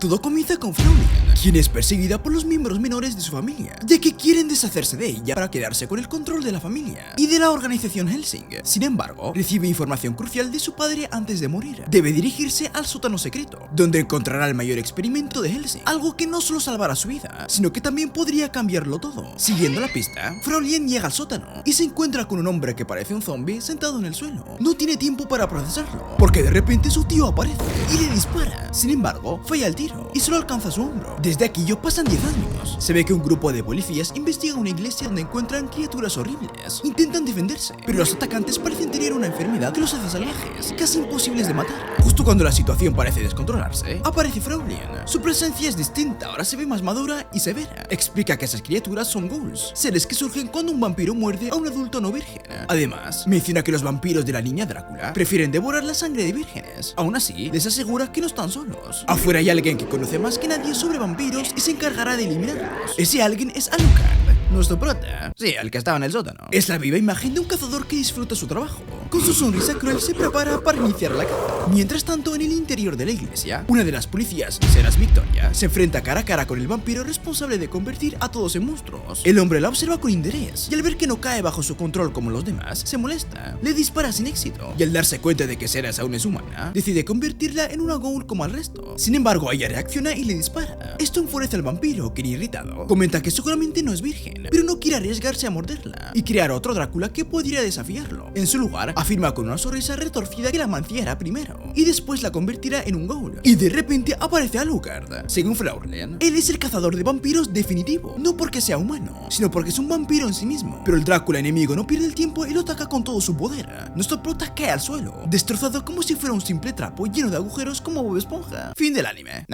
Todo comienza con Fraulein, quien es perseguida por los miembros menores de su familia, ya que quieren deshacerse de ella para quedarse con el control de la familia y de la organización Hellsing. Sin embargo, recibe información crucial de su padre antes de morir. Debe dirigirse al sótano secreto, donde encontrará el mayor experimento de Hellsing, algo que no solo salvará su vida, sino que también podría cambiarlo todo. Siguiendo la pista, Fraulein llega al sótano y se encuentra con un hombre que parece un zombie sentado en el suelo. No tiene tiempo para procesarlo, porque de repente su tío aparece y le dispara. Sin embargo, falla el tiro y solo alcanza su hombro. Desde aquello pasan 10 años. Se ve que un grupo de policías investiga una iglesia donde encuentran criaturas horribles. Intentan defenderse, pero los atacantes parecen tener una enfermedad que los hace salvajes, casi imposibles de matar. Justo cuando la situación parece descontrolarse, aparece Fraulein. Su presencia es distinta, ahora se ve más madura y severa. Explica que esas criaturas son ghouls, seres que surgen cuando un vampiro muerde a un adulto no virgen. Además, menciona que los vampiros de la niña Drácula prefieren devorar la sangre de vírgenes. Aún así, les asegura que no están solos. Afuera hay alguien que conoce más que nadie sobre vampiros y se encargará de eliminarlos. Ese alguien es Alucard, nuestro prota. Sí, el que estaba en el sótano. Es la viva imagen de un cazador que disfruta su trabajo. Con su sonrisa cruel se prepara para iniciar la caza. Mientras tanto, en el interior de la iglesia, una de las policías, Seras Victoria, se enfrenta cara a cara con el vampiro responsable de convertir a todos en monstruos. El hombre la observa con interés y al ver que no cae bajo su control como los demás, se molesta. Le dispara sin éxito y al darse cuenta de que Seras aún es humana, decide convertirla en una ghoul como al resto. Sin embargo, ella reacciona y le dispara. Esto enfurece al vampiro, que irritado, comenta que seguramente no es virgen, pero no quiere arriesgarse a morderla y crear otro Drácula que podría desafiarlo. En su lugar, afirma con una sonrisa retorcida que la manciará primero y después la convertirá en un ghoul. Y de repente aparece Alucard. Según Fraulein, él es el cazador de vampiros definitivo, no porque sea humano, sino porque es un vampiro en sí mismo. Pero el Drácula enemigo no pierde el tiempo y lo ataca con todo su poder. Nuestro prota cae al suelo, destrozado como si fuera un simple trapo lleno de agujeros como Bob Esponja. Fin del anime.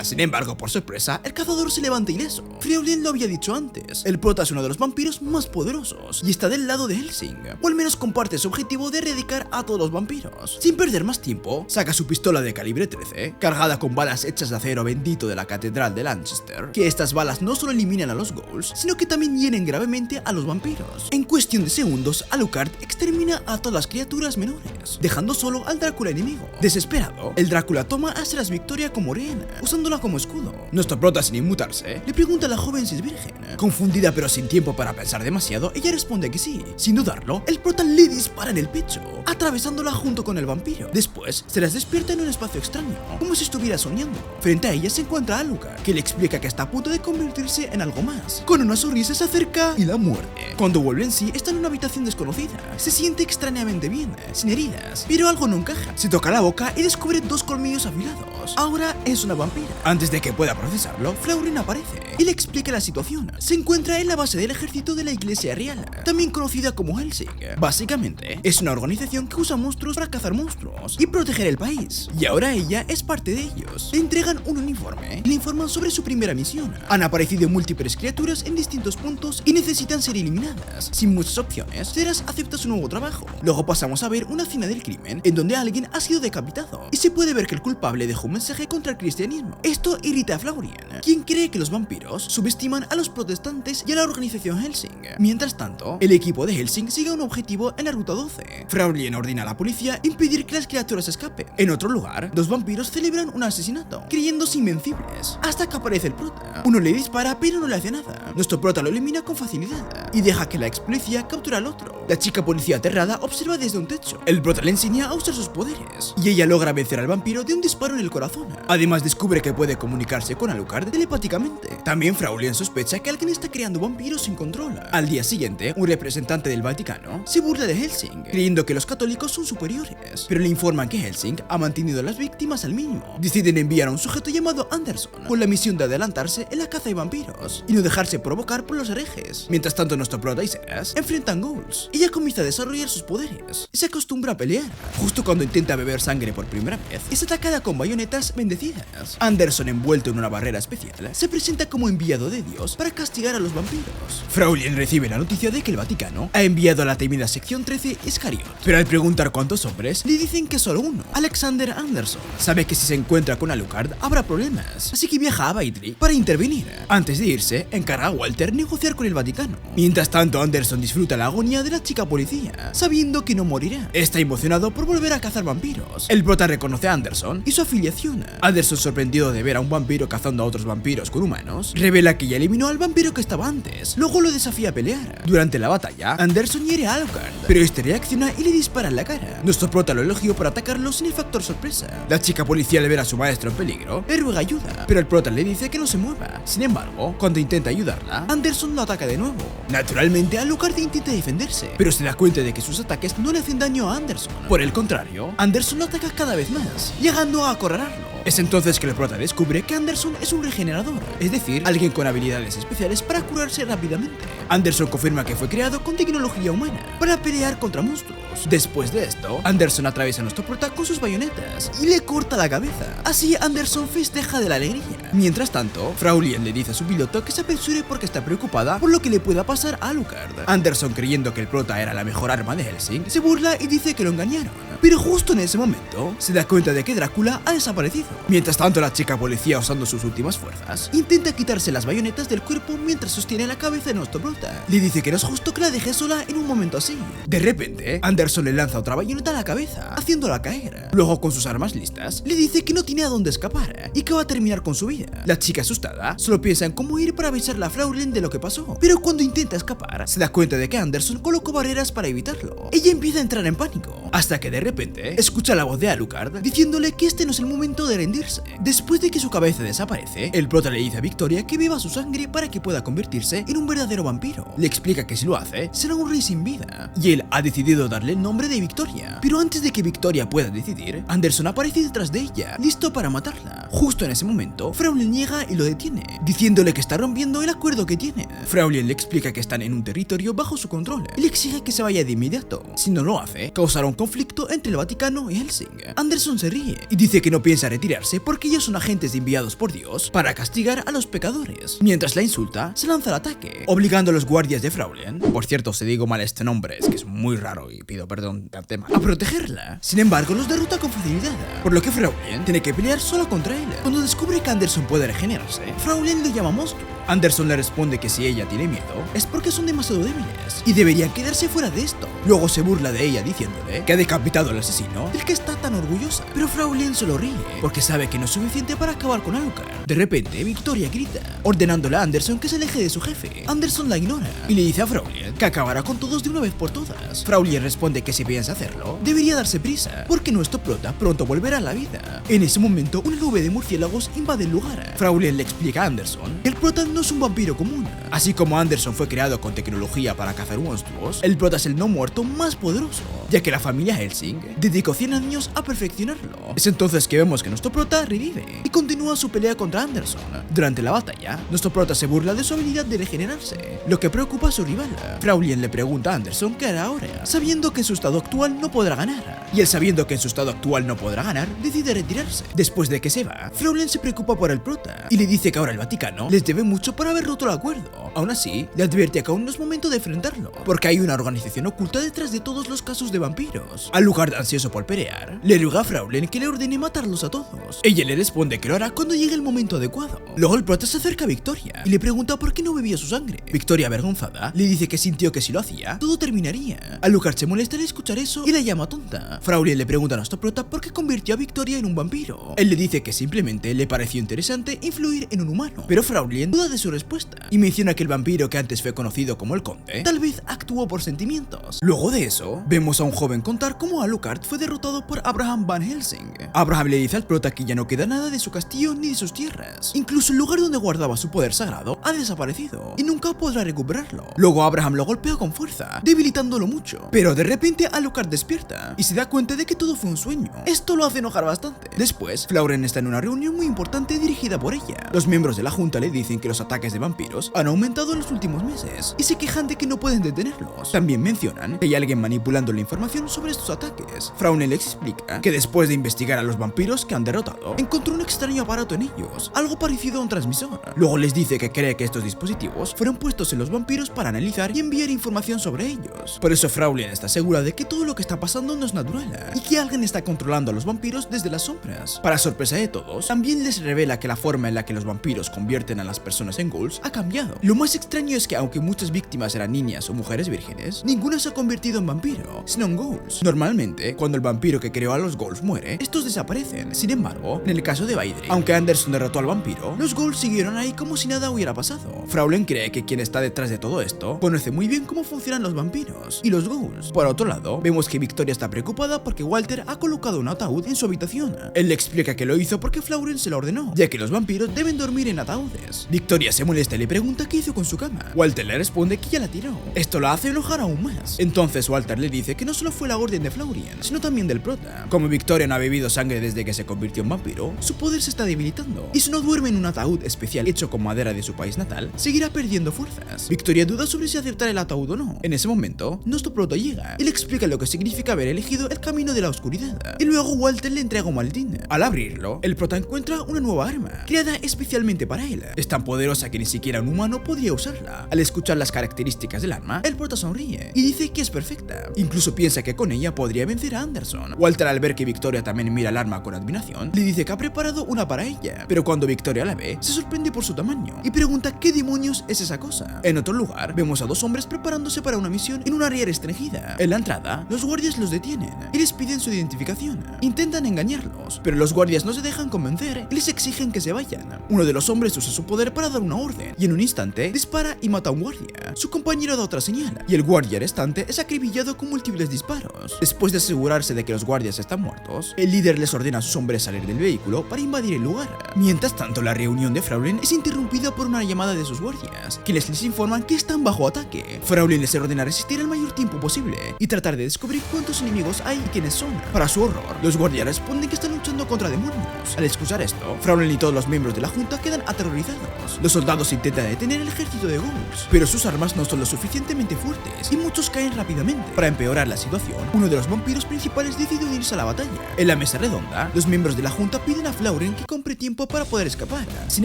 Sin embargo, por sorpresa, el cazador se levanta ileso. Fraulein lo había dicho antes, el prota es uno de los vampiros más poderosos y está del lado de Hellsing, o al menos comparte su objetivo de erradicar a todos los vampiros. Sin perder más tiempo, saca su pistola de calibre 13, cargada con balas hechas de acero bendito de la catedral de Lancaster, que estas balas no solo eliminan a los ghouls, sino que también hieren gravemente a los vampiros. En cuestión de segundos, Alucard extermina a todas las criaturas menores, dejando solo al Drácula enemigo. Desesperado, el Drácula toma a Seras Victoria como rehén, usándola como escudo. Nuestro prota, sin inmutarse, le pregunta a la joven si es virgen. Confundida pero sin tiempo para pensar demasiado, ella responde que sí. Sin dudarlo, el prota le dispara en el pecho, atravesándola junto con el vampiro. Después, se las despierta en un espacio extraño, como si estuviera soñando. Frente a ella se encuentra Alucard, que le explica que está a punto de convertirse en algo más. Con una sonrisa se acerca y la muerde. Cuando vuelve en sí, está en una habitación desconocida. Se siente extrañamente bien, sin heridas, pero algo no encaja. Se toca la boca y descubre dos colmillos afilados. Ahora es una vampira. Antes de que pueda procesarlo, Fraulein aparece y le explica la situación. Se encuentra en la base del ejército de la Iglesia Real, también conocida como Hellsing. Básicamente, es una organización que usa monstruos para cazar monstruos y proteger el país. Y ahora ella es parte de ellos. Le entregan un uniforme y le informan sobre su primera misión. Han aparecido múltiples criaturas en distintos puntos y necesitan ser eliminadas. Sin muchas opciones, Seras acepta su nuevo trabajo. Luego pasamos a ver una escena del crimen en donde alguien ha sido decapitado y se puede ver que el culpable dejó un mensaje contra el cristianismo. Esto irrita a Fraulein, quien cree que los vampiros subestiman a los protestantes y a la organización Hellsing. Mientras tanto, el equipo de Hellsing sigue un objetivo en la ruta 12. Fraulein ordena a la policía impedir que las criaturas escapen. En otro lugar, dos vampiros celebran un asesinato, creyéndose invencibles, hasta que aparece el prota. Uno le dispara pero no le hace nada. Nuestro prota lo elimina con facilidad y deja que la ex policía capture al otro. La chica policía aterrada observa desde un techo. El prota le enseña a usar sus poderes y ella logra vencer al vampiro de un disparo en el corazón. Además descubre que puede comunicarse con Alucard telepáticamente. También Fraulein sospecha que alguien está creando vampiros sin control. Al día siguiente, un representante del Vaticano se burla de Hellsing, creyendo que los católicos son superiores, pero le informan que Hellsing ha mantenido a las víctimas al mínimo. Deciden enviar a un sujeto llamado Anderson con la misión de adelantarse en la caza de vampiros y no dejarse provocar por los herejes. Mientras tanto, nuestro prota y Seras enfrentan ghouls. Ella comienza a desarrollar sus poderes y se acostumbra a pelear. Justo cuando intenta beber sangre por primera vez, es atacada con bayonetas bendecidas. Anderson, envuelto en una barrera especial, se presenta como enviado de Dios para castigar a los vampiros. Fraulein recibe la noticia de que el Vaticano ha enviado a la temida sección 13 Iscariot, pero al preguntar cuántos hombres, le dicen que solo uno, Alexander Anderson. Sabe que si se encuentra con Alucard habrá problemas, así que viaja a Baitri para intervenir. Antes de irse, encarga a Walter negociar con el Vaticano. Mientras tanto, Anderson disfruta la agonía de la chica policía, sabiendo que no morirá. Está emocionado por volver a cazar vampiros. El prota reconoce a Anderson y su afiliación reacciona. Anderson, sorprendido de ver a un vampiro cazando a otros vampiros con humanos, revela que ya eliminó al vampiro que estaba antes, luego lo desafía a pelear. Durante la batalla, Anderson hiere a Alucard, pero este reacciona y le dispara en la cara. Nuestro prota lo elogió por atacarlo sin el factor sorpresa. La chica policía, al ver a su maestro en peligro, le ruega ayuda, pero el prota le dice que no se mueva. Sin embargo, cuando intenta ayudarla, Anderson lo ataca de nuevo. Naturalmente, Alucard intenta defenderse, pero se da cuenta de que sus ataques no le hacen daño a Anderson. Por el contrario, Anderson lo ataca cada vez más, llegando a acorralarlo. Es entonces que el prota descubre que Anderson es un regenerador, es decir, alguien con habilidades especiales para curarse rápidamente. Anderson confirma que fue creado con tecnología humana para pelear contra monstruos. Después de esto, Anderson atraviesa a nuestro prota con sus bayonetas y le corta la cabeza. Así Anderson festeja de la alegría. Mientras tanto, Frau Lien le dice a su piloto que se apresure porque está preocupada por lo que le pueda pasar a Alucard. Anderson, creyendo que el prota era la mejor arma de Hellsing, se burla y dice que lo engañaron. Pero justo en ese momento, se da cuenta de que Drácula ha desaparecido. Mientras tanto, la chica policía, usando sus últimas fuerzas, intenta quitarse las bayonetas del cuerpo mientras sostiene la cabeza de nuestro prota. Le dice que no es justo que la deje sola en un momento así. De repente, Anderson le lanza otra bayoneta a la cabeza, haciéndola caer. Luego, con sus armas listas, le dice que no tiene a dónde escapar y que va a terminar con su vida. La chica, asustada, solo piensa en cómo ir para avisarle a Frau Lien de lo que pasó. Pero cuando intenta escapar, se da cuenta de que Anderson colocó barreras para evitarlo. Ella empieza a entrar en pánico, hasta que de repente escucha la voz de Alucard diciéndole que este no es el momento de rendirse. Después de que su cabeza desaparece, el prota le dice a Victoria que beba su sangre para que pueda convertirse en un verdadero vampiro. Le explica que si lo hace, será un rey sin vida, y él ha decidido darle el nombre de Victoria. Pero antes de que Victoria pueda decidir, Anderson aparece detrás de ella, listo para matarla. Justo en ese momento, Frau Lien llega y lo detiene, diciéndole que está rompiendo el acuerdo que tiene. Frau Lien le explica que están en un territorio bajo su control y le exige que se vaya de inmediato. Si no lo hace, causará un conflicto entre el Vaticano y Hellsing. Anderson se ríe y dice que no piensa retirarse porque ellos son agentes enviados por Dios para castigar a los pecadores. Mientras la insulta, se lanza al ataque, obligando a los guardias de Frau Lien, por cierto, si digo mal este nombre, es que es muy raro y pido perdón de antemano, a protegerla. Sin embargo, los derrota con facilidad, por lo que Frau Lien tiene que pelear solo contra él. Cuando descubre que Anderson puede regenerarse, Frau Lien lo llama monstruo. Anderson le responde que si ella tiene miedo, es porque son demasiado débiles y deberían quedarse fuera de esto. Luego se burla de ella diciéndole que ha decapitado al asesino del que está tan orgullosa. Pero Frau Lien solo ríe porque sabe que no es suficiente para acabar con Alucard. De repente, Victoria grita, ordenándole a Anderson que se aleje de su jefe. Anderson la ignora y le dice a Frau Lien que acabará con todos de una vez por todas. Frau Lien responde que si piensa hacerlo, debería darse prisa, porque nuestro prota pronto volverá a la vida. En ese momento, una nube de murciélagos invade el lugar. Frau Lien le explica a Anderson que el prota no es un vampiro común. Así como Anderson fue creado con tecnología para cazar monstruos, el prota es el no muerto más poderoso, ya que la familia Hellsing dedicó 100 años a perfeccionarlo. Es entonces que vemos que nuestro prota revive y continúa su pelea contra Anderson. Durante la batalla, nuestro prota se burla de su habilidad de regenerarse, lo que preocupa a su rival. Frau Lien le pregunta a Anderson qué hará ahora, sabiendo que en su estado actual no podrá ganar. Y él, sabiendo que en su estado actual no podrá ganar, decide retirarse. Después de que se va, Frau Lien se preocupa por el prota y le dice que ahora el Vaticano les debe mucho por haber roto el acuerdo. Aún así, le advierte que aún no es momento de enfrentarlo, porque hay una organización oculta detrás de todos los casos de vampiros. Alucard, ansioso por pelear, le ruega a Frau Lien que le ordene matarlos a todos. Ella le responde que lo hará cuando llegue el momento adecuado. Luego el prota se acerca a Victoria y le pregunta por qué no bebía su sangre. Victoria, avergonzada, le dice que sintió que si lo hacía, todo terminaría. Alucard se molesta al escuchar eso y la llama tonta. Frau Lien le pregunta a nuestro prota por qué convirtió a Victoria en un vampiro. Él le dice que simplemente le pareció interesante influir en un humano, pero Frau Lien duda de su respuesta y menciona que el vampiro que antes fue conocido como el Conde tal vez actuó por sentimientos. Luego de eso, vemos a un joven contar cómo Alucard fue derrotado por Abraham Van Helsing. Abraham le dice al prota que ya no queda nada de su castillo ni de sus tierras. Incluso el lugar donde guardaba su poder sagrado ha desaparecido y nunca podrá recuperarlo. Luego Abraham lo golpea con fuerza, debilitándolo mucho. Pero de repente Alucard despierta y se da cuenta de que todo fue un sueño. Esto lo hace enojar bastante. Después, Frau Lien está en una reunión muy importante dirigida por ella. Los miembros de la junta le dicen que los ataques de vampiros han aumentado en los últimos meses y se quejan de que no pueden detenerlos. También mencionan que hay alguien manipulando la información sobre estos ataques. Frau Lien le explica que después de investigar a los vampiros que han derrotado, encontró un extraño aparato en ellos, algo parecido a un transmisor. Luego les dice que cree que estos dispositivos fueron puestos en los vampiros para analizar y enviar información sobre ellos. Por eso Frau Lien está segura de que todo lo que está pasando no es natural y que alguien está controlando a los vampiros desde las sombras. Para sorpresa de todos, también les revela que la forma en la que los vampiros convierten a las personas víctimas en ghouls ha cambiado. Lo más extraño es que aunque muchas víctimas eran niñas o mujeres vírgenes, ninguna se ha convertido en vampiro, sino en ghouls. Normalmente, cuando el vampiro que creó a los ghouls muere, estos desaparecen. Sin embargo, en el caso de Baidri, aunque Anderson derrotó al vampiro, los ghouls siguieron ahí como si nada hubiera pasado. Fraulein cree que quien está detrás de todo esto conoce muy bien cómo funcionan los vampiros y los ghouls. Por otro lado, vemos que Victoria está preocupada porque Walter ha colocado un ataúd en su habitación. Él le explica que lo hizo porque Fraulein se lo ordenó, ya que los vampiros deben dormir en ataúdes. Victoria se molesta y le pregunta qué hizo con su cama. Walter le responde que ya la tiró. Esto la hace enojar aún más. Entonces Walter le dice que no solo fue la orden de Florian, sino también del prota. Como Victoria no ha bebido sangre desde que se convirtió en vampiro, su poder se está debilitando, y si no duerme en un ataúd especial hecho con madera de su país natal, seguirá perdiendo fuerzas. Victoria duda sobre si aceptar el ataúd o no. En ese momento, nuestro prota llega y le explica lo que significa haber elegido el camino de la oscuridad, y luego Walter le entrega un maletín. Al abrirlo, el prota encuentra una nueva arma, creada especialmente para él. Es tan poderosa que ni siquiera un humano podría usarla. Al escuchar las características del arma, el prota sonríe y dice que es perfecta. Incluso piensa que con ella podría vencer a Anderson. Walter, al ver que Victoria también mira el arma con admiración, le dice que ha preparado una para ella, pero cuando Victoria la ve, se sorprende por su tamaño y pregunta qué demonios es esa cosa. En otro lugar, vemos a dos hombres preparándose para una misión en un área restringida. En la entrada, los guardias los detienen y les piden su identificación. Intentan engañarlos, pero los guardias no se dejan convencer y les exigen que se vayan. Uno de los hombres usa su poder para dar una orden y en un instante dispara y mata a un guardia. Su compañero da otra señal y el guardia restante es acribillado con múltiples disparos. Después de asegurarse de que los guardias están muertos, el líder les ordena a sus hombres salir del vehículo para invadir el lugar. Mientras tanto, la reunión de Fraulein es interrumpida por una llamada de sus guardias, quienes les informan que están bajo ataque. Fraulein les ordena resistir el mayor tiempo posible y tratar de descubrir cuántos enemigos hay y quiénes son. Para su horror, los guardias responden que están luchando contra demonios. Al escuchar esto, Fraulein y todos los miembros de la junta quedan aterrorizados. Los soldados intentan detener el ejército de ghouls, pero sus armas no son lo suficientemente fuertes y muchos caen rápidamente. Para empeorar la situación, uno de los vampiros principales decide unirse a la batalla. En la mesa redonda, los miembros de la junta piden a Fraulein que compre tiempo para poder escapar. Sin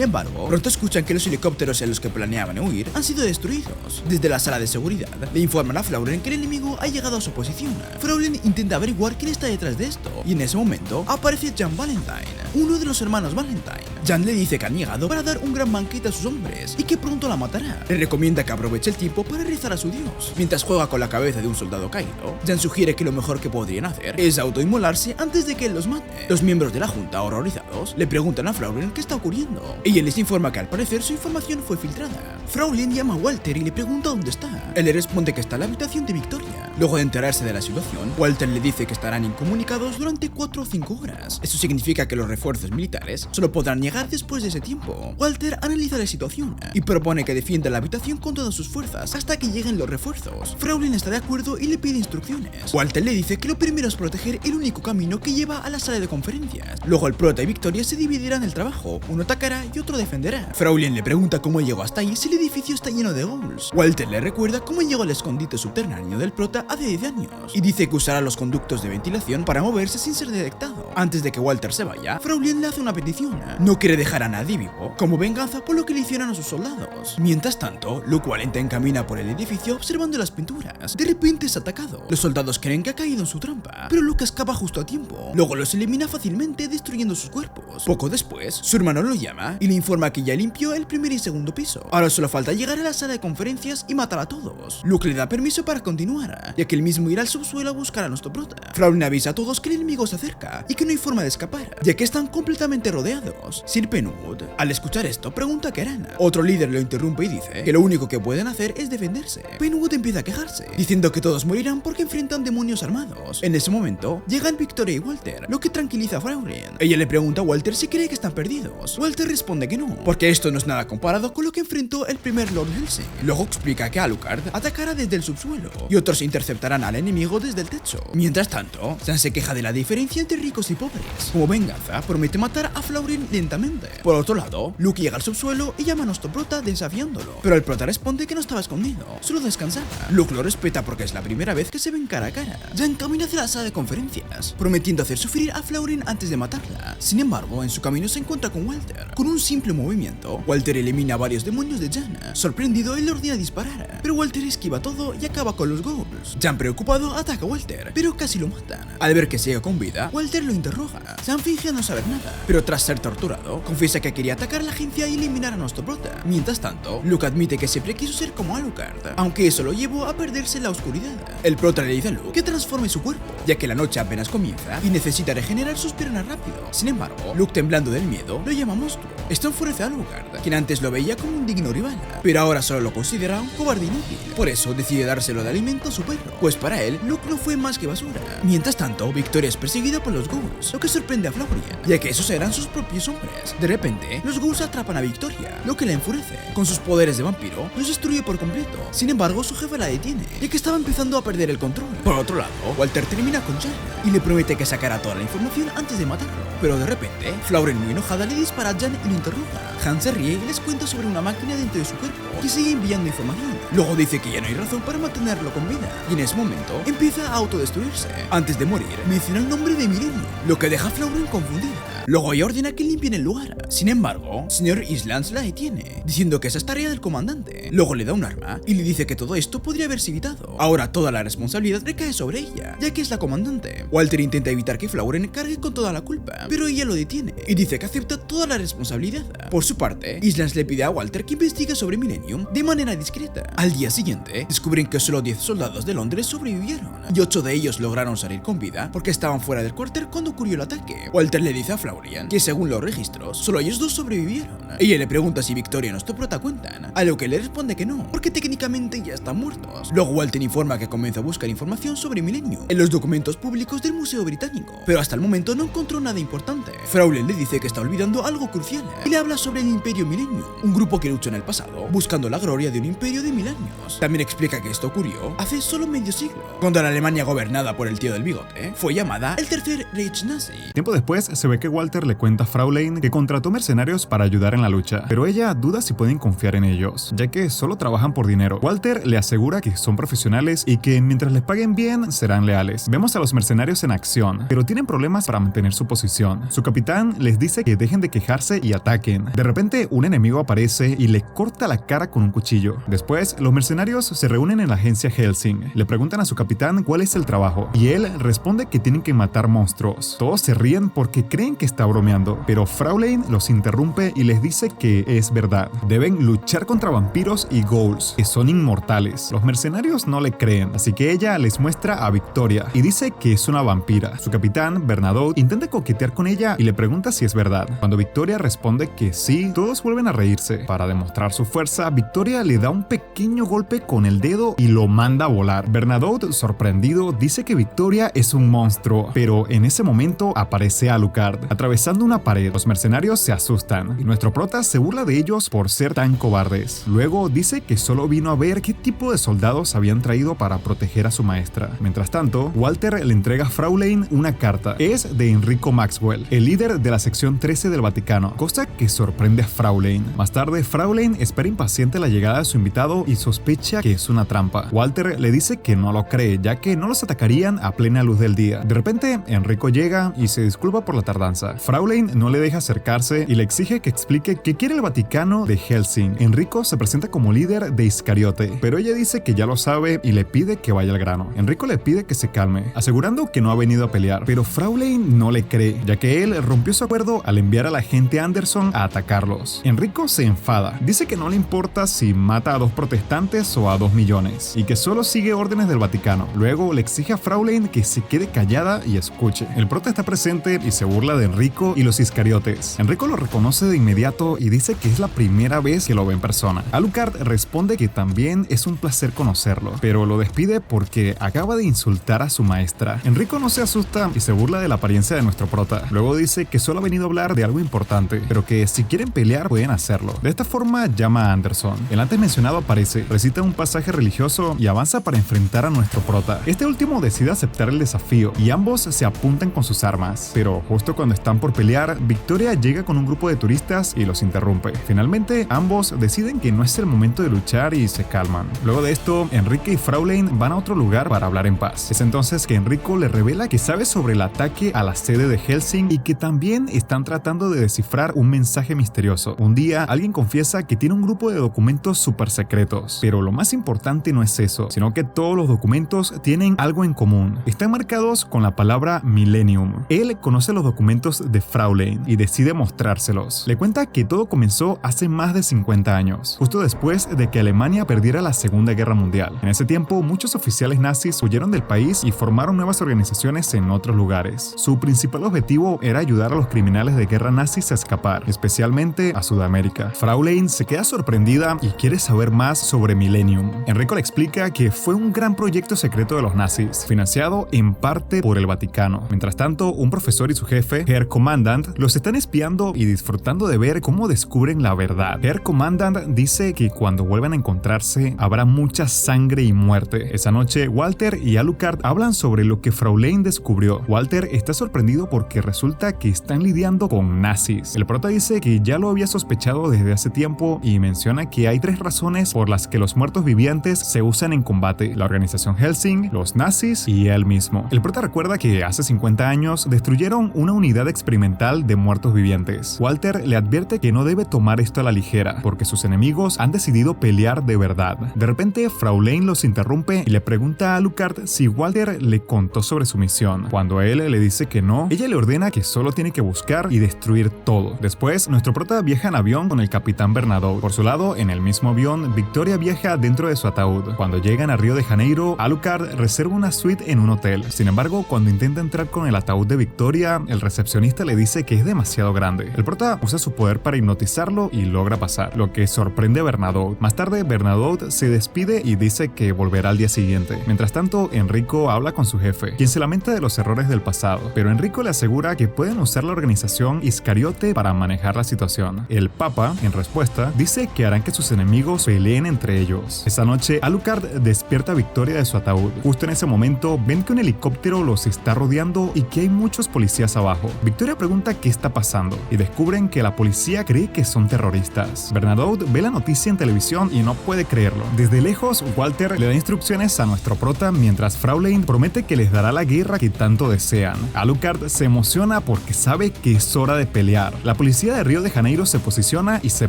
embargo, pronto escuchan que los helicópteros en los que planeaban huir han sido destruidos. Desde la sala de seguridad, le informan a Fraulein que el enemigo ha llegado a su posición. Fraulein intenta averiguar quién está detrás de esto, y en ese momento aparece Jan Valentine, uno de los hermanos Valentine. Jan le dice que han llegado para dar un gran banquete a sus hombres y que pronto la matará. Le recomienda que aproveche el tiempo para rezar a su dios. Mientras juega con la cabeza de un soldado caído, Jan sugiere que lo mejor que podrían hacer es autoinmolarse antes de que él los mate. Los miembros de la junta, horrorizados, le preguntan a Fraulein qué está ocurriendo. Ella les informa que al parecer su información fue filtrada. Fraulein llama a Walter y le pregunta dónde está. Él le responde que está en la habitación de Victoria. Luego de enterarse de la situación, Walter le dice que estarán incomunicados durante 4 o 5 horas. Eso significa que los refuerzos militares solo podrán llegar después de ese tiempo. Walter analiza la situación y propone que defienda la habitación con todas sus fuerzas hasta que lleguen los refuerzos. Fraulein está de acuerdo y le pide instrucciones. Walter le dice que lo primero es proteger el único camino que lleva a la sala de conferencias. Luego el prota y Victoria se dividirán el trabajo, uno atacará y otro defenderá. Fraulein le pregunta cómo llegó hasta ahí si el edificio está lleno de ghouls. Walter le recuerda cómo llegó al escondite subterráneo del prota hace 10 años y dice que usará los conductos de ventilación para moverse sin ser detectado. Antes de que Walter se vaya, Fraulein le hace una petición. No quiere dejar a nadie vivo como venganza por lo que le hicieron a sus soldados. Mientras tanto, Luke Valentine camina por el edificio observando las pinturas. De repente es atacado. Los soldados creen que ha caído en su trampa, pero Luke escapa justo a tiempo. Luego los elimina fácilmente destruyendo sus cuerpos. Poco después, su hermano lo llama y le informa que ya limpió el primer y segundo piso. Ahora solo falta llegar a la sala de conferencias y matar a todos. Luke le da permiso para continuar, ya que él mismo irá al subsuelo a buscar a nuestro prota. Fraulein avisa a todos que el enemigo se acerca y que no hay forma de escapar, ya que están completamente rodeados. Sir Penwood, al escuchar esto, pregunta qué harán. Otro líder lo interrumpe y dice que lo único que pueden hacer es defenderse. Penwood empieza a quejarse, diciendo que todos morirán porque enfrentan demonios armados. En ese momento, llegan Victoria y Walter, lo que tranquiliza a Fraulein. Ella le pregunta a Walter si cree que están perdidos. Walter responde que no, porque esto no es nada comparado con lo que enfrentó el primer Lord Helsing. Luego explica que Alucard atacará desde el subsuelo y otros interceptarán al enemigo desde el techo. Mientras tanto, Jan se queja de la diferencia entre ricos y pobres. Como venganza, promete matar a Fraulein lentamente. Por otro lado, Luke llega al subsuelo y llama a nuestro prota desafiándolo, pero el prota responde que no estaba escondido, solo descansaba. Luke lo respeta porque es la primera vez que se ven cara a cara. Jan camina hacia la sala de conferencias, prometiendo hacer sufrir a Fraulein antes de matarla. Sin embargo, en su camino se encuentra con Walter. Con un simple movimiento, Walter elimina a varios demonios de Jan. Sorprendido, él le ordena disparar, pero Walter esquiva todo y acaba con los ghouls. Jan, preocupado, ataca a Walter, pero casi lo matan. Al ver que sigue con vida, Walter lo interroga. Jan finge no saber nada, pero tras ser torturado, confiesa que quería atacar a la agencia y eliminar a nuestro prota. Mientras tanto, Luke admite que siempre quiso ser como Alucard, aunque eso lo llevó a perderse en la oscuridad. El prota le dice a Luke que transforme su cuerpo, ya que la noche apenas comienza y necesita regenerar sus piernas rápido. Sin embargo, Luke, temblando del miedo, lo llama monstruo. Esto enfurece a Alucard, quien antes lo veía como un digno rival, pero ahora solo lo considera un cobarde inútil. Por eso decide dárselo de alimento a su perro, pues para él, Luke no fue más que basura. Mientras tanto, Victoria es perseguida por los ghouls, lo que sorprende a Florian, ya que esos eran sus propios hombres. De repente, los ghouls atrapan a Victoria, lo que la enfurece. Con sus poderes de vampiro, los destruye por completo. Sin embargo, su jefe la detiene, ya que estaba empezando a perder el control. Por otro lado, Walter termina con Jan y le promete que sacará toda la información antes de matarlo. Pero de repente, Florian, muy enojada, le dispara a Jan y lo interroga. Han se ríe y les cuenta sobre una máquina dentro de su cuerpo que sigue enviando información. Luego dice que ya no hay razón para mantenerlo con vida, y en ese momento empieza a autodestruirse. Antes de morir, menciona el nombre de Millennium, lo que deja a Florian confundida. Luego ella ordena que limpien el lugar. Sin embargo, señor Islands la detiene, diciendo que esa es tarea del comandante. Luego le da un arma y le dice que todo esto podría haberse evitado. Ahora toda la responsabilidad recae sobre ella, ya que es la comandante. Walter intenta evitar que Florian cargue con toda la culpa, pero ella lo detiene y dice que acepta toda la responsabilidad. Por su parte, Islands le pide a Walter que investigue sobre Millennium de manera discreta. Al día siguiente, descubren que solo 10 soldados de Londres sobrevivieron, y 8 de ellos lograron salir con vida porque estaban fuera del cuartel cuando ocurrió el ataque. Walter le dice a Florian que según los registros, solo ellos 2 sobrevivieron. Ella le pregunta si Victoria y nuestro prota cuentan, a lo que le responde que no, porque técnicamente ya están muertos. Luego Walter informa que comienza a buscar información sobre Millennium en los documentos públicos del Museo Británico, pero hasta el momento no encontró nada importante. Fraulein le dice que está olvidando algo crucial y le habla sobre el Imperio Millennium, un grupo que luchó en el pasado buscando la gloria de un imperio de 1000 años. También explica que esto ocurrió hace solo medio siglo, cuando la Alemania gobernada por el tío del bigote fue llamada el Tercer Reich Nazi. Tiempo después se ve que Walter le cuenta a Fraulein que contrató mercenarios para ayudar en la lucha, pero ella duda si pueden confiar en ellos, ya que solo trabajan por dinero. Walter le asegura que son profesionales y que mientras les paguen bien serán leales. Vemos a los mercenarios en acción, pero tienen problemas para mantener su posición. Su capitán les dice que dejen de quejarse y ataquen. De repente un enemigo aparece y le corta la cara con un cuchillo. Después los mercenarios se reúnen en la agencia Helsing, le preguntan a su capitán cuál es el trabajo y él responde que tienen que matar monstruos. Todos se ríen porque creen que está bromeando, pero Fraulein los interrumpe y les dice que es verdad. Deben luchar contra vampiros y ghouls, que son inmortales. Los mercenarios no le creen, así que ella les muestra a Victoria y dice que es una vampira. Su capitán, Bernadotte, intenta coquetear con ella y le pregunta si es verdad. Cuando Victoria responde que sí, todos vuelven a reírse. Para demostrar su fuerza, Victoria le da un pequeño golpe con el dedo y lo manda a volar. Bernadotte, sorprendido, dice que Victoria es un monstruo, pero en ese momento aparece Alucard, atravesando una pared. Los mercenarios se asustan y nuestro prota se burla de ellos por ser tan cobardes. Luego dice que solo vino a ver qué tipo de soldados habían traído para proteger a su maestra. Mientras tanto, Walter le entrega a Fraulein una carta. Es de Enrico Maxwell, el líder de la sección 13 del Vaticano, cosa que sorprende a Fraulein. Más tarde, Fraulein espera impaciente la llegada de su invitado y sospecha que es una trampa. Walter le dice que no lo cree, ya que no los atacarían a plena luz del día. De repente, Enrico llega y se disculpa por la tardanza. Fraulein no le deja acercarse y le exige que explique qué quiere el Vaticano de Helsing. Enrico se presenta como líder de Iscariote, pero ella dice que ya lo sabe y le pide que vaya al grano. Enrico le pide que se calme, asegurando que no ha venido a pelear, pero Fraulein no le cree, ya que él rompió su acuerdo al enviar al agente Anderson a atacarlos. Enrico se enfada, dice que no le importa si mata a 2 protestantes o a 2 millones, y que solo sigue órdenes del Vaticano. Luego le exige a Fraulein que se quede callada y escuche. El prota está presente y se burla de Enrico y los iscariotes. Enrico lo reconoce de inmediato y dice que es la primera vez que lo ve en persona. Alucard responde que también es un placer conocerlo, pero lo despide porque acaba de insultar a su maestra. Enrico no se asusta y se burla de la apariencia de nuestro prota. Luego dice que solo ha venido a hablar de algo importante, pero que si quieren pelear pueden hacerlo. De esta forma llama a Anderson. El antes mencionado aparece, recita un pasaje religioso y avanza para enfrentar a nuestro prota. Este último decide aceptar el desafío y ambos se apuntan con sus armas, pero justo cuando está están por pelear, Victoria llega con un grupo de turistas y los interrumpe. Finalmente, ambos deciden que no es el momento de luchar y se calman. Luego de esto, Enrique y Fraulein van a otro lugar para hablar en paz. Es entonces que Enrico le revela que sabe sobre el ataque a la sede de Hellsing y que también están tratando de descifrar un mensaje misterioso. Un día, alguien confiesa que tiene un grupo de documentos súper secretos, pero lo más importante no es eso, sino que todos los documentos tienen algo en común. Están marcados con la palabra Millennium. Él conoce los documentos de Fraulein y decide mostrárselos. Le cuenta que todo comenzó hace más de 50 años, justo después de que Alemania perdiera la Segunda Guerra Mundial. En ese tiempo, muchos oficiales nazis huyeron del país y formaron nuevas organizaciones en otros lugares. Su principal objetivo era ayudar a los criminales de guerra nazis a escapar, especialmente a Sudamérica. Fraulein se queda sorprendida y quiere saber más sobre Millennium. Enrico le explica que fue un gran proyecto secreto de los nazis, financiado en parte por el Vaticano. Mientras tanto, un profesor y su jefe, Herr Kommandant, los están espiando y disfrutando de ver cómo descubren la verdad. Herr Kommandant dice que cuando vuelvan a encontrarse habrá mucha sangre y muerte. Esa noche, Walter y Alucard hablan sobre lo que Fraulein descubrió. Walter está sorprendido porque resulta que están lidiando con nazis. El prota dice que ya lo había sospechado desde hace tiempo y menciona que hay 3 razones por las que los muertos vivientes se usan en combate: la organización Hellsing, los nazis y él mismo. El prota recuerda que hace 50 años destruyeron una unidad experimental de muertos vivientes. Walter le advierte que no debe tomar esto a la ligera, porque sus enemigos han decidido pelear de verdad. De repente, Fraulein los interrumpe y le pregunta a Alucard si Walter le contó sobre su misión. Cuando él le dice que no, ella le ordena que solo tiene que buscar y destruir todo. Después, nuestro prota viaja en avión con el capitán Bernadotte. Por su lado, en el mismo avión, Victoria viaja dentro de su ataúd. Cuando llegan a Río de Janeiro, Alucard reserva una suite en un hotel. Sin embargo, cuando intenta entrar con el ataúd de Victoria, el recepcionista le dice que es demasiado grande. El prota usa su poder para hipnotizarlo y logra pasar, lo que sorprende a Bernadotte. Más tarde, Bernadotte se despide y dice que volverá al día siguiente. Mientras tanto, Enrico habla con su jefe, quien se lamenta de los errores del pasado, pero Enrico le asegura que pueden usar la organización Iscariote para manejar la situación. El Papa, en respuesta, dice que harán que sus enemigos peleen entre ellos. Esa noche, Alucard despierta a Victoria de su ataúd. Justo en ese momento, ven que un helicóptero los está rodeando y que hay muchos policías abajo. Victoria pregunta qué está pasando y descubren que la policía cree que son terroristas. Bernadotte ve la noticia en televisión y no puede creerlo. Desde lejos, Walter le da instrucciones a nuestro prota mientras Fraulein promete que les dará la guerra que tanto desean. Alucard se emociona porque sabe que es hora de pelear. La policía de Río de Janeiro se posiciona y se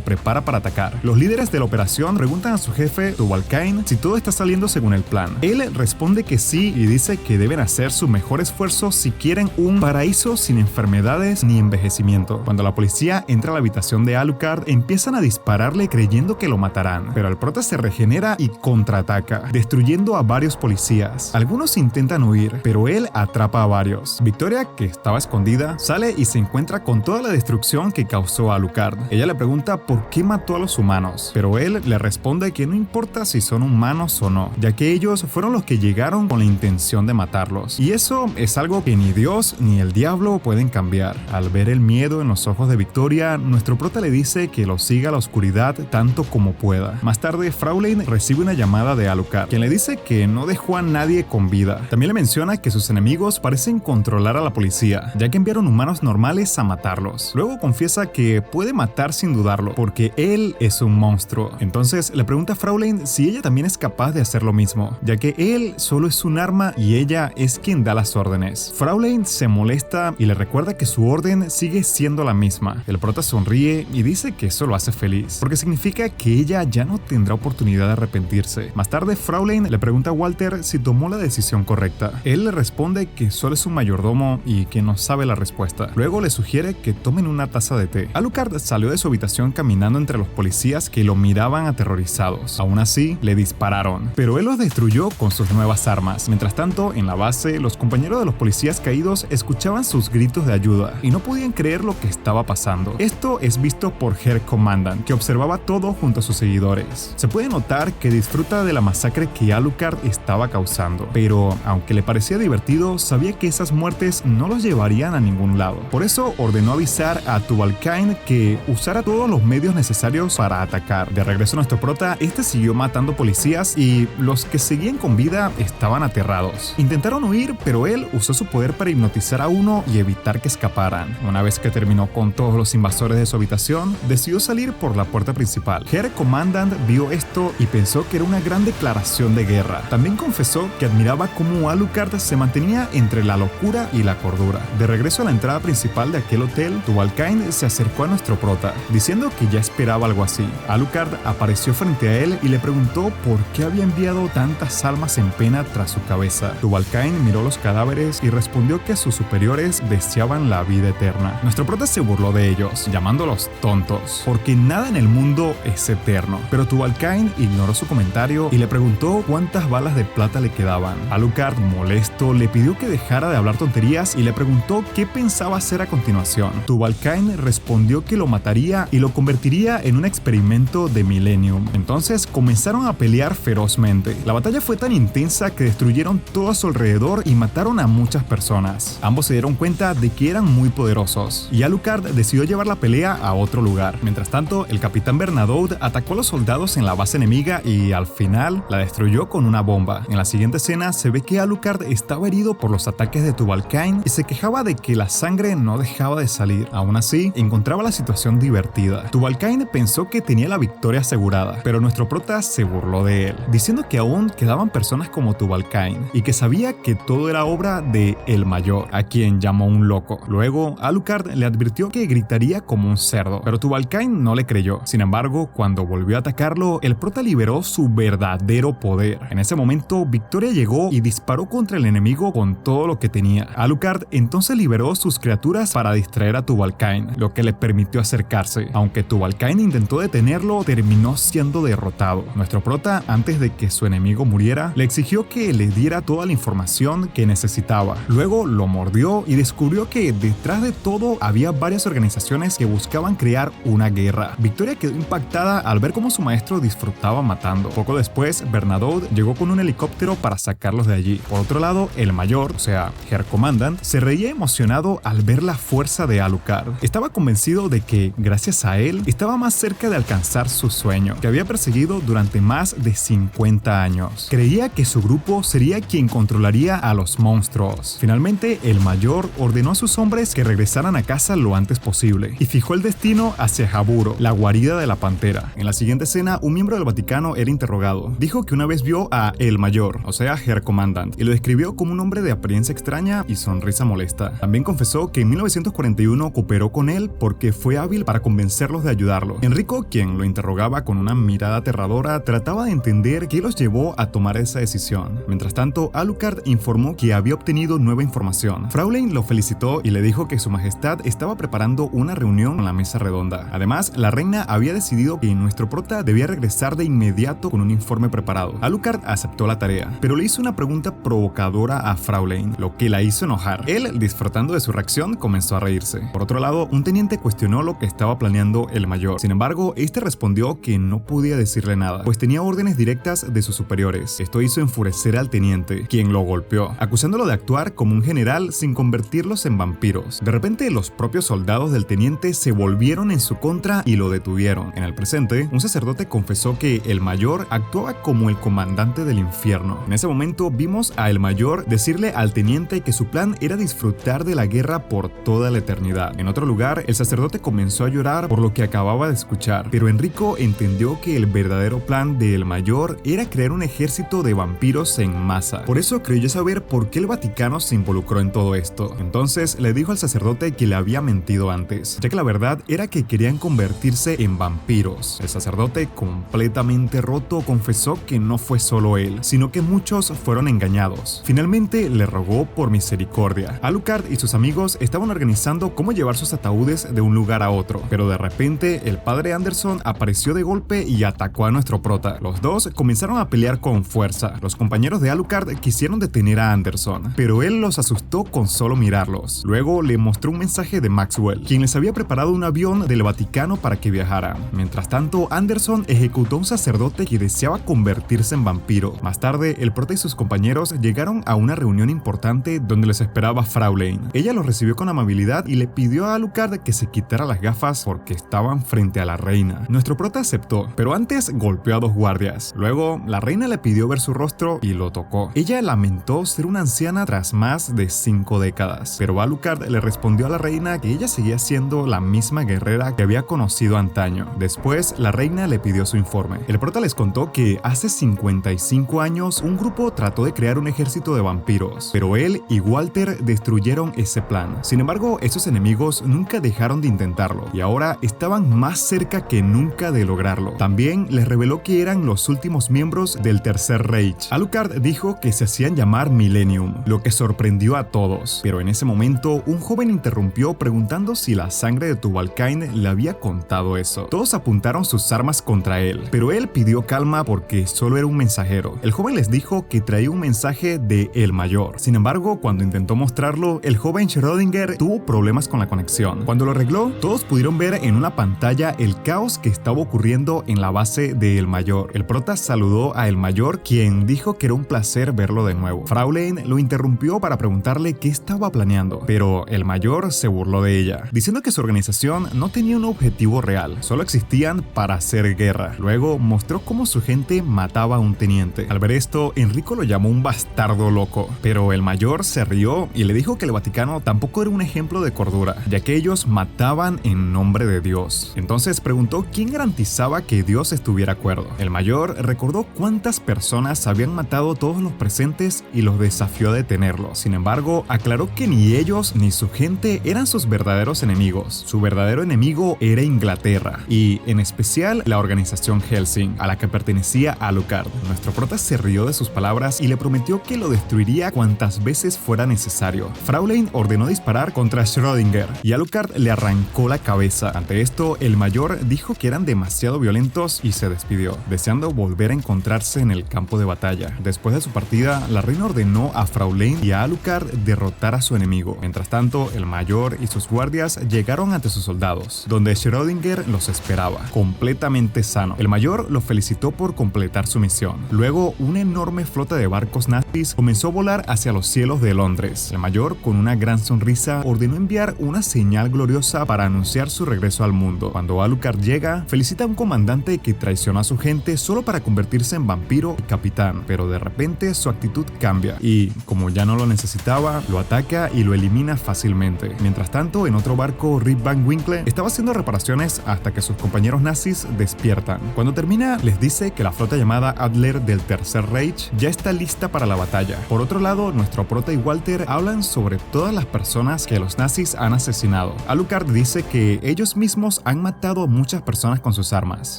prepara para atacar. Los líderes de la operación preguntan a su jefe, Tubalcain, si todo está saliendo según el plan. Él responde que sí y dice que deben hacer su mejor esfuerzo si quieren un paraíso sin enfermedades ni envejecimiento. Cuando la policía entra a la habitación de Alucard, empiezan a dispararle creyendo que lo matarán, pero el prota se regenera y contraataca, destruyendo a varios policías. Algunos intentan huir, pero él atrapa a varios. Victoria, que estaba escondida, sale y se encuentra con toda la destrucción que causó Alucard. Ella le pregunta por qué mató a los humanos, pero él le responde que no importa si son humanos o no, ya que ellos fueron los que llegaron con la intención de matarlos. Y eso es algo que ni Dios ni el diablo pueden cambiar. Al ver el miedo en los ojos de Victoria, nuestro prota le dice que lo siga a la oscuridad tanto como pueda. Más tarde, Fraulein recibe una llamada de Alucard, quien le dice que no dejó a nadie con vida. También le menciona que sus enemigos parecen controlar a la policía, ya que enviaron humanos normales a matarlos. Luego confiesa que puede matar sin dudarlo, porque él es un monstruo. Entonces le pregunta a Fraulein si ella también es capaz de hacer lo mismo, ya que él solo es un arma y ella es quien da las órdenes. Fraulein se molesta y le recuerda que su orden sigue siendo la misma. El prota sonríe y dice que eso lo hace feliz, porque significa que ella ya no tendrá oportunidad de arrepentirse. Más tarde, Fraulein le pregunta a Walter si tomó la decisión correcta. Él le responde que solo es un mayordomo y que no sabe la respuesta. Luego le sugiere que tomen una taza de té. Alucard salió de su habitación caminando entre los policías que lo miraban aterrorizados. Aún así, le dispararon, pero él los destruyó con sus nuevas armas. Mientras tanto, en la base, los compañeros de los policías caídos escuchaban sus gritos de ayuda y no podían creer lo que estaba pasando. Esto es visto por Herr Kommandant, que observaba todo junto a sus seguidores. Se puede notar que disfruta de la masacre que Alucard estaba causando, pero aunque le parecía divertido, sabía que esas muertes no los llevarían a ningún lado. Por eso ordenó avisar a Tubalcain que usara todos los medios necesarios para atacar. De regreso a nuestro prota, este siguió matando policías y los que seguían con vida estaban aterrados. Intentaron huir, pero él usó su poder para hipnotizar a uno y evitar que escaparan. Una vez que terminó con todos los invasores de su habitación, decidió salir por la puerta principal. Herr Commandant vio esto y pensó que era una gran declaración de guerra. También confesó que admiraba cómo Alucard se mantenía entre la locura y la cordura. De regreso a la entrada principal de aquel hotel, Tubalcain se acercó a nuestro prota, diciendo que ya esperaba algo así. Alucard apareció frente a él y le preguntó por qué había enviado tantas almas en pena tras su cabeza. Tubalcain miró los cadáveres y respondió que sus superiores deseaban la vida eterna. Nuestro prota se burló de ellos, llamándolos tontos, porque nada en el mundo es eterno. Pero Tubalcain ignoró su comentario y le preguntó cuántas balas de plata le quedaban. Alucard, molesto, le pidió que dejara de hablar tonterías y le preguntó qué pensaba hacer a continuación. Tubalcain respondió que lo mataría y lo convertiría en un experimento de Millennium. Entonces comenzaron a pelear ferozmente. La batalla fue tan intensa que destruyeron todo a su alrededor y mataron a muchas personas. Ambos se dieron cuenta de que eran muy poderosos y Alucard decidió llevar la pelea a otro lugar. Mientras tanto, el capitán Bernadotte atacó a los soldados en la base enemiga y al final la destruyó con una bomba. En la siguiente escena se ve que Alucard estaba herido por los ataques de Tubalcain y se quejaba de que la sangre no dejaba de salir. Aún así, encontraba la situación divertida. Tubalcain pensó que tenía la victoria asegurada, pero nuestro prota se burló de él, diciendo que aún quedaban personas como Tubalcain y que sabía que todo era obra de El Mayor, a quien llamó un loco. Luego, Alucard le advirtió que gritaría como un cerdo, pero Tubalcain no le creyó. Sin embargo, cuando volvió a atacarlo, el prota liberó su verdadero poder. En ese momento, Victoria llegó y disparó contra el enemigo con todo lo que tenía. Alucard entonces liberó sus criaturas para distraer a Tubalcain, lo que le permitió acercarse. Aunque Tubalcain intentó detenerlo, terminó siendo derrotado. Nuestro prota, antes de que su enemigo muriera, le exigió que le diera toda la información que necesitaba. Luego lo mordió y descubrió que detrás de todo había varias organizaciones que buscaban crear una guerra. Victoria quedó impactada al ver cómo su maestro disfrutaba matando. Poco después, Bernadotte llegó con un helicóptero para sacarlos de allí. Por otro lado, el mayor, o sea, Herr Commandant, se reía emocionado al ver la fuerza de Alucard. Estaba convencido de que, gracias a él, estaba más cerca de alcanzar su sueño, que había perseguido durante más de 50 años. Creía que su grupo sería quien controlaría a los monstruos. Finalmente, el mayor ordenó a sus hombres que regresaran a casa lo antes posible y fijó el destino hacia Jaburo, la guarida de la pantera. En la siguiente escena, un miembro del Vaticano era interrogado. Dijo que una vez vio a El Mayor, o sea, Herr Commandant, y lo describió como un hombre de apariencia extraña y sonrisa molesta. También confesó que en 1941 cooperó con él porque fue hábil para convencerlos de ayudarlo. Enrico, quien lo interrogaba con una mirada aterradora, trataba de entender qué los llevó a tomar esa decisión. Mientras tanto, Alucard informó que había obtenido nueva información. Fraulein lo felicitó y le dijo que su majestad estaba preparando una reunión en la mesa redonda. Además, la reina había decidido que nuestro prota debía regresar de inmediato con un informe preparado. Alucard aceptó la tarea, pero le hizo una pregunta provocadora a Fraulein, lo que la hizo enojar. Él, disfrutando de su reacción, comenzó a reírse. Por otro lado, un teniente cuestionó lo que estaba planeando el mayor. Sin embargo, este respondió que no podía decirle nada, pues tenía órdenes directas de sus superiores. Esto hizo enfurecer al teniente, quien lo golpeó, acusándolo de actuar como un general sin convertirlos en vampiros. De repente, los propios soldados del teniente se volvieron en su contra y lo detuvieron. En el presente, un sacerdote confesó que el mayor actuaba como el comandante del infierno. En ese momento, vimos a el mayor decirle al teniente que su plan era disfrutar de la guerra por toda la eternidad. En otro lugar, el sacerdote comenzó a llorar por lo que acababa de escuchar, pero Enrico entendió que el verdadero plan del mayor era crear un ejército de vampiros en masa. Por eso creyó saber por qué el Vaticano se involucró en todo esto. Entonces le dijo al sacerdote que le había mentido antes, ya que la verdad era que querían convertirse en vampiros. El sacerdote, completamente roto, confesó que no fue solo él, sino que muchos fueron engañados. Finalmente le rogó por misericordia. Alucard y sus amigos estaban organizando cómo llevar sus ataúdes de un lugar a otro, pero de repente el padre Anderson apareció de golpe y atacó a nuestro prota. Los dos comenzaron a pelear con fuerza. Los compañeros de Alucard quisieron detener a Anderson, pero él los asustó con solo mirarlos. Luego le mostró un mensaje de Maxwell, quien les había preparado un avión del Vaticano para que viajaran. Mientras tanto, Anderson ejecutó a un sacerdote que deseaba convertirse en vampiro. Más tarde, el prota y sus compañeros llegaron a una reunión importante donde les esperaba Fraulein. Ella los recibió con amabilidad y le pidió a Alucard que se quitara las gafas porque estaban frente a la reina. Nuestro prota aceptó, pero antes golpeó a dos guardias. Luego, la reina le pidió ver su rostro y lo tocó. Ella lamentó ser una anciana tras más de 5 décadas, pero Alucard Alucard le respondió a la reina que ella seguía siendo la misma guerrera que había conocido antaño. Después, la reina le pidió su informe. El prota les contó que hace 55 años un grupo trató de crear un ejército de vampiros, pero él y Walter destruyeron ese plan. Sin embargo, esos enemigos nunca dejaron de intentarlo y ahora estaban más cerca que nunca de lograrlo. También les reveló que eran los últimos miembros del Tercer Reich. Alucard dijo que se hacían llamar Millennium, lo que sorprendió a todos, pero en ese momento un joven interrumpió preguntando si la sangre de Tubalcain le había contado eso. Todos apuntaron sus armas contra él, pero él pidió calma porque solo era un mensajero. El joven les dijo que traía un mensaje de El Mayor. Sin embargo, cuando intentó mostrarlo, el joven Schrödinger tuvo problemas con la conexión. Cuando lo arregló, todos pudieron ver en una pantalla el caos que estaba ocurriendo en la base de El Mayor. El prota saludó a El Mayor, quien dijo que era un placer verlo de nuevo. Fraulein lo interrumpió para preguntarle qué estaba planeando, pero El Mayor se burló de ella, diciendo que su organización no tenía un objetivo real, solo existían para hacer guerra. Luego mostró cómo su gente mataba a un teniente. Al ver esto, Enrico lo llamó un bastardo loco, pero El Mayor se rió y le dijo que el Vaticano tampoco era un ejemplo de cordura, ya que ellos mataban en nombre de Dios. Entonces preguntó quién garantizaba que Dios estuviera de acuerdo. El Mayor recordó cuántas personas habían matado todos los presentes y los desafió a detenerlos. Sin embargo, aclaró que ni ellos ni su gente eran sus verdaderos enemigos. Su verdadero enemigo era Inglaterra y, en especial, la organización Helsing, a la que pertenecía Alucard. Nuestro prota se rió de sus palabras y le prometió que lo destruiría cuantas veces fuera necesario. Fraulein ordenó disparar contra Schrödinger y Alucard le arrancó la cabeza. Ante esto, el Mayor dijo que eran demasiado violentos y se despidió, deseando volver a encontrarse en el campo de batalla. Después de su partida, la reina ordenó a Fraulein y a Alucard derrotar a su enemigo. Mientras tanto, el Mayor y sus guardias llegaron ante sus soldados, donde Schrödinger los esperaba, completamente sano. El Mayor lo felicitó por completar su misión. Luego, una enorme flota de barcos nazis comenzó a volar hacia los cielos de Londres. El Mayor, con una gran sonrisa, ordenó enviar una señal gloriosa para anunciar su regreso al mundo. Cuando Alucard llega, felicita a un comandante que traicionó a su gente solo para convertirse en vampiro y capitán, pero de repente su actitud cambia y, como ya no lo necesitaba, lo ataca y lo elimina fácilmente. Mientras tanto, en otro barco, Rip Van Winkle estaba haciendo reparaciones hasta que sus compañeros nazis despiertan. Cuando termina, les dice que la flota llamada Adler del Tercer Reich ya está lista para la batalla. Por otro lado, nuestro prota y Walter hablan sobre todas las personas que los nazis han asesinado. Alucard dice que ellos mismos han matado a muchas personas con sus armas,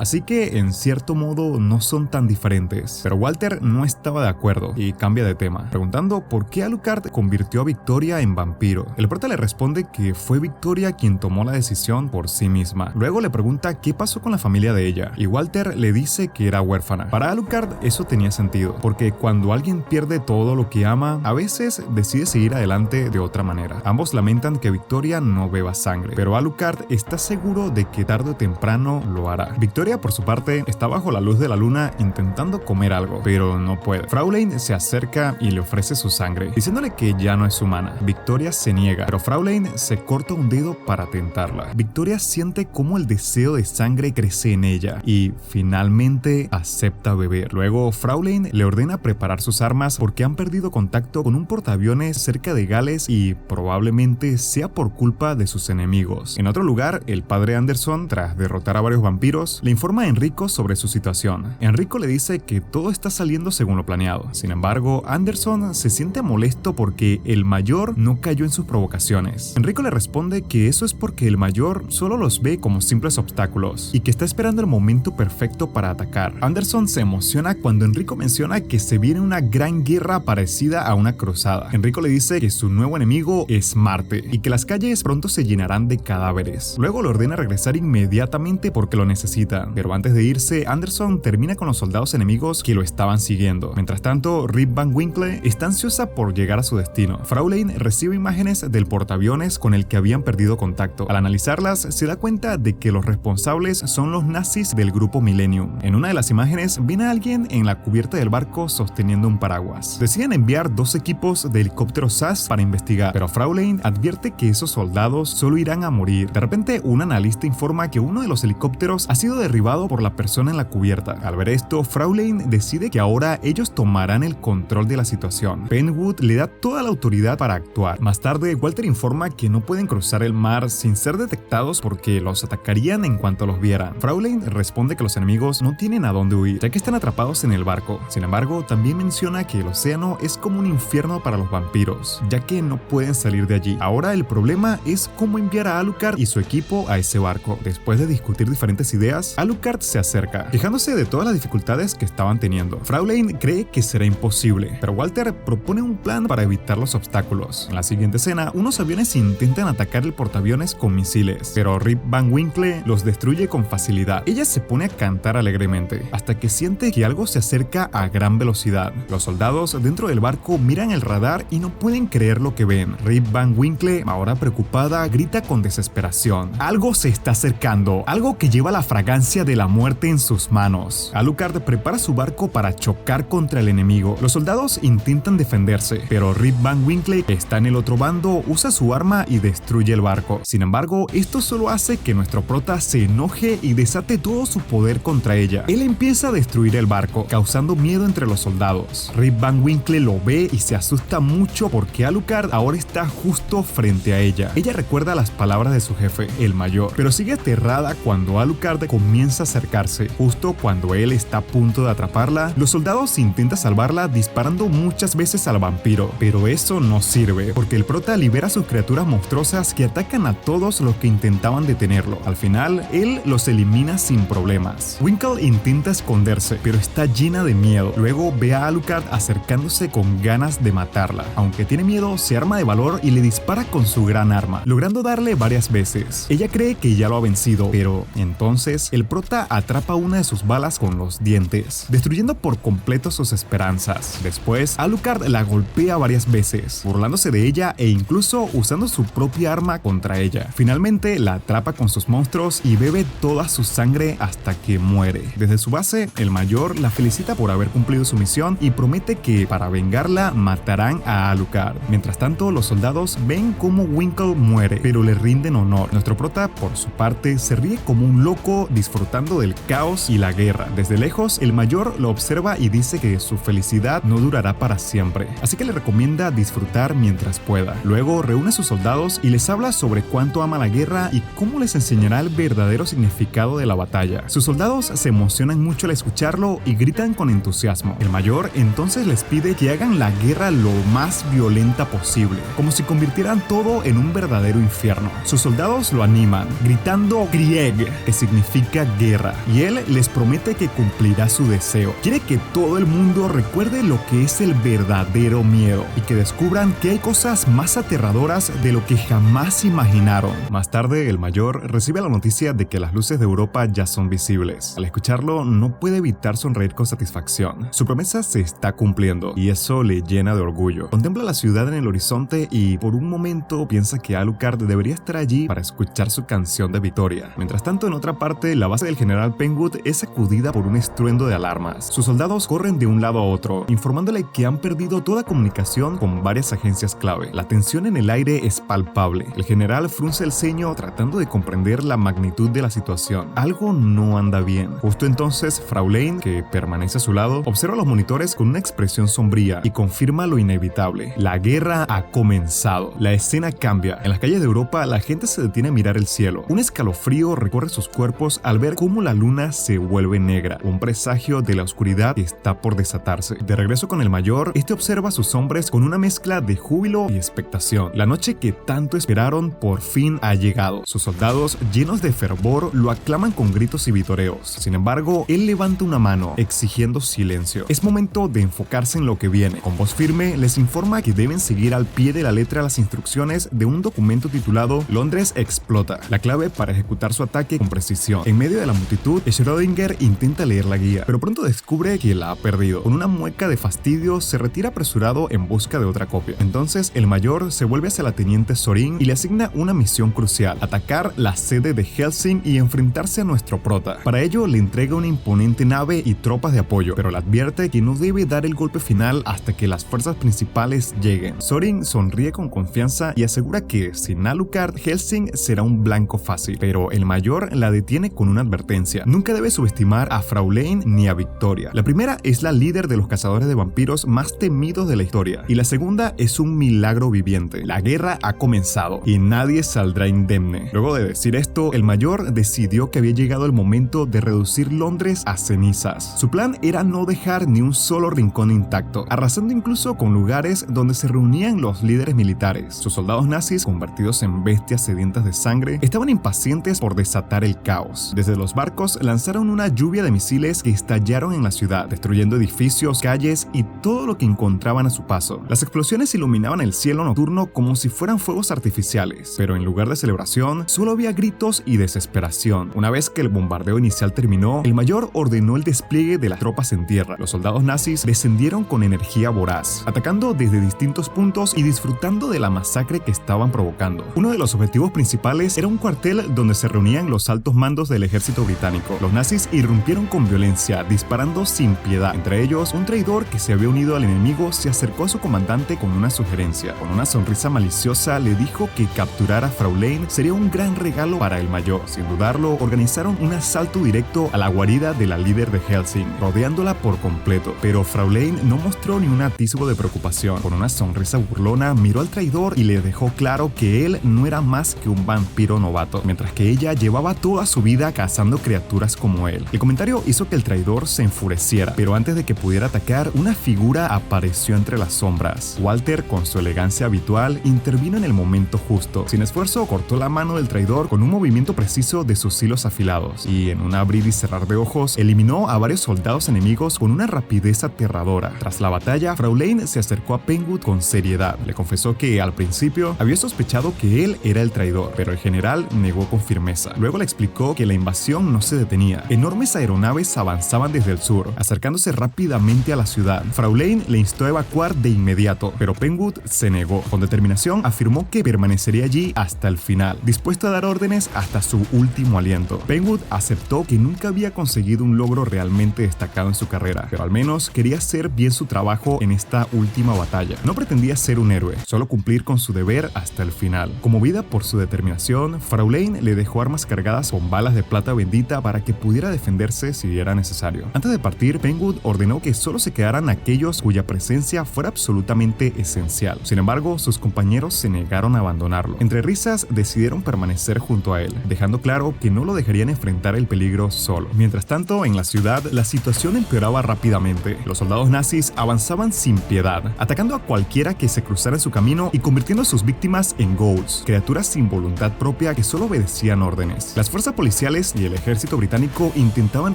así que en cierto modo no son tan diferentes. Pero Walter no estaba de acuerdo y cambia de tema, preguntando por qué Alucard convirtió a Victoria en vampiro. El prota le responde que fue Victoria quien tomó la decisión por sí misma. Luego le pregunta qué pasó con la familia de ella y Walter le dice que era huérfana. Para Alucard eso tenía sentido, porque cuando alguien pierde todo lo que ama, a veces decide seguir adelante de otra manera. Ambos lamentan que Victoria no beba sangre, pero Alucard está seguro de que tarde o temprano lo hará. Victoria, por su parte, está bajo la luz de la luna intentando comer algo, pero no puede. Fraulein se acerca y le ofrece su sangre, diciéndole que ya no es humana. Victoria se niega, pero Fraulein se corta un dedo para tentarla. Victoria siente cómo el deseo de sangre crece en ella y finalmente acepta beber. Luego, Fraulein le ordena preparar sus armas porque han perdido contacto con un portaaviones cerca de Gales y probablemente sea por culpa de sus enemigos. En otro lugar, el padre Anderson, tras derrotar a varios vampiros, le informa a Enrico sobre su situación. Enrico le dice que todo está saliendo según lo planeado. Sin embargo, Anderson se siente molesto porque el Mayor no cayó en sus provocaciones. Enrico le responde que eso es porque el Mayor solo los ve como simples obstáculos y que está esperando el momento perfecto para atacar. Anderson se emociona cuando Enrico menciona que se viene una gran guerra parecida a una cruzada. Enrico le dice que su nuevo enemigo es Marte y que las calles pronto se llenarán de cadáveres. Luego le ordena regresar inmediatamente porque lo necesitan, pero antes de irse, Anderson termina con los soldados enemigos que lo estaban siguiendo. Mientras tanto, Rip Van Winkle está ansiosa por llegar a su destino. Fraulein recibe imágenes del portaaviones con el que habían perdido contacto. Al analizarlas, se da cuenta de que los responsables son los nazis del grupo Millennium. En una de las imágenes, viene alguien en la cubierta del barco sosteniendo un paraguas. Deciden enviar 2 equipos de helicópteros SAS para investigar, pero Fraulein advierte que esos soldados solo irán a morir. De repente, un analista informa que uno de los helicópteros ha sido derribado por la persona en la cubierta. Al ver esto, Fraulein decide que ahora ellos tomarán el control de la situación. Penwood le da toda la autoridad para actuar. Más Más tarde, Walter informa que no pueden cruzar el mar sin ser detectados porque los atacarían en cuanto los vieran. Fraulein responde que los enemigos no tienen a dónde huir, ya que están atrapados en el barco. Sin embargo, también menciona que el océano es como un infierno para los vampiros, ya que no pueden salir de allí. Ahora el problema es cómo enviar a Alucard y su equipo a ese barco. Después de discutir diferentes ideas, Alucard se acerca, quejándose de todas las dificultades que estaban teniendo. Fraulein cree que será imposible, pero Walter propone un plan para evitar los obstáculos. En la siguiente escena, unos aviones intentan atacar el portaaviones con misiles, pero Rip Van Winkle los destruye con facilidad. Ella se pone a cantar alegremente, hasta que siente que algo se acerca a gran velocidad. Los soldados dentro del barco miran el radar y no pueden creer lo que ven. Rip Van Winkle, ahora preocupada, grita con desesperación: algo se está acercando, algo que lleva la fragancia de la muerte en sus manos. Alucard prepara su barco para chocar contra el enemigo. Los soldados intentan defenderse, pero Rip Van Winkle, que está en el otro bando, usa su arma y destruye el barco. Sin embargo, esto solo hace que nuestro prota se enoje y desate todo su poder contra ella. Él empieza a destruir el barco, causando miedo entre los soldados. Rip Van Winkle lo ve y se asusta mucho porque Alucard ahora está justo frente a ella. Ella recuerda las palabras de su jefe, el mayor, pero sigue aterrada cuando Alucard comienza a acercarse. Justo cuando él está a punto de atraparla, los soldados intentan salvarla disparando muchas veces al vampiro, pero eso no sirve porque el prota libera sus criaturas monstruosas que atacan a todos los que intentaban detenerlo. Al final, él los elimina sin problemas. Winkle intenta esconderse, pero está llena de miedo. Luego ve a Alucard acercándose con ganas de matarla. Aunque tiene miedo, se arma de valor y le dispara con su gran arma, logrando darle varias veces. Ella cree que ya lo ha vencido, pero entonces el prota atrapa una de sus balas con los dientes, destruyendo por completo sus esperanzas. Después, Alucard la golpea varias veces, burlándose de ella e incluso usando su propia arma contra ella. Finalmente la atrapa con sus monstruos y bebe toda su sangre hasta que muere. Desde su base, el mayor la felicita por haber cumplido su misión y promete que para vengarla matarán a Alucard. Mientras tanto, los soldados ven cómo Winkle muere, pero le rinden honor. Nuestro prota, por su parte, se ríe como un loco disfrutando del caos y la guerra. Desde lejos, el mayor lo observa y dice que su felicidad no durará para siempre, así que le recomienda disfrutar mientras pueda. Luego reúne a sus soldados y les habla sobre cuánto ama la guerra y cómo les enseñará el verdadero significado de la batalla. Sus soldados se emocionan mucho al escucharlo y gritan con entusiasmo. El mayor entonces les pide que hagan la guerra lo más violenta posible, como si convirtieran todo en un verdadero infierno. Sus soldados lo animan, gritando Krieg, que significa guerra, y él les promete que cumplirá su deseo. Quiere que todo el mundo recuerde lo que es el verdadero miedo y que descubran que hay cosas más aterradoras de lo que jamás imaginaron. Más tarde, el mayor recibe la noticia de que las luces de Europa ya son visibles. Al escucharlo, no puede evitar sonreír con satisfacción. Su promesa se está cumpliendo y eso le llena de orgullo. Contempla la ciudad en el horizonte y por un momento piensa que Alucard debería estar allí para escuchar su canción de victoria. Mientras tanto, en otra parte, la base del general Penwood es sacudida por un estruendo de alarmas. Sus soldados corren de un lado a otro, informándole que han perdido toda comunicación con varias agencias clave. La tensión en el aire es palpable. El general frunce el ceño tratando de comprender la magnitud de la situación. Algo no anda bien. Justo entonces, Fraulein, que permanece a su lado, observa los monitores con una expresión sombría y confirma lo inevitable. La guerra ha comenzado. La escena cambia. En las calles de Europa, la gente se detiene a mirar el cielo. Un escalofrío recorre sus cuerpos al ver cómo la luna se vuelve negra, un presagio de la oscuridad que está por desatarse. De regreso con el mayor, este observa a sus hombres con una mezcla de júbilo y expectación. La noche que tanto esperaron por fin ha llegado. Sus soldados, llenos de fervor, lo aclaman con gritos y vitoreos. Sin embargo, él levanta una mano, exigiendo silencio. Es momento de enfocarse en lo que viene. Con voz firme, les informa que deben seguir al pie de la letra las instrucciones de un documento titulado Londres explota, la clave para ejecutar su ataque con precisión. En medio de la multitud, Schrödinger intenta leer la guía, pero pronto descubre que la ha perdido. Con una mueca de fastidio, se retira apresurado en busca de otra copia. Entonces, el mayor se vuelve hacia la teniente Sorin y le asigna una misión crucial: atacar la sede de Helsing y enfrentarse a nuestro prota. Para ello, le entrega una imponente nave y tropas de apoyo, pero le advierte que no debe dar el golpe final hasta que las fuerzas principales lleguen. Sorin sonríe con confianza y asegura que, sin Alucard, Helsing será un blanco fácil, pero el mayor la detiene con una advertencia: nunca debe subestimar a Fraulein ni a Victoria. La primera es la líder de los cazadores de vampiros más temidos de la historia, y la segunda es un milagro muerto viviente. La guerra ha comenzado y nadie saldrá indemne. Luego de decir esto, el mayor decidió que había llegado el momento de reducir Londres a cenizas. Su plan era no dejar ni un solo rincón intacto, arrasando incluso con lugares donde se reunían los líderes militares. Sus soldados nazis, convertidos en bestias sedientas de sangre, estaban impacientes por desatar el caos. Desde los barcos lanzaron una lluvia de misiles que estallaron en la ciudad, destruyendo edificios, calles y todo lo que encontraban a su paso. Las explosiones iluminaban el cielo nocturno como si fueran fuegos artificiales, pero en lugar de celebración, solo había gritos y desesperación. Una vez que el bombardeo inicial terminó, el mayor ordenó el despliegue de las tropas en tierra. Los soldados nazis descendieron con energía voraz, atacando desde distintos puntos y disfrutando de la masacre que estaban provocando. Uno de los objetivos principales era un cuartel donde se reunían los altos mandos del ejército británico. Los nazis irrumpieron con violencia, disparando sin piedad. Entre ellos, un traidor que se había unido al enemigo se acercó a su comandante con una sugerencia. Con una sonrisa maliciosa le dijo que capturar a Frau Lane sería un gran regalo para el mayor. Sin dudarlo, organizaron un asalto directo a la guarida de la líder de Helsing, rodeándola por completo. Pero Frau Lane no mostró ni un atisbo de preocupación. Con una sonrisa burlona, miró al traidor y le dejó claro que él no era más que un vampiro novato, mientras que ella llevaba toda su vida cazando criaturas como él. El comentario hizo que el traidor se enfureciera, pero antes de que pudiera atacar, una figura apareció entre las sombras. Walter, con su elegancia habitual, intervino en el momento justo. Sin esfuerzo, cortó la mano del traidor con un movimiento preciso de sus hilos afilados, y en un abrir y cerrar de ojos, eliminó a varios soldados enemigos con una rapidez aterradora. Tras la batalla, Frau Lane se acercó a Penguin con seriedad. Le confesó que al principio había sospechado que él era el traidor, pero el general negó con firmeza. Luego le explicó que la invasión no se detenía. Enormes aeronaves avanzaban desde el sur, acercándose rápidamente a la ciudad. Frau Lane le instó a evacuar de inmediato, pero Penguin se negó. Con determinación afirmó que permanecería allí hasta el final, dispuesto a dar órdenes hasta su último aliento. Penguin aceptó que nunca había conseguido un logro realmente destacado en su carrera, pero al menos quería hacer bien su trabajo en esta última batalla. No pretendía ser un héroe, solo cumplir con su deber hasta el final. Conmovida por su determinación, Frau Lane le dejó armas cargadas con balas de plata bendita para que pudiera defenderse si era necesario. Antes de partir, Penguin ordenó que solo se quedaran aquellos cuya presencia fuera absolutamente esencial. Sin embargo, sus compañeros se negaron a abandonarlo. Entre risas, decidieron permanecer junto a él, dejando claro que no lo dejarían enfrentar el peligro solo. Mientras tanto, en la ciudad, la situación empeoraba rápidamente. Los soldados nazis avanzaban sin piedad, atacando a cualquiera que se cruzara en su camino y convirtiendo a sus víctimas en ghouls, criaturas sin voluntad propia que solo obedecían órdenes. Las fuerzas policiales y el ejército británico intentaban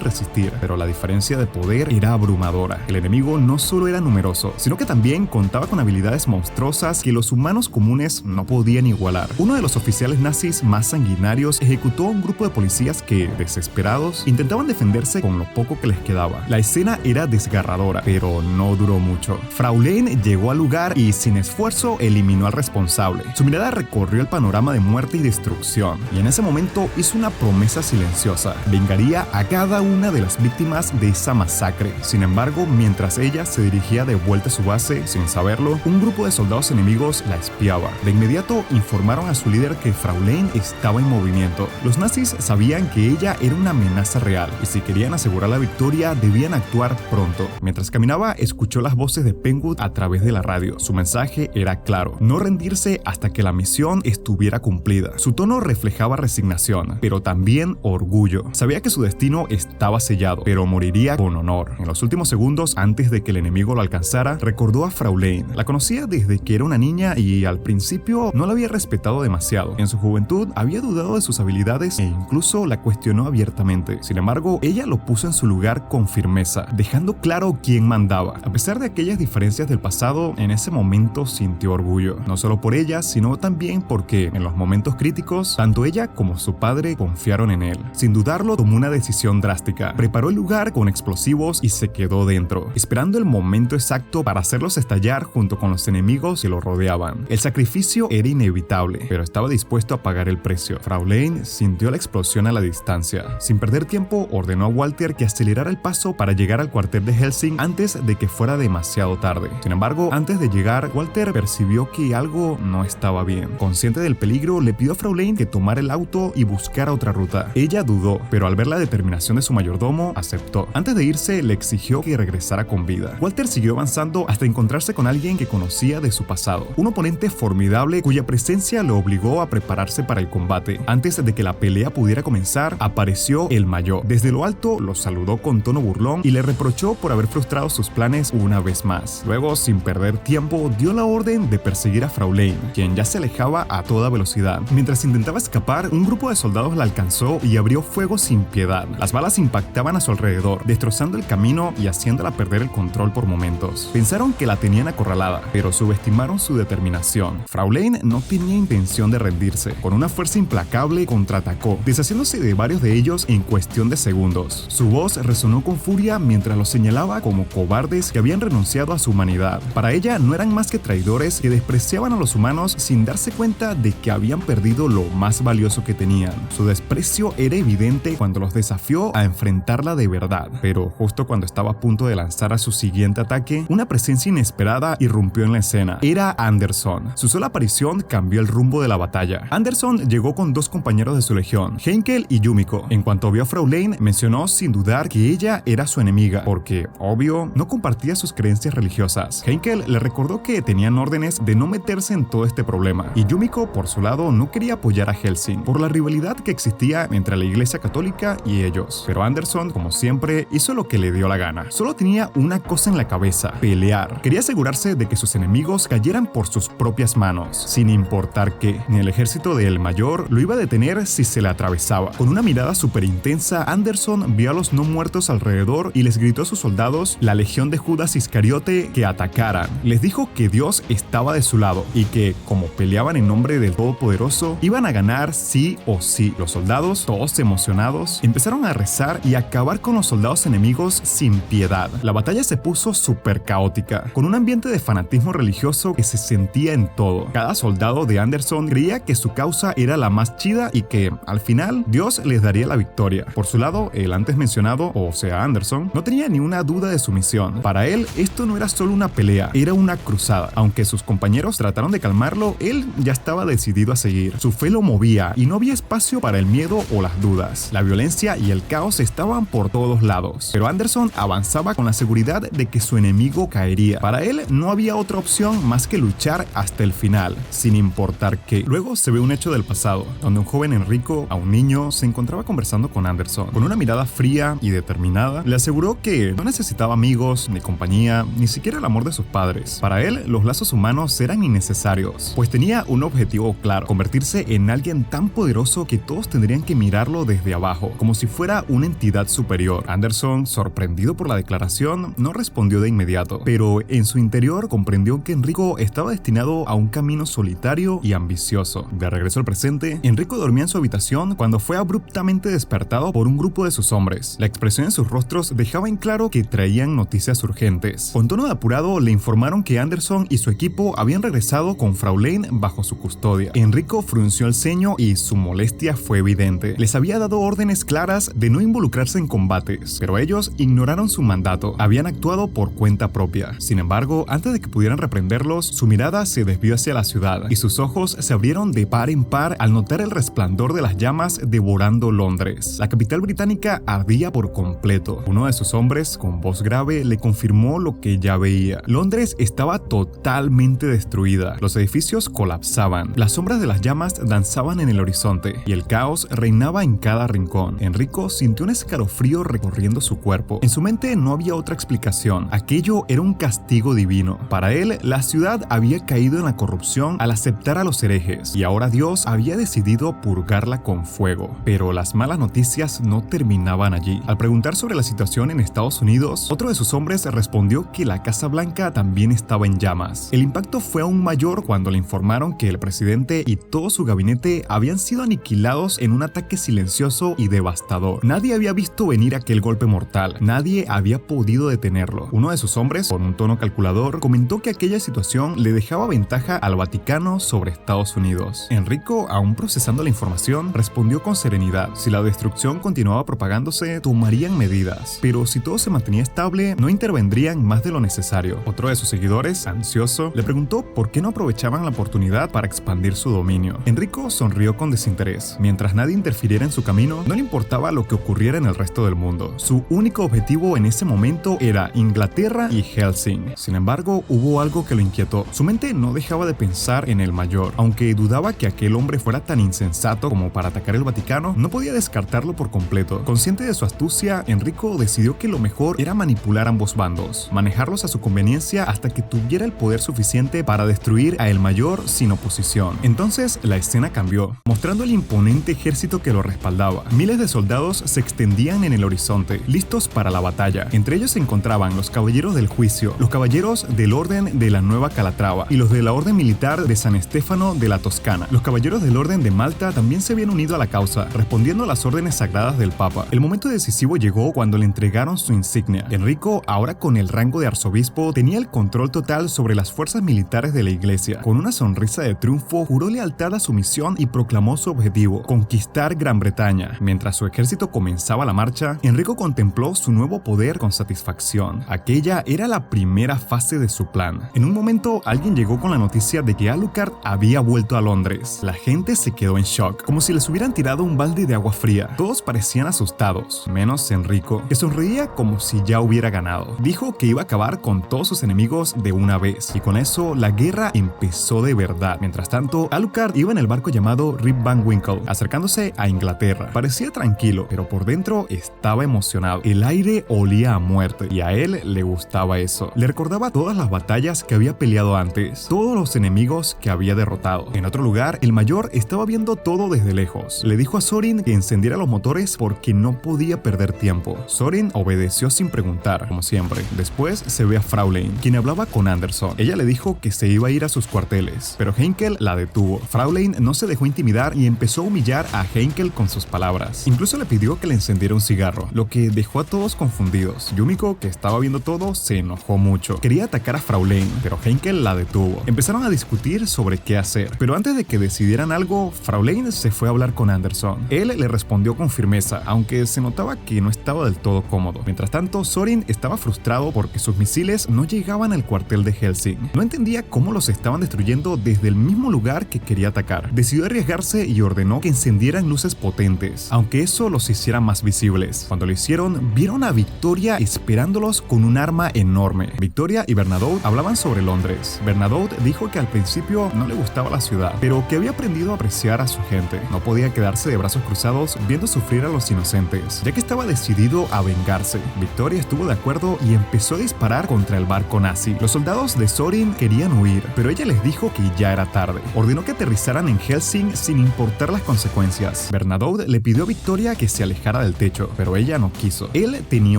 resistir, pero la diferencia de poder era abrumadora. El enemigo no solo era numeroso, sino que también contaba con habilidades monstruosas que los humanos comunes no podían igualar. Uno de los oficiales nazis más sanguinarios ejecutó a un grupo de policías que, desesperados, intentaban defenderse con lo poco que les quedaba. La escena era desgarradora, pero no duró mucho. Frau Lane llegó al lugar y, sin esfuerzo, eliminó al responsable. Su mirada recorrió el panorama de muerte y destrucción, y en ese momento hizo una promesa silenciosa: vengaría a cada una de las víctimas de esa masacre. Sin embargo, mientras ella se dirigía de vuelta a su base, sin saberlo, un grupo de soldados enemigos la espiaba. De inmediato informaron a su líder que Frau Lane estaba en movimiento. Los nazis sabían que ella era una amenaza real, y si querían asegurar la victoria, debían actuar pronto. Mientras caminaba, escuchó las voces de Penguin a través de la radio. Su mensaje era claro: no rendirse hasta que la misión estuviera cumplida. Su tono reflejaba resignación, pero también orgullo. Sabía que su destino estaba sellado, pero moriría con honor. En los últimos segundos, antes de que el enemigo lo alcanzara, recordó a Frau Lane. La conocía desde que era una niña y al principio no la había respetado demasiado. En su juventud había dudado de sus habilidades e incluso la cuestionó abiertamente. Sin embargo, ella lo puso en su lugar con firmeza, dejando claro quién mandaba. A pesar de aquellas diferencias del pasado, en ese momento sintió orgullo, no solo por ella, sino también porque en los momentos críticos, tanto ella como su padre confiaron en él. Sin dudarlo, tomó una decisión drástica. Preparó el lugar con explosivos y se quedó dentro, esperando el momento exacto para hacerlos estallar junto con los enemigos que lo rodeaban. El sacrificio era inevitable, pero estaba dispuesto a pagar el precio. Frau Lane sintió la explosión a la distancia. Sin perder tiempo, ordenó a Walter que acelerara el paso para llegar al cuartel de Helsing antes de que fuera demasiado tarde. Sin embargo, antes de llegar, Walter percibió que algo no estaba bien. Consciente del peligro, le pidió a Frau Lane que tomara el auto y buscara otra ruta. Ella dudó, pero al ver la determinación de su mayordomo, aceptó. Antes de irse, le exigió que regresara con vida. Walter siguió avanzando hasta encontrarse con alguien que conocía de su pasado pasado. Un oponente formidable cuya presencia lo obligó a prepararse para el combate. Antes de que la pelea pudiera comenzar, apareció el Mayor. Desde lo alto lo saludó con tono burlón y le reprochó por haber frustrado sus planes una vez más. Luego, sin perder tiempo, dio la orden de perseguir a Fraulein, quien ya se alejaba a toda velocidad. Mientras intentaba escapar, un grupo de soldados la alcanzó y abrió fuego sin piedad. Las balas impactaban a su alrededor, destrozando el camino y haciéndola perder el control por momentos. Pensaron que la tenían acorralada, pero subestimaron su determinación. Fraulein no tenía intención de rendirse. Con una fuerza implacable contraatacó, deshaciéndose de varios de ellos en cuestión de segundos. Su voz resonó con furia mientras los señalaba como cobardes que habían renunciado a su humanidad. Para ella no eran más que traidores que despreciaban a los humanos sin darse cuenta de que habían perdido lo más valioso que tenían. Su desprecio era evidente cuando los desafió a enfrentarla de verdad, pero justo cuando estaba a punto de lanzar a su siguiente ataque, una presencia inesperada irrumpió en la escena. Era Anderson. Su sola aparición cambió el rumbo de la batalla. Anderson llegó con dos compañeros de su legión, Heinkel y Yumiko. En cuanto vio a Fraulein, mencionó sin dudar que ella era su enemiga, porque, obvio, no compartía sus creencias religiosas. Heinkel le recordó que tenían órdenes de no meterse en todo este problema, y Yumiko, por su lado, no quería apoyar a Hellsing por la rivalidad que existía entre la Iglesia Católica y ellos. Pero Anderson, como siempre, hizo lo que le dio la gana. Solo tenía una cosa en la cabeza: pelear. Quería asegurarse de que sus enemigos cayeran por sus propias manos, sin importar qué. Ni el ejército de El Mayor lo iba a detener si se le atravesaba. Con una mirada súper intensa, Anderson vio a los no muertos alrededor y les gritó a sus soldados, la legión de Judas Iscariote, que atacaran. Les dijo que Dios estaba de su lado y que, como peleaban en nombre del Todopoderoso, iban a ganar sí o sí. Los soldados, todos emocionados, empezaron a rezar y a acabar con los soldados enemigos sin piedad. La batalla se puso súper caótica, con un ambiente de fanatismo religioso que se sentía en todo. Cada soldado de Anderson creía que su causa era la más chida y que, al final, Dios les daría la victoria. Por su lado, el antes mencionado, o sea Anderson, no tenía ni una duda de su misión. Para él, esto no era solo una pelea, era una cruzada. Aunque sus compañeros trataron de calmarlo, él ya estaba decidido a seguir. Su fe lo movía y no había espacio para el miedo o las dudas. La violencia y el caos estaban por todos lados, pero Anderson avanzaba con la seguridad de que su enemigo caería. Para él no había otra opción más que luchar hasta el final, sin importar qué. Luego se ve un hecho del pasado, donde un joven Enrico, a un niño, se encontraba conversando con Anderson. Con una mirada fría y determinada, le aseguró que no necesitaba amigos, ni compañía, ni siquiera el amor de sus padres. Para él, los lazos humanos eran innecesarios, pues tenía un objetivo claro: convertirse en alguien tan poderoso que todos tendrían que mirarlo desde abajo, como si fuera una entidad superior. Anderson, sorprendido por la declaración, no respondió de inmediato, pero en su interior comprendió que Enrico estaba destinado a un camino solitario y ambicioso. De regreso al presente, Enrico dormía en su habitación cuando fue abruptamente despertado por un grupo de sus hombres. La expresión en sus rostros dejaba en claro que traían noticias urgentes. Con tono de apurado le informaron que Anderson y su equipo habían regresado con Fraulein bajo su custodia. Enrico frunció el ceño y su molestia fue evidente. Les había dado órdenes claras de no involucrarse en combates, pero ellos ignoraron su mandato. Habían actuado por cuenta propia. Sin embargo, antes de que pudieran reprenderlos, su mirada se desvió hacia la ciudad y sus ojos se abrieron de par en par al notar el resplandor de las llamas devorando Londres. La capital británica ardía por completo. Uno de sus hombres, con voz grave, le confirmó lo que ya veía. Londres estaba totalmente destruida. Los edificios colapsaban. Las sombras de las llamas danzaban en el horizonte y el caos reinaba en cada rincón. Enrico sintió un escalofrío recorriendo su cuerpo. En su mente no había otra explicación. Aquello era un castigo divino. Para él, la ciudad había caído en la corrupción al aceptar a los herejes, y ahora Dios había decidido purgarla con fuego. Pero las malas noticias no terminaban allí. Al preguntar sobre la situación en Estados Unidos, otro de sus hombres respondió que la Casa Blanca también estaba en llamas. El impacto fue aún mayor cuando le informaron que el presidente y todo su gabinete habían sido aniquilados en un ataque silencioso y devastador. Nadie había visto venir aquel golpe mortal. Nadie había podido detenerlo. Uno de sus hombres, con un tono calculador, comentó que aquella situación le dejaba ventaja al Vaticano sobre Estados Unidos. Enrico, aún procesando la información, respondió con serenidad. Si la destrucción continuaba propagándose, tomarían medidas, pero si todo se mantenía estable, no intervendrían más de lo necesario. Otro de sus seguidores, ansioso, le preguntó por qué no aprovechaban la oportunidad para expandir su dominio. Enrico sonrió con desinterés. Mientras nadie interfiriera en su camino, no le importaba lo que ocurriera en el resto del mundo. Su único objetivo en ese momento era Inglaterra y Hellsing. Sin embargo, hubo algo que lo inquietó inmediato. Su mente no dejaba de pensar en el mayor. Aunque dudaba que aquel hombre fuera tan insensato como para atacar el Vaticano, no podía descartarlo por completo. Consciente de su astucia, Enrico decidió que lo mejor era manipular ambos bandos, manejarlos a su conveniencia hasta que tuviera el poder suficiente para destruir a el mayor sin oposición. Entonces la escena cambió, mostrando el imponente ejército que lo respaldaba. Miles de soldados se extendían en el horizonte, listos para la batalla. Entre ellos se encontraban los caballeros del juicio, los caballeros del orden de la Nueva Calatrava y los de la orden militar de San Estefano de la Toscana. Los caballeros del orden de Malta también se habían unido a la causa, respondiendo a las órdenes sagradas del Papa. El momento decisivo llegó cuando le entregaron su insignia. Enrico, ahora con el rango de arzobispo, tenía el control total sobre las fuerzas militares de la iglesia. Con una sonrisa de triunfo, juró lealtad a su misión y proclamó su objetivo: conquistar Gran Bretaña. Mientras su ejército comenzaba la marcha, Enrico contempló su nuevo poder con satisfacción. Aquella era la primera fase de su plan. En un momento, alguien llegó con la noticia de que Alucard había vuelto a Londres. La gente se quedó en shock, como si les hubieran tirado un balde de agua fría. Todos parecían asustados, menos Enrico, que sonreía como si ya hubiera ganado. Dijo que iba a acabar con todos sus enemigos de una vez, y con eso la guerra empezó de verdad. Mientras tanto, Alucard iba en el barco llamado Rip Van Winkle, acercándose a Inglaterra. Parecía tranquilo, pero por dentro estaba emocionado. El aire olía a muerte, y a él le gustaba eso. Le recordaba todas las batallas que había peleado antes, todos los enemigos que había derrotado. En otro lugar, el mayor estaba viendo todo desde lejos. Le dijo a Sorin que encendiera los motores porque no podía perder tiempo. Sorin obedeció sin preguntar, como siempre. Después se ve a Fraulein, quien hablaba con Anderson. Ella le dijo que se iba a ir a sus cuarteles, pero Heinkel la detuvo. Fraulein no se dejó intimidar y empezó a humillar a Heinkel con sus palabras. Incluso le pidió que le encendiera un cigarro, lo que dejó a todos confundidos. Yumiko, que estaba viendo todo, se enojó mucho. Quería atacar a Fraulein, pero Heinkel la detuvo. Empezaron a discutir sobre qué hacer, pero antes de que decidieran algo, Fraulein se fue a hablar con Anderson. Él le respondió con firmeza, aunque se notaba que no estaba del todo cómodo. Mientras tanto, Sorin estaba frustrado porque sus misiles no llegaban al cuartel de Helsing. No entendía cómo los estaban destruyendo desde el mismo lugar que quería atacar. Decidió arriesgarse y ordenó que encendieran luces potentes, aunque eso los hiciera más visibles. Cuando lo hicieron, vieron a Victoria esperándolos con un arma enorme. Victoria y Bernadotte hablaban sobre Londres. Bernadotte dijo que al principio no le gustaba la ciudad, pero que había aprendido a apreciar a su gente. No podía quedarse de brazos cruzados viendo sufrir a los inocentes, ya que estaba decidido a vengarse. Victoria estuvo de acuerdo y empezó a disparar contra el barco nazi. Los soldados de Sorin querían huir, pero ella les dijo que ya era tarde. Ordenó que aterrizaran en Helsing sin importar las consecuencias. Bernadotte le pidió a Victoria que se alejara del techo, pero ella no quiso. Él tenía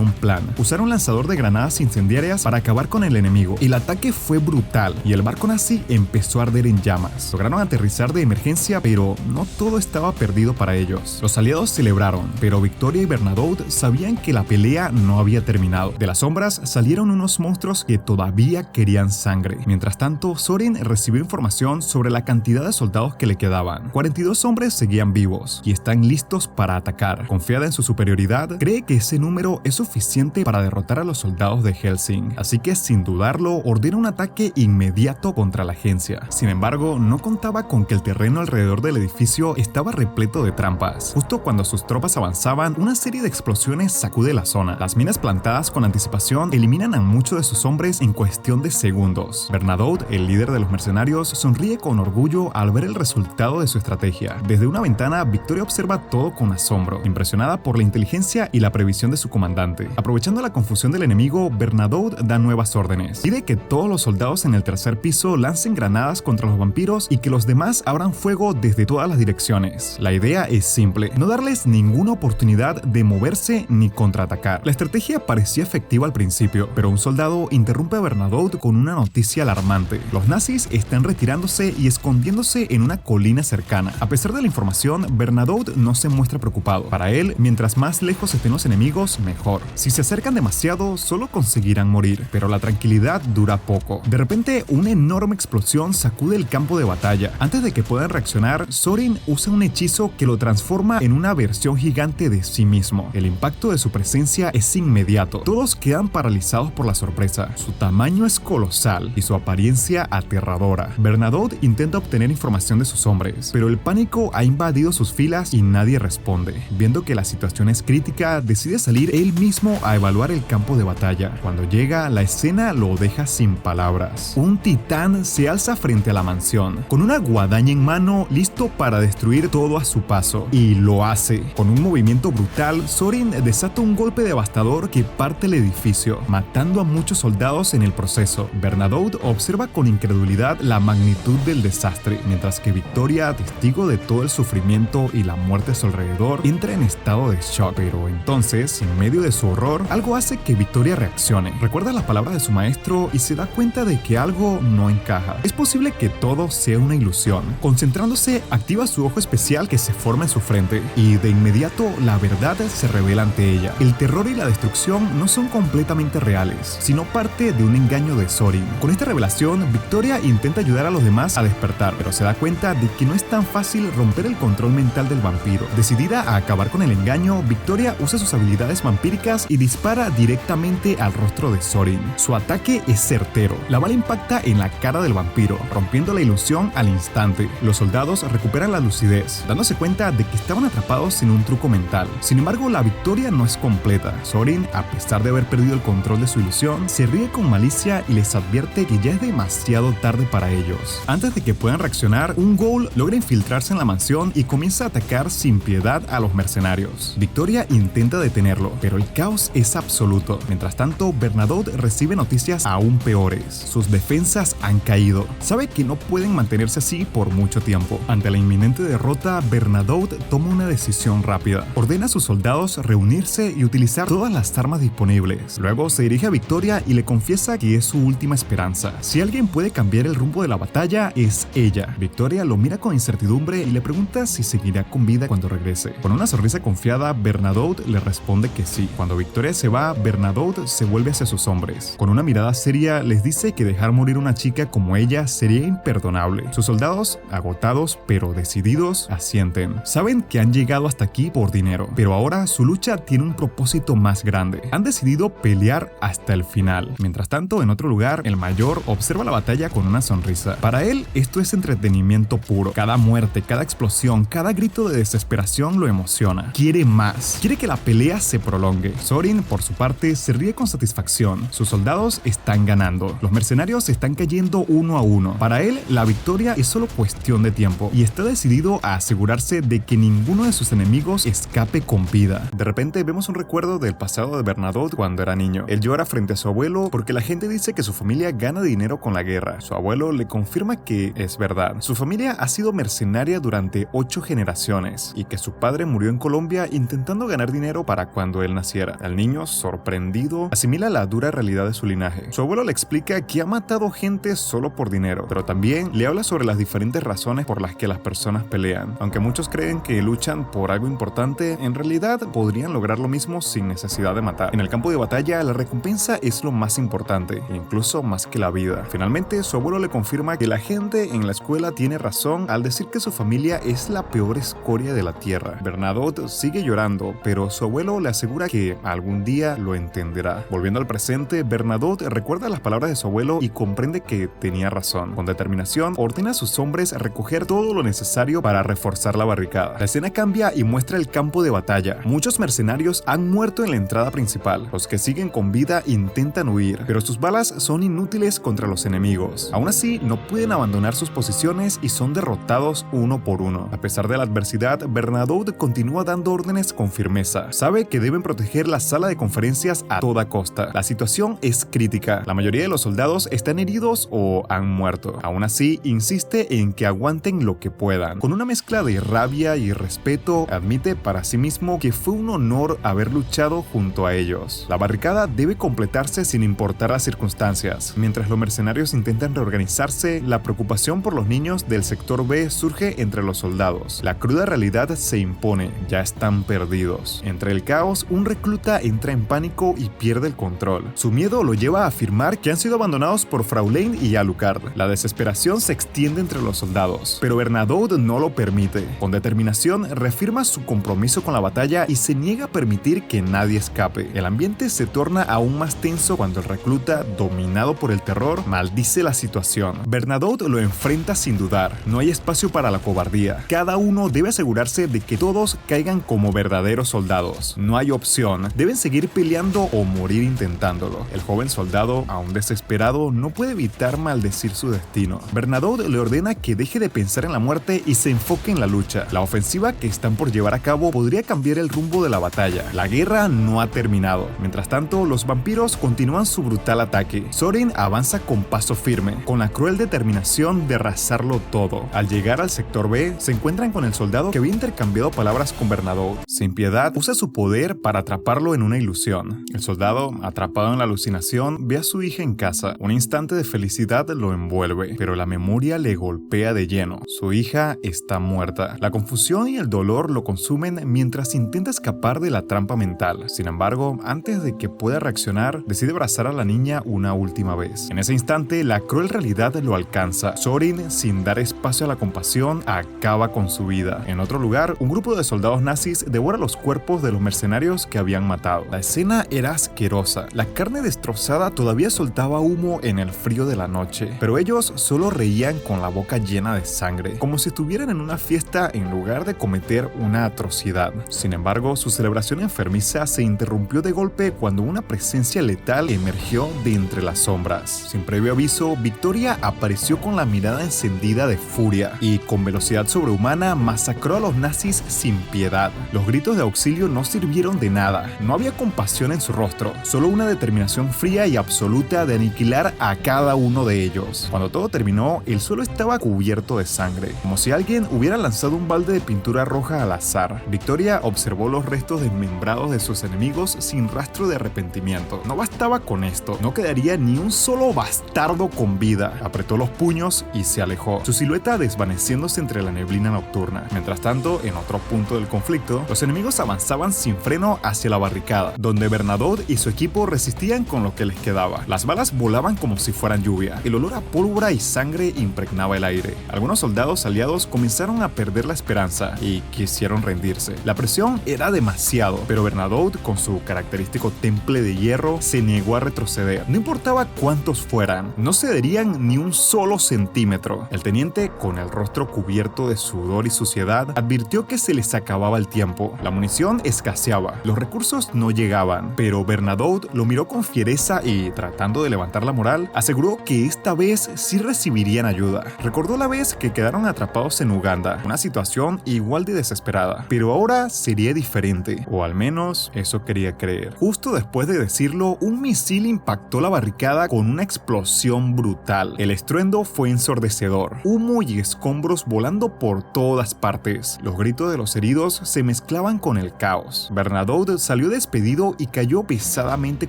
un plan: usar un lanzador de granadas incendiarias para acabar con el enemigo. El ataque fue brutal y el barco nazi empezó a arder en llamas. Lograron aterrizar de emergencia, pero no todo estaba perdido para ellos. Los aliados celebraron, pero Victoria y Bernadotte sabían que la pelea no había terminado. De las sombras salieron unos monstruos que todavía querían sangre. Mientras tanto, Sorin recibió información sobre la cantidad de soldados que le quedaban. 42 hombres seguían vivos y están listos para atacar. Confiada en su superioridad, cree que ese número es suficiente para derrotar a los soldados de Helsing, así que sin dudarlo ordena un ataque inmediato contra la agencia. Sin embargo, no contaba con que el terreno alrededor del edificio estaba repleto de trampas. Justo cuando sus tropas avanzaban, una serie de explosiones sacude la zona. Las minas plantadas con anticipación eliminan a muchos de sus hombres en cuestión de segundos. Bernadotte, el líder de los mercenarios, sonríe con orgullo al ver el resultado de su estrategia. Desde una ventana, Victoria observa todo con asombro, impresionada por la inteligencia y la previsión de su comandante. Aprovechando la confusión del enemigo, Bernadotte da nuevas órdenes. Pide que todos los soldados en el tercer piso lancen granadas contra los vampiros y que los demás abran fuego desde todas las direcciones. La idea es simple: no darles ninguna oportunidad de moverse ni contraatacar. La estrategia parecía efectiva al principio, pero un soldado interrumpe a Bernadotte con una noticia alarmante. Los nazis están retirándose y escondiéndose en una colina cercana. A pesar de la información, Bernadotte no se muestra preocupado. Para él, mientras más lejos estén los enemigos, mejor. Si se acercan demasiado, solo conseguirán morir, pero la tranquilidad dura poco. De repente, una enorme explosión sacude el campo de batalla. Antes de que puedan reaccionar, Sorin usa un hechizo que lo transforma en una versión gigante de sí mismo. El impacto de su presencia es inmediato. Todos quedan paralizados por la sorpresa. Su tamaño es colosal y su apariencia aterradora. Bernadotte intenta obtener información de sus hombres, pero el pánico ha invadido sus filas y nadie responde. Viendo que la situación es crítica, decide salir él mismo a evaluar el campo de batalla. Cuando llega, la escena lo deja sin palabras. más. Un titán se alza frente a la mansión, con una guadaña en mano, listo para destruir todo a su paso. Y lo hace. Con un movimiento brutal, Zorin desata un golpe devastador que parte el edificio, matando a muchos soldados en el proceso. Bernadotte observa con incredulidad la magnitud del desastre, mientras que Victoria, testigo de todo el sufrimiento y la muerte a su alrededor, entra en estado de shock. Pero entonces, en medio de su horror, algo hace que Victoria reaccione. Recuerda las palabras de su maestro y se da cuenta de que algo no encaja. Es posible que todo sea una ilusión. Concentrándose, activa su ojo especial que se forma en su frente, y de inmediato la verdad se revela ante ella. El terror y la destrucción no son completamente reales, sino parte de un engaño de Zorin. Con esta revelación, Victoria intenta ayudar a los demás a despertar, pero se da cuenta de que no es tan fácil romper el control mental del vampiro. Decidida a acabar con el engaño, Victoria usa sus habilidades vampíricas y dispara directamente al rostro de Zorin. Su ataque es certero. La bala impacta en la cara del vampiro, rompiendo la ilusión al instante. Los soldados recuperan la lucidez, dándose cuenta de que estaban atrapados en un truco mental. Sin embargo, la victoria no es completa. Zorin, a pesar de haber perdido el control de su ilusión, se ríe con malicia y les advierte que ya es demasiado tarde para ellos. Antes de que puedan reaccionar, un ghoul logra infiltrarse en la mansión y comienza a atacar sin piedad a los mercenarios. Victoria intenta detenerlo, pero el caos es absoluto. Mientras tanto, Bernadotte recibe noticias aún peores. Sus defensas han caído. Sabe que no pueden mantenerse así por mucho tiempo. Ante la inminente derrota, Bernadotte toma una decisión rápida. Ordena a sus soldados reunirse y utilizar todas las armas disponibles. Luego se dirige a Victoria y le confiesa que es su última esperanza. Si alguien puede cambiar el rumbo de la batalla, es ella. Victoria lo mira con incertidumbre y le pregunta si seguirá con vida cuando regrese. Con una sonrisa confiada, Bernadotte le responde que sí. Cuando Victoria se va, Bernadotte se vuelve hacia sus hombres. Con una mirada seria, les dice que dejar morir a una chica como ella sería imperdonable. Sus soldados, agotados pero decididos, asienten. Saben que han llegado hasta aquí por dinero, pero ahora su lucha tiene un propósito más grande. Han decidido pelear hasta el final. Mientras tanto, en otro lugar, el mayor observa la batalla con una sonrisa. Para él, esto es entretenimiento puro. Cada muerte, cada explosión, cada grito de desesperación lo emociona. Quiere más. Quiere que la pelea se prolongue. Zorin, por su parte, se ríe con satisfacción. Sus soldados están ganando. Los mercenarios están cayendo uno a uno. Para él, la victoria es solo cuestión de tiempo y está decidido a asegurarse de que ninguno de sus enemigos escape con vida. De repente vemos un recuerdo del pasado de Bernadotte cuando era niño. Él llora frente a su abuelo porque la gente dice que su familia gana dinero con la guerra. Su abuelo le confirma que es verdad. Su familia ha sido mercenaria durante 8 generaciones y que su padre murió en Colombia intentando ganar dinero para cuando él naciera. El niño, sorprendido, asimila la dura realidad de su linaje. Su abuelo le explica que ha matado gente solo por dinero, pero también le habla sobre las diferentes razones por las que las personas pelean. Aunque muchos creen que luchan por algo importante, en realidad podrían lograr lo mismo sin necesidad de matar. En el campo de batalla, la recompensa es lo más importante, incluso más que la vida. Finalmente, su abuelo le confirma que la gente en la escuela tiene razón al decir que su familia es la peor escoria de la tierra. Bernadotte sigue llorando, pero su abuelo le asegura que algún día lo entenderá. Volviendo al presente, Bernadotte recuerda las palabras de su abuelo y comprende que tenía razón. Con determinación, ordena a sus hombres recoger todo lo necesario para reforzar la barricada. La escena cambia y muestra el campo de batalla. Muchos mercenarios han muerto en la entrada principal. Los que siguen con vida intentan huir, pero sus balas son inútiles contra los enemigos. Aún así, no pueden abandonar sus posiciones y son derrotados uno por uno. A pesar de la adversidad, Bernadotte continúa dando órdenes con firmeza. Sabe que deben proteger la sala de conferencias a toda costa. La situación es crítica. La mayoría de los soldados están heridos o han muerto. Aún así, insiste en que aguanten lo que puedan. Con una mezcla de rabia y respeto, admite para sí mismo que fue un honor haber luchado junto a ellos. La barricada debe completarse sin importar las circunstancias. Mientras los mercenarios intentan reorganizarse, la preocupación por los niños del sector B surge entre los soldados. La cruda realidad se impone, ya están perdidos. Entre el caos, un recluta entra en pánico y pierde el control. Su miedo lo lleva a afirmar que han sido abandonados por Fraulein y Alucard. La desesperación se extiende entre los soldados, pero Bernadotte no lo permite. Con determinación, reafirma su compromiso con la batalla y se niega a permitir que nadie escape. El ambiente se torna aún más tenso cuando el recluta, dominado por el terror, maldice la situación. Bernadotte lo enfrenta sin dudar. No hay espacio para la cobardía. Cada uno debe asegurarse de que todos caigan como verdaderos soldados. No hay opción. Deben seguir peleando o morir intentándolo. El joven soldado, aún desesperado, pero no puede evitar maldecir su destino. Bernadotte le ordena que deje de pensar en la muerte y se enfoque en la lucha. La ofensiva que están por llevar a cabo podría cambiar el rumbo de la batalla. La guerra no ha terminado. Mientras tanto, los vampiros continúan su brutal ataque. Sorin avanza con paso firme, con la cruel determinación de arrasarlo todo. Al llegar al sector B, se encuentran con el soldado que había intercambiado palabras con Bernadotte. Sin piedad, usa su poder para atraparlo en una ilusión. El soldado, atrapado en la alucinación, ve a su hija en casa. Un instante de felicidad lo envuelve, pero la memoria le golpea de lleno. Su hija está muerta. La confusión y el dolor lo consumen mientras intenta escapar de la trampa mental. Sin embargo, antes de que pueda reaccionar, decide abrazar a la niña una última vez. En ese instante, la cruel realidad lo alcanza. Sorin, sin dar espacio a la compasión, acaba con su vida. En otro lugar, un grupo de soldados nazis devora los cuerpos de los mercenarios que habían matado. La escena era asquerosa. La carne destrozada todavía soltaba humo en el frío de la noche, pero ellos solo reían con la boca llena de sangre, como si estuvieran en una fiesta en lugar de cometer una atrocidad. Sin embargo, su celebración enfermiza se interrumpió de golpe cuando una presencia letal emergió de entre las sombras. Sin previo aviso, Victoria apareció con la mirada encendida de furia y, con velocidad sobrehumana, masacró a los nazis sin piedad. Los gritos de auxilio no sirvieron de nada. No había compasión en su rostro, solo una determinación fría y absoluta de aniquilar a cada uno de ellos. Cuando todo terminó, el suelo estaba cubierto de sangre, como si alguien hubiera lanzado un balde de pintura roja al azar. Victoria observó los restos desmembrados de sus enemigos sin rastro de arrepentimiento. No bastaba con esto, no quedaría ni un solo bastardo con vida. Apretó los puños y se alejó, su silueta desvaneciéndose entre la neblina nocturna. Mientras tanto, en otro punto del conflicto, los enemigos avanzaban sin freno hacia la barricada, donde Bernadotte y su equipo resistían con lo que les quedaba. Las balas volaban como si fueran lluvia. El olor a pólvora y sangre impregnaba el aire. Algunos soldados aliados comenzaron a perder la esperanza y quisieron rendirse. La presión era demasiado, pero Bernadotte, con su característico temple de hierro, se negó a retroceder. No importaba cuántos fueran, no cederían ni un solo centímetro. El teniente, con el rostro cubierto de sudor y suciedad, advirtió que se les acababa el tiempo. La munición escaseaba, los recursos no llegaban, pero Bernadotte lo miró con fiereza y, tratando de levantar la moral, aseguró que esta vez sí recibirían ayuda. Recordó la vez que quedaron atrapados en Uganda, una situación igual de desesperada, pero ahora sería diferente, o al menos eso quería creer. Justo después de decirlo, un misil impactó la barricada con una explosión brutal. El estruendo fue ensordecedor, humo y escombros volando por todas partes. Los gritos de los heridos se mezclaban con el caos. Bernadotte salió despedido y cayó pesadamente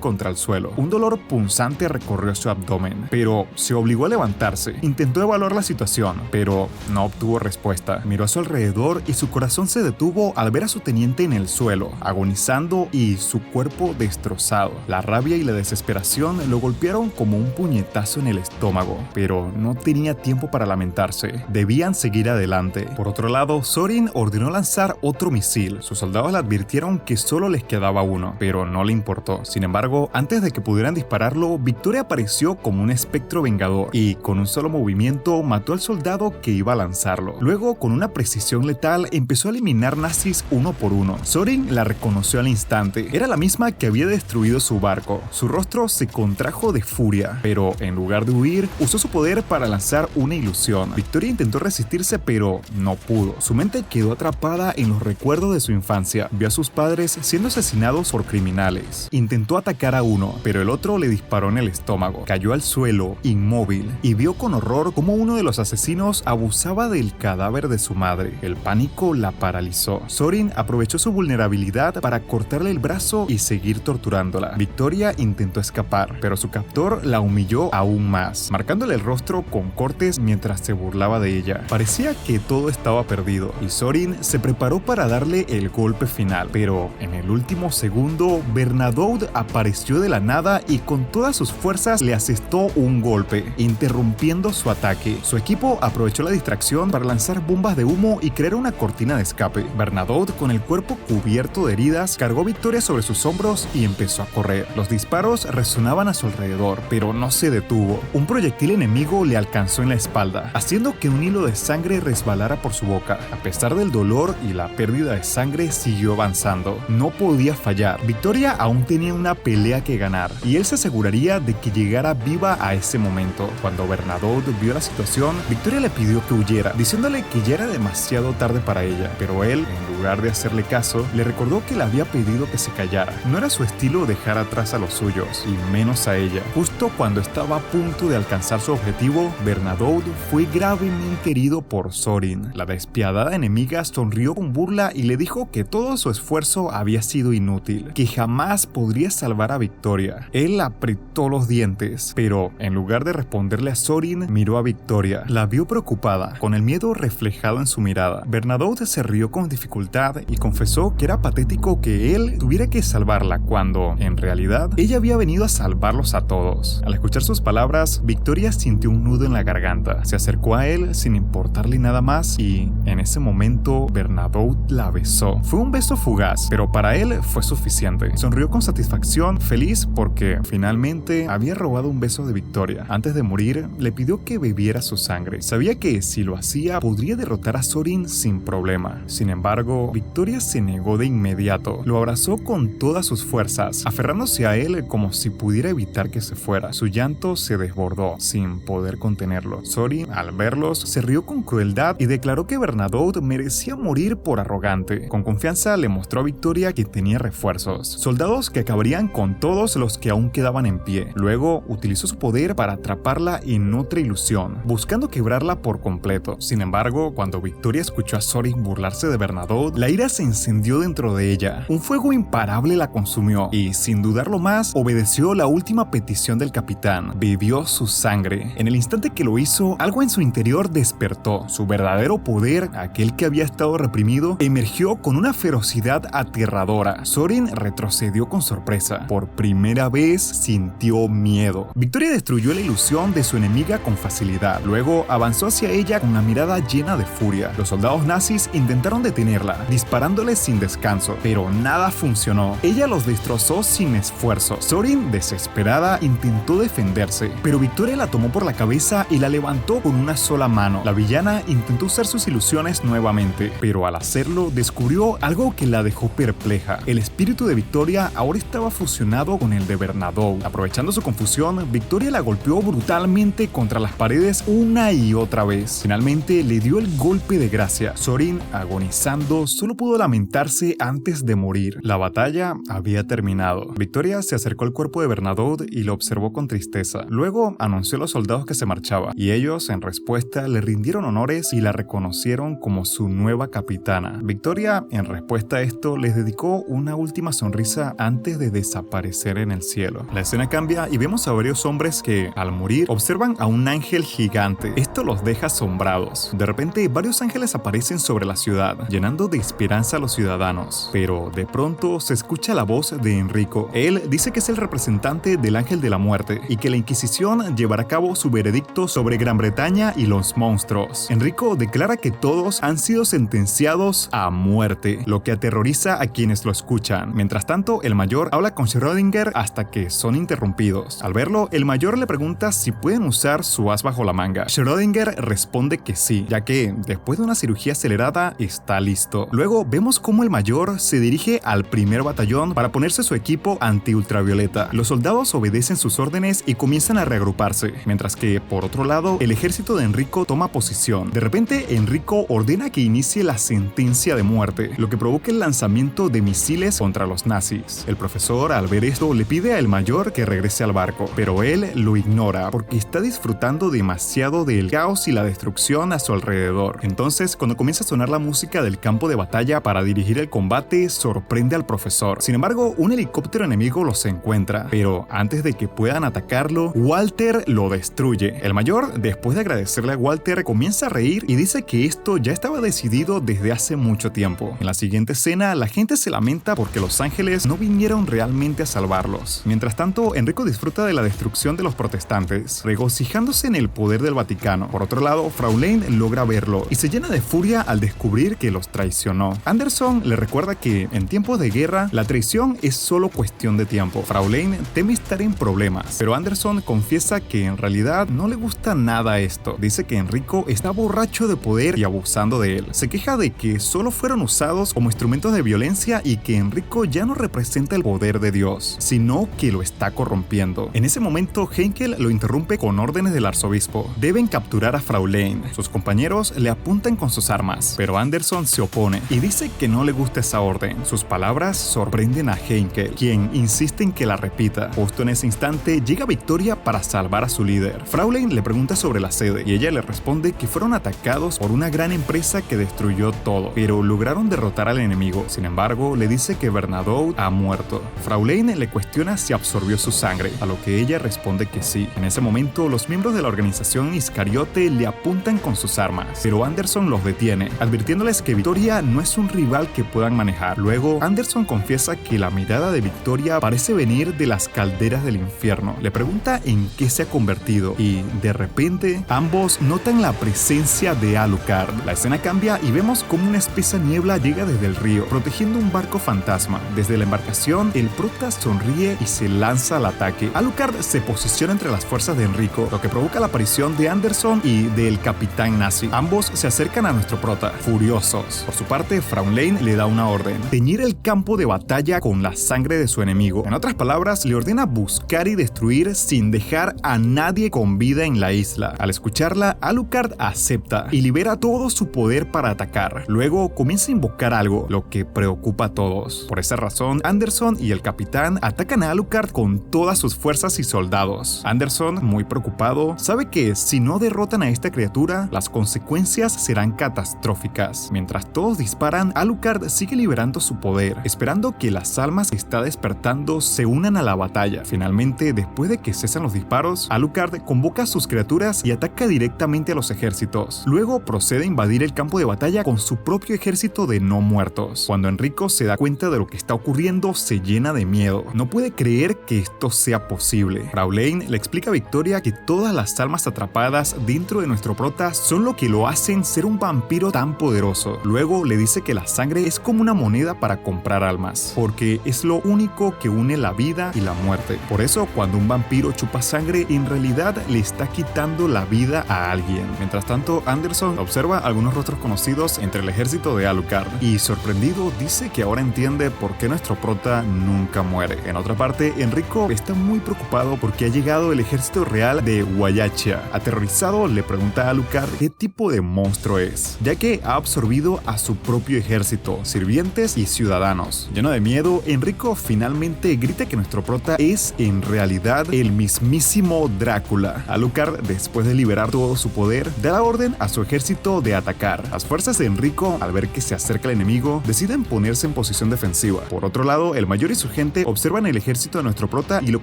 contra el suelo. Un dolor punzante recorrió su abdomen, pero se obligó a levantarse. Intentó evaluar la situación, pero no obtuvo respuesta. Miró a su alrededor y su corazón se detuvo al ver a su teniente en el suelo, agonizando y su cuerpo destrozado. La rabia y la desesperación lo golpearon como un puñetazo en el estómago, pero no tenía tiempo para lamentarse. Debían seguir adelante. Por otro lado, Sorin ordenó lanzar otro misil. Sus soldados le advirtieron que solo les quedaba uno, pero no le importó. Sin embargo, antes de que pudieran dispararlo, Victoria apareció como un espectro vengador y, con un solo movimiento, mató al soldado que iba a lanzarlo. Luego, con una precisión letal, empezó a eliminar nazis uno por uno. Sorin la reconoció al instante. Era la misma que había destruido su barco. Su rostro se contrajo de furia, pero en lugar de huir, usó su poder para lanzar una ilusión. Victoria intentó resistirse, pero no pudo. Su mente quedó atrapada en los recuerdos de su infancia. Vio a sus padres siendo asesinados por criminales. Intentó atacar a uno, pero el otro le disparó en el estómago. Cayó al suelo, inmóvil, y vio con horror cómo uno de los asesinos abusaba del cadáver de su madre. El pánico la paralizó. Sorin aprovechó su vulnerabilidad para cortarle el brazo y seguir torturándola. Victoria intentó escapar, pero su captor la humilló aún más, marcándole el rostro con cortes mientras se burlaba de ella. Parecía que todo estaba perdido, y Sorin se preparó para darle el golpe final, pero en el último segundo, Bernadotte apareció de la nada y con todas sus fuerzas le asestó un golpe, interrumpiendo su ataque. Su equipo aprovechó la distracción para lanzar bombas de humo y crear una cortina de escape. Bernadotte, con el cuerpo cubierto de heridas, cargó Victoria sobre sus hombros y empezó a correr. Los disparos resonaban a su alrededor, pero no se detuvo. Un proyectil enemigo le alcanzó en la espalda, haciendo que un hilo de sangre resbalara por su boca. A pesar del dolor y la pérdida de sangre, siguió avanzando. No podía fallar. Victoria aún tenía una pelea que ganar, y él se aseguraría de que llegara escapara viva a ese momento. Cuando Bernadotte vio la situación, Victoria le pidió que huyera, diciéndole que ya era demasiado tarde para ella, pero él, en lugar de hacerle caso, le recordó que le había pedido que se callara. No era su estilo dejar atrás a los suyos, y menos a ella. Justo cuando estaba a punto de alcanzar su objetivo, Bernadotte fue gravemente herido por Sorin. La despiadada enemiga sonrió con burla y le dijo que todo su esfuerzo había sido inútil, que jamás podría salvar a Victoria. Él apretó los dientes, pero en lugar de responderle a Sorin, miró a Victoria. La vio preocupada, con el miedo reflejado en su mirada. Bernadotte se rió con dificultad y confesó que era patético que él tuviera que salvarla cuando, en realidad, ella había venido a salvarlos a todos. Al escuchar sus palabras, Victoria sintió un nudo en la garganta. Se acercó a él sin importarle nada más y, en ese momento, Bernadotte la besó. Fue un beso fugaz, pero para él fue suficiente. Sonrió con satisfacción, feliz porque, finalmente, había robado un beso de Victoria. Antes de morir, le pidió que bebiera su sangre. Sabía que, si lo hacía, podría derrotar a Sorin sin problema. Sin embargo, Victoria se negó de inmediato. Lo abrazó con todas sus fuerzas, aferrándose a él como si pudiera evitar que se fuera. Su llanto se desbordó, sin poder contenerlo. Sorin, al verlos, se rió con crueldad y declaró que Bernadotte merecía morir por arrogante. Con confianza le mostró a Victoria que tenía refuerzos, soldados que acabarían con todos los que aún quedaban en pie. Luego, utilizó su poder para atraparla en otra ilusión, buscando quebrarla por completo. Sin embargo, cuando Victoria escuchó a Sorin burlarse de Bernadotte, la ira se encendió dentro de ella. Un fuego imparable la consumió y, sin dudarlo más, obedeció la última petición del capitán. Bebió su sangre. En el instante que lo hizo, algo en su interior despertó. Su verdadero poder, aquel que había estado reprimido, emergió con una ferocidad aterradora. Sorin retrocedió con sorpresa. Por primera vez sintió miedo. Victoria destruyó la ilusión de su enemiga con facilidad. Luego avanzó hacia ella con una mirada llena de furia. Los soldados nazis intentaron detenerla, disparándole sin descanso, pero nada funcionó. Ella los destrozó sin esfuerzo. Sorin, desesperada, intentó defenderse, pero Victoria la tomó por la cabeza y la levantó con una sola mano. La villana intentó usar sus ilusiones nuevamente, pero al hacerlo descubrió algo que la dejó perpleja. El espíritu de Victoria ahora estaba fusionado con el de Bernadotte. Aprovechando su confusión, Victoria la golpeó brutalmente contra las paredes una y otra vez. Finalmente le dio el golpe de gracia. Sorin, agonizando, solo pudo lamentarse antes de morir. La batalla había terminado. Victoria se acercó al cuerpo de Bernadotte y lo observó con tristeza. Luego anunció a los soldados que se marchaba, y ellos, en respuesta, le rindieron honores y la reconocieron como su nueva capitana. Victoria, en respuesta a esto, les dedicó una última sonrisa antes de desaparecer en el cielo. La escena cambia y vemos a varios hombres que, al morir, observan a un ángel gigante. Esto los deja asombrados. De repente, varios ángeles aparecen sobre la ciudad, llenando de esperanza a los ciudadanos. Pero de pronto se escucha la voz de Enrico. Él dice que es el representante del ángel de la muerte y que la Inquisición llevará a cabo su veredicto sobre Gran Bretaña y los monstruos. Enrico declara que todos han sido sentenciados a muerte, lo que aterroriza a quienes lo escuchan. Mientras tanto, el mayor habla con Schrödinger hasta que son interrumpidos. Al verlo, el mayor le pregunta si pueden usar su as bajo la manga. Schrödinger responde que sí, ya que después de una cirugía acelerada está listo. Luego vemos cómo el mayor se dirige al primer batallón para ponerse su equipo anti-ultravioleta. Los soldados obedecen sus órdenes y comienzan a reagruparse, mientras que, por otro lado, el ejército de Enrico toma posición. De repente, Enrico ordena que inicie la sentencia de muerte, lo que provoca el lanzamiento de misiles contra los nazis. El profesor, al ver esto, le pide al mayor que regrese al barco, pero él lo ignora porque está disfrutando demasiado del caos y la destrucción a su alrededor. Entonces, cuando comienza a sonar la música del campo de batalla para dirigir el combate, sorprende al profesor. Sin embargo, un helicóptero enemigo los encuentra, pero antes de que puedan atacarlo, Walter lo destruye. El mayor, después de agradecerle a Walter, comienza a reír y dice que esto ya estaba decidido desde hace mucho tiempo. En la siguiente escena, la gente se lamenta porque los ángeles no vinieron realmente a salvarlos. Mientras tanto, Enrico disfruta de la destrucción de los protestantes, regocijándose en el poder del Vaticano. Por otro lado, Fraulein logra verlo y se llena de furia al descubrir que los traicionó. Anderson le recuerda que, en tiempos de guerra, la traición es solo cuestión de tiempo. Fraulein teme estar en problemas, pero Anderson confiesa que en realidad no le gusta nada esto. Dice que Enrico está borracho de poder y abusando de él. Se queja de que solo fueron usados como instrumentos de violencia y que Enrico ya no representa el poder de Dios, sino que lo está corrompiendo. En ese ese momento, Heinkel lo interrumpe con órdenes del arzobispo. Deben capturar a Frau Lane. Sus compañeros le apuntan con sus armas, pero Anderson se opone y dice que no le gusta esa orden. Sus palabras sorprenden a Heinkel, quien insiste en que la repita. Justo en ese instante llega Victoria para salvar a su líder. Frau Lane le pregunta sobre la sede y ella le responde que fueron atacados por una gran empresa que destruyó todo, pero lograron derrotar al enemigo. Sin embargo, le dice que Bernadotte ha muerto. Frau Lane le cuestiona si absorbió su sangre, a lo que ella responde que sí. En ese momento, los miembros de la organización Iscariote le apuntan con sus armas, pero Anderson los detiene, advirtiéndoles que Victoria no es un rival que puedan manejar. Luego, Anderson confiesa que la mirada de Victoria parece venir de las calderas del infierno. Le pregunta en qué se ha convertido y, de repente, ambos notan la presencia de Alucard. La escena cambia y vemos como una espesa niebla llega desde el río, protegiendo un barco fantasma. Desde la embarcación, el prota sonríe y se lanza al ataque. Alucard se posiciona entre las fuerzas de Enrico, lo que provoca la aparición de Anderson y del capitán nazi. Ambos se acercan a nuestro prota, furiosos. Por su parte, Frau Lane le da una orden: teñir el campo de batalla con la sangre de su enemigo. En otras palabras, le ordena buscar y destruir sin dejar a nadie con vida en la isla. Al escucharla, Alucard acepta y libera todo su poder para atacar. Luego comienza a invocar algo, lo que preocupa a todos. Por esa razón, Anderson y el capitán atacan a Alucard con todas sus fuerzas y soldados. Anderson, muy preocupado, sabe que si no derrotan a esta criatura, las consecuencias serán catastróficas. Mientras todos disparan, Alucard sigue liberando su poder, esperando que las almas que está despertando se unan a la batalla. Finalmente, después de que cesan los disparos, Alucard convoca a sus criaturas y ataca directamente a los ejércitos. Luego procede a invadir el campo de batalla con su propio ejército de no muertos. Cuando Enrico se da cuenta de lo que está ocurriendo, se llena de miedo. No puede creer que esto sea posible. Frau Lane le explica a Victoria que todas las almas atrapadas dentro de nuestro prota son lo que lo hacen ser un vampiro tan poderoso. Luego le dice que la sangre es como una moneda para comprar almas, porque es lo único que une la vida y la muerte. Por eso, cuando un vampiro chupa sangre, en realidad le está quitando la vida a alguien. Mientras tanto, Anderson observa algunos rostros conocidos entre el ejército de Alucard y, sorprendido, dice que ahora entiende por qué nuestro prota nunca muere. En otra parte, Enrico está muy preocupado porque ha llegado el ejército real de Wallachia. Aterrorizado, le pregunta a Alucard qué tipo de monstruo es, ya que ha absorbido a su propio ejército, sirvientes y ciudadanos. Lleno de miedo, Enrico finalmente grita que nuestro prota es en realidad el mismísimo Drácula. Alucard, después de liberar todo su poder, da la orden a su ejército de atacar. Las fuerzas de Enrico, al ver que se acerca el enemigo, deciden ponerse en posición defensiva. Por otro lado, el mayor y su gente observan el ejército de nuestro prota y lo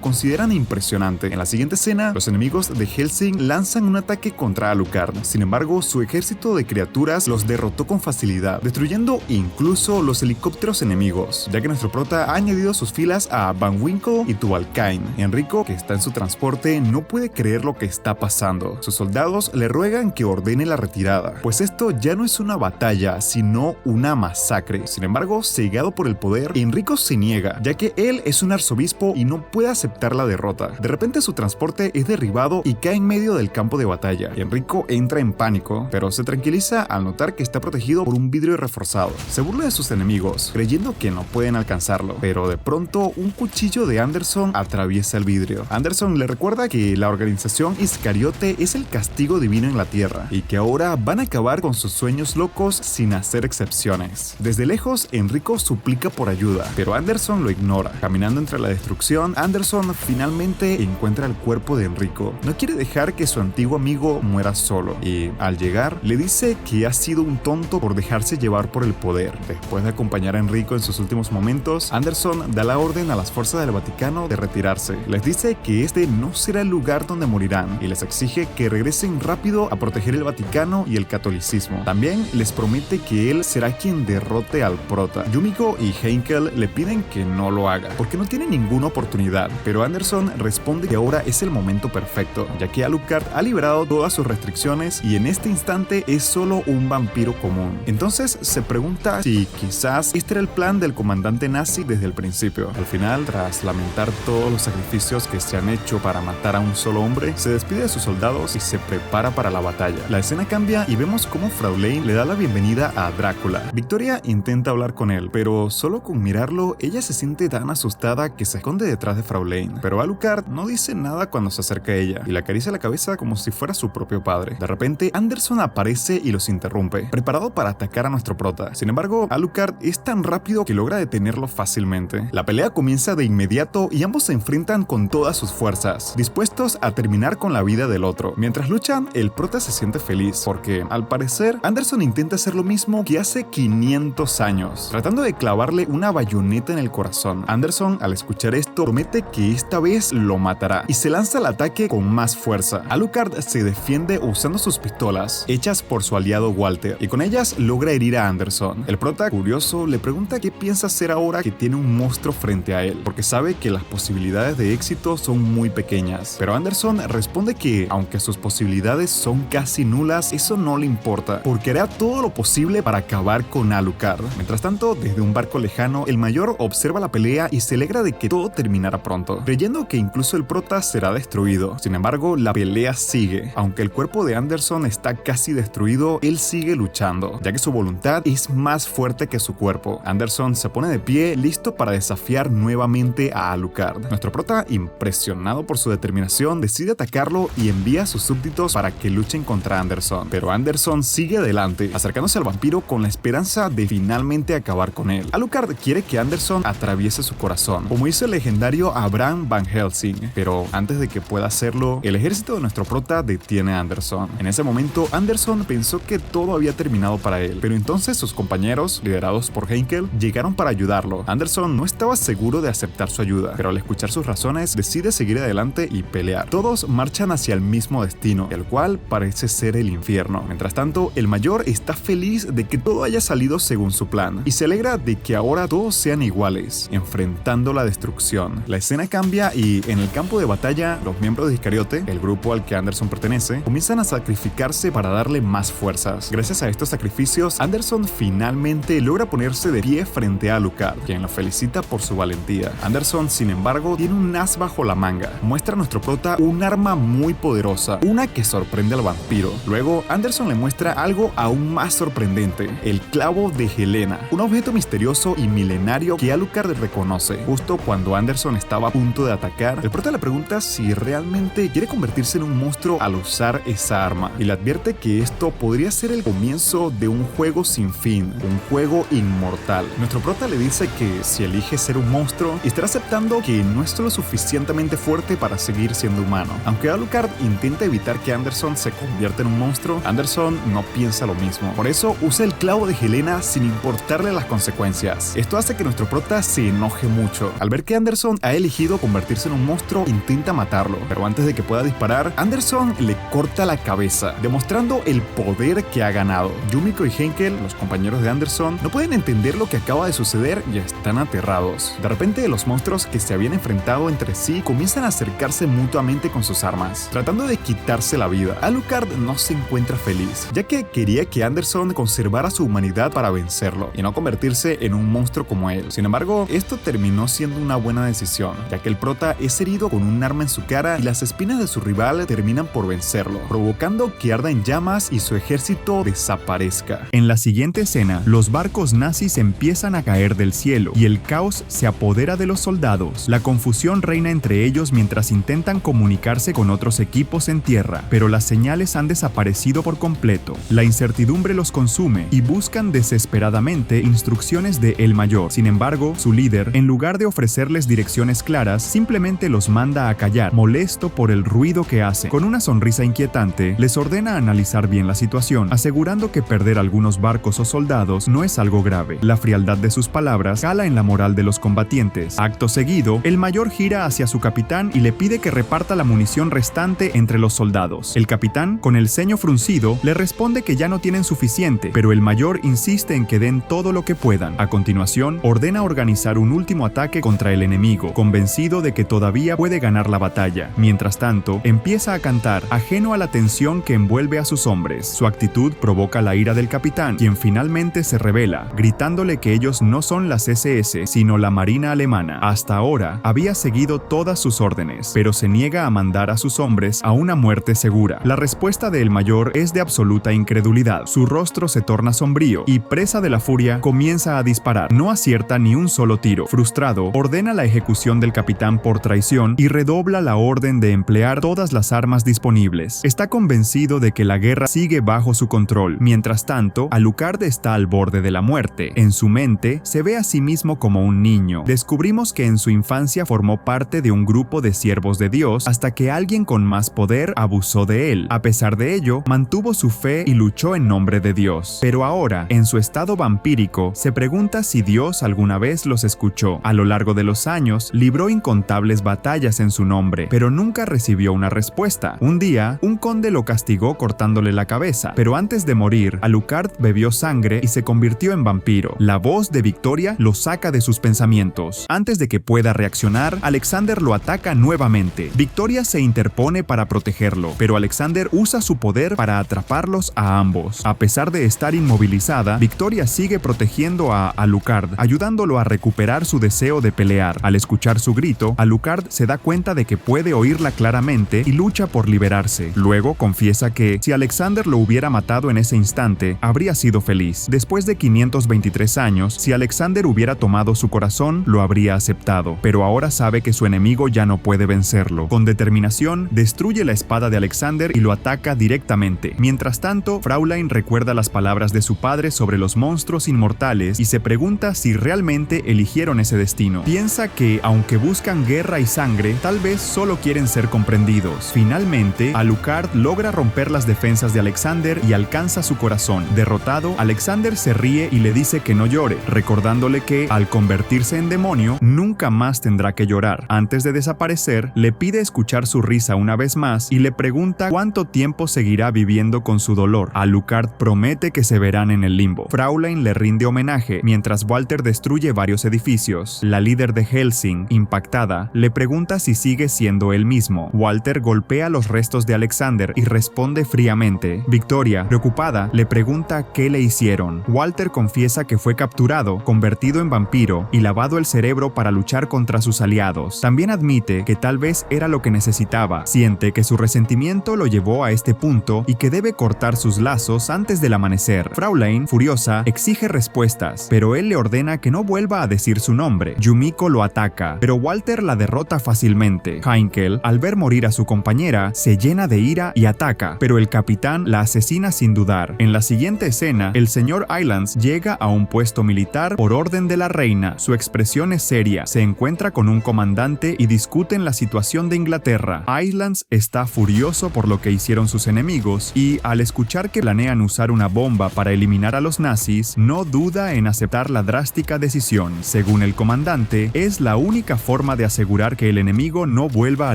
consideran impresionante. En la siguiente escena, los enemigos de Hellsing lanzan un ataque contra Alucard. Sin embargo, su ejército de criaturas los derrotó con facilidad, destruyendo incluso los helicópteros enemigos, ya que nuestro prota ha añadido a sus filas a Van Winkle y Tubalcain. Enrico, que está en su transporte, no puede creer lo que está pasando. Sus soldados le ruegan que ordene la retirada, pues esto ya no es una batalla, sino una masacre. Sin embargo, cegado por el poder, Enrico se niega, ya que él es un arzobispo y no puede aceptar la derrota. De repente, su transporte es derribado y cae en medio del campo de batalla. Enrico entra en pánico, pero se tranquiliza al notar que está protegido por un vidrio reforzado. Se burla de sus enemigos, creyendo que no pueden alcanzarlo, pero de pronto un cuchillo de Anderson atraviesa el vidrio. Anderson le recuerda que la organización Iscariote es el castigo divino en la tierra y que ahora van a acabar con sus sueños locos sin hacer excepciones. Desde lejos, Enrico suplica por ayuda, pero Anderson lo ignora. Caminando entre la destrucción, Anderson finalmente encuentra el cuerpo de Enrico. No quiere dejar que su antiguo amigo muera solo y, al llegar, le dice que ha sido un tonto por dejarse llevar por el poder. Después de acompañar a Enrico en sus últimos momentos, Anderson da la orden a las fuerzas del Vaticano de retirarse. Les dice que este no será el lugar donde morirán y les exige que regresen rápido a proteger el Vaticano y el catolicismo. También les promete que él será quien derrote al prota. Yumiko y Heinkel le piden que no lo haga, porque no tiene ninguna oportunidad, pero Anderson responde que ahora es el momento perfecto, ya que Alucard ha liberado todas sus restricciones y en este instante es solo un vampiro común. Entonces se pregunta si quizás este era el plan del comandante nazi desde el principio. Al final, tras lamentar todos los sacrificios que se han hecho para matar a un solo hombre, se despide de sus soldados y se prepara para la batalla. La escena cambia y vemos cómo Frau Lane le da la bienvenida a Drácula. Victoria intenta hablar con él, pero solo con mirarlo ella se siente tan asustada que se esconde detrás de Frau Lane. Pero Alucard Alucard no dice nada cuando se acerca a ella y le acaricia la cabeza como si fuera su propio padre. De repente, Anderson aparece y los interrumpe, preparado para atacar a nuestro prota. Sin embargo, Alucard es tan rápido que logra detenerlo fácilmente. La pelea comienza de inmediato y ambos se enfrentan con todas sus fuerzas, dispuestos a terminar con la vida del otro. Mientras luchan, el prota se siente feliz porque, al parecer, Anderson intenta hacer lo mismo que hace 500 años, tratando de clavarle una bayoneta en el corazón. Anderson, al escuchar esto, promete que esta vez lo matará y se lanza al ataque con más fuerza. Alucard se defiende usando sus pistolas, hechas por su aliado Walter, y con ellas logra herir a Anderson. El prota, curioso, le pregunta qué piensa hacer ahora que tiene un monstruo frente a él, porque sabe que las posibilidades de éxito son muy pequeñas. Pero Anderson responde que, aunque sus posibilidades son casi nulas, eso no le importa, porque hará todo lo posible para acabar con Alucard. Mientras tanto, desde un barco lejano, el mayor observa la pelea y se alegra de que todo terminara pronto, creyendo que incluso el prota será destruido. Sin embargo, la pelea sigue. Aunque el cuerpo de Anderson está casi destruido, él sigue luchando, ya que su voluntad es más fuerte que su cuerpo. Anderson se pone de pie, listo para desafiar nuevamente a Alucard. Nuestro prota, impresionado por su determinación, decide atacarlo y envía a sus súbditos para que luchen contra Anderson. Pero Anderson sigue adelante, acercándose al vampiro con la esperanza de finalmente acabar con él. Alucard quiere que Anderson atraviese su corazón, como hizo el legendario Abraham Van Helsing, pero antes de que pueda hacerlo, el ejército de nuestro prota detiene a Anderson. En ese momento, Anderson pensó que todo había terminado para él, pero entonces sus compañeros, liderados por Heinkel, llegaron para ayudarlo. Anderson no estaba seguro de aceptar su ayuda, pero al escuchar sus razones, decide seguir adelante y pelear. Todos marchan hacia el mismo destino, el cual parece ser el infierno. Mientras tanto, el mayor está feliz de que todo haya salido según su plan, y se alegra de que ahora todos sean iguales, enfrentando la destrucción. La escena cambia y, en el campo de batalla, los miembros de Iscariote, el grupo al que Anderson pertenece, comienzan a sacrificarse para darle más fuerzas. Gracias a estos sacrificios, Anderson finalmente logra ponerse de pie frente a Alucard, quien lo felicita por su valentía. Anderson, sin embargo, tiene un as bajo la manga. Muestra a nuestro prota un arma muy poderosa, una que sorprende al vampiro. Luego, Anderson le muestra algo aún más sorprendente, el clavo de Helena, un objeto misterioso y milenario que Alucard reconoce. Justo cuando Anderson estaba a punto de atacar, el prota le pregunta si realmente quiere convertirse en un monstruo al usar esa arma, y le advierte que esto podría ser el comienzo de un juego sin fin, un juego inmortal. Nuestro prota le dice que si elige ser un monstruo, estará aceptando que no es lo suficientemente fuerte para seguir siendo humano. Aunque Alucard intenta evitar que Anderson se convierta en un monstruo, Anderson no piensa lo mismo. Por eso usa el clavo de Helena sin importarle las consecuencias. Esto hace que nuestro prota se enoje mucho. Al ver que Anderson ha elegido convertirse en un monstruo, intenta matarlo, pero antes de que pueda disparar, Anderson le corta la cabeza, demostrando el poder que ha ganado. Yumiko y Heinkel, los compañeros de Anderson, no pueden entender lo que acaba de suceder y están aterrados. De repente, los monstruos que se habían enfrentado entre sí comienzan a acercarse mutuamente con sus armas, tratando de quitarse la vida. Alucard no se encuentra feliz, ya que quería que Anderson conservara su humanidad para vencerlo y no convertirse en un monstruo como él. Sin embargo, esto terminó siendo una buena decisión, ya que el prota es herido con un arma en su cara y las espinas de su rival terminan por vencerlo, provocando que arda en llamas y su ejército desaparezca. En la siguiente escena, los barcos nazis empiezan a caer del cielo y el caos se apodera de los soldados. La confusión reina entre ellos mientras intentan comunicarse con otros equipos en tierra, pero las señales han desaparecido por completo. La incertidumbre los consume y buscan desesperadamente instrucciones de El Mayor. Sin embargo, su líder, en lugar de ofrecerles direcciones claras, simplemente los manda a callar, molesto por el ruido que hace. Con una sonrisa inquietante, les ordena analizar bien la situación, asegurando que perder algunos barcos o soldados no es algo grave. La frialdad de sus palabras cala en la moral de los combatientes. Acto seguido, el mayor gira hacia su capitán y le pide que reparta la munición restante entre los soldados. El capitán, con el ceño fruncido, le responde que ya no tienen suficiente, pero el mayor insiste en que den todo lo que puedan. A continuación, ordena organizar un último ataque contra el enemigo, convencido de que todavía puede ganar la batalla. Mientras tanto, empieza a cantar, ajeno a la tensión que envuelve a sus hombres. Su actitud provoca la ira del capitán, quien finalmente se revela, gritándole que ellos no son las SS, sino la Marina alemana. Hasta ahora, había seguido todas sus órdenes, pero se niega a mandar a sus hombres a una muerte segura. La respuesta del mayor es de absoluta incredulidad. Su rostro se torna sombrío y, presa de la furia, comienza a disparar. No acierta ni un solo tiro. Frustrado, ordena la ejecución del capitán por traición y redobla la orden de emplear todas las armas disponibles. Está convencido de que la guerra sigue bajo su control. Mientras tanto, Alucard está al borde de la muerte. En su mente, se ve a sí mismo como un niño. Descubrimos que en su infancia formó parte de un grupo de siervos de Dios hasta que alguien con más poder abusó de él. A pesar de ello, mantuvo su fe y luchó en nombre de Dios. Pero ahora, en su estado vampírico, se pregunta si Dios alguna vez los escuchó. A lo largo de los años, libró incontables batallas en su nombre, pero nunca recibió una respuesta. Un día, un conde lo castigó cortándole la cabeza, pero antes de morir, Alucard bebió sangre y se convirtió en vampiro. La voz de Victoria lo saca de sus pensamientos. Antes de que pueda reaccionar, Alexander lo ataca nuevamente. Victoria se interpone para protegerlo, pero Alexander usa su poder para atraparlos a ambos. A pesar de estar inmovilizada, Victoria sigue protegiendo a Alucard, ayudándolo a recuperar su deseo de pelear. Al escuchar su grito, Alucard se da cuenta de que puede oírla claramente y lucha por liberarse. Luego confiesa que, si Alexander lo hubiera matado en ese instante, habría sido feliz. Después de 523 años, si Alexander hubiera tomado su corazón, lo habría aceptado, pero ahora sabe que su enemigo ya no puede vencerlo. Con determinación, destruye la espada de Alexander y lo ataca directamente. Mientras tanto, Fraulein recuerda las palabras de su padre sobre los monstruos inmortales y se pregunta si realmente eligieron ese destino. Piensa que, aunque buscan guerra y sangre, tal vez solo quieren ser comprendidos. Finalmente, Alucard logra romper las defensas de Alexander y alcanza su corazón. Derrotado, Alexander se ríe y le dice que no llore, recordándole que, al convertirse en demonio, nunca más tendrá que llorar. Antes de desaparecer, le pide escuchar su risa una vez más y le pregunta cuánto tiempo seguirá viviendo con su dolor. Alucard promete que se verán en el limbo. Fraulein le rinde homenaje, mientras Walter destruye varios edificios. La líder de Hellsing, impactada, le pregunta si sigue siendo él mismo. Walter golpea los restos de Alexander y responde fríamente. Victoria, preocupada, le pregunta qué le hicieron. Walter confiesa que fue capturado, convertido en vampiro y lavado el cerebro para luchar contra sus aliados. También admite que tal vez era lo que necesitaba. Siente que su resentimiento lo llevó a este punto y que debe cortar sus lazos antes del amanecer. Fraulein, furiosa, exige respuestas, pero él le ordena que no vuelva a decir su nombre. Yumiko lo ataca, pero Walter la derrota fácilmente. Heinkel, al ver morir a su compañera, se llena de ira y ataca, pero el capitán la asesina sin dudar. En la siguiente escena, el señor Islands llega a un puesto militar por orden de la reina. Su expresión es seria. Se encuentra con un comandante y discuten la situación de Inglaterra. Islands está furioso por lo que hicieron sus enemigos y, al escuchar que planean usar una bomba para eliminar a los nazis, no duda en aceptar la drástica decisión. Según el comandante, es la única forma de asegurar que el enemigo no vuelva a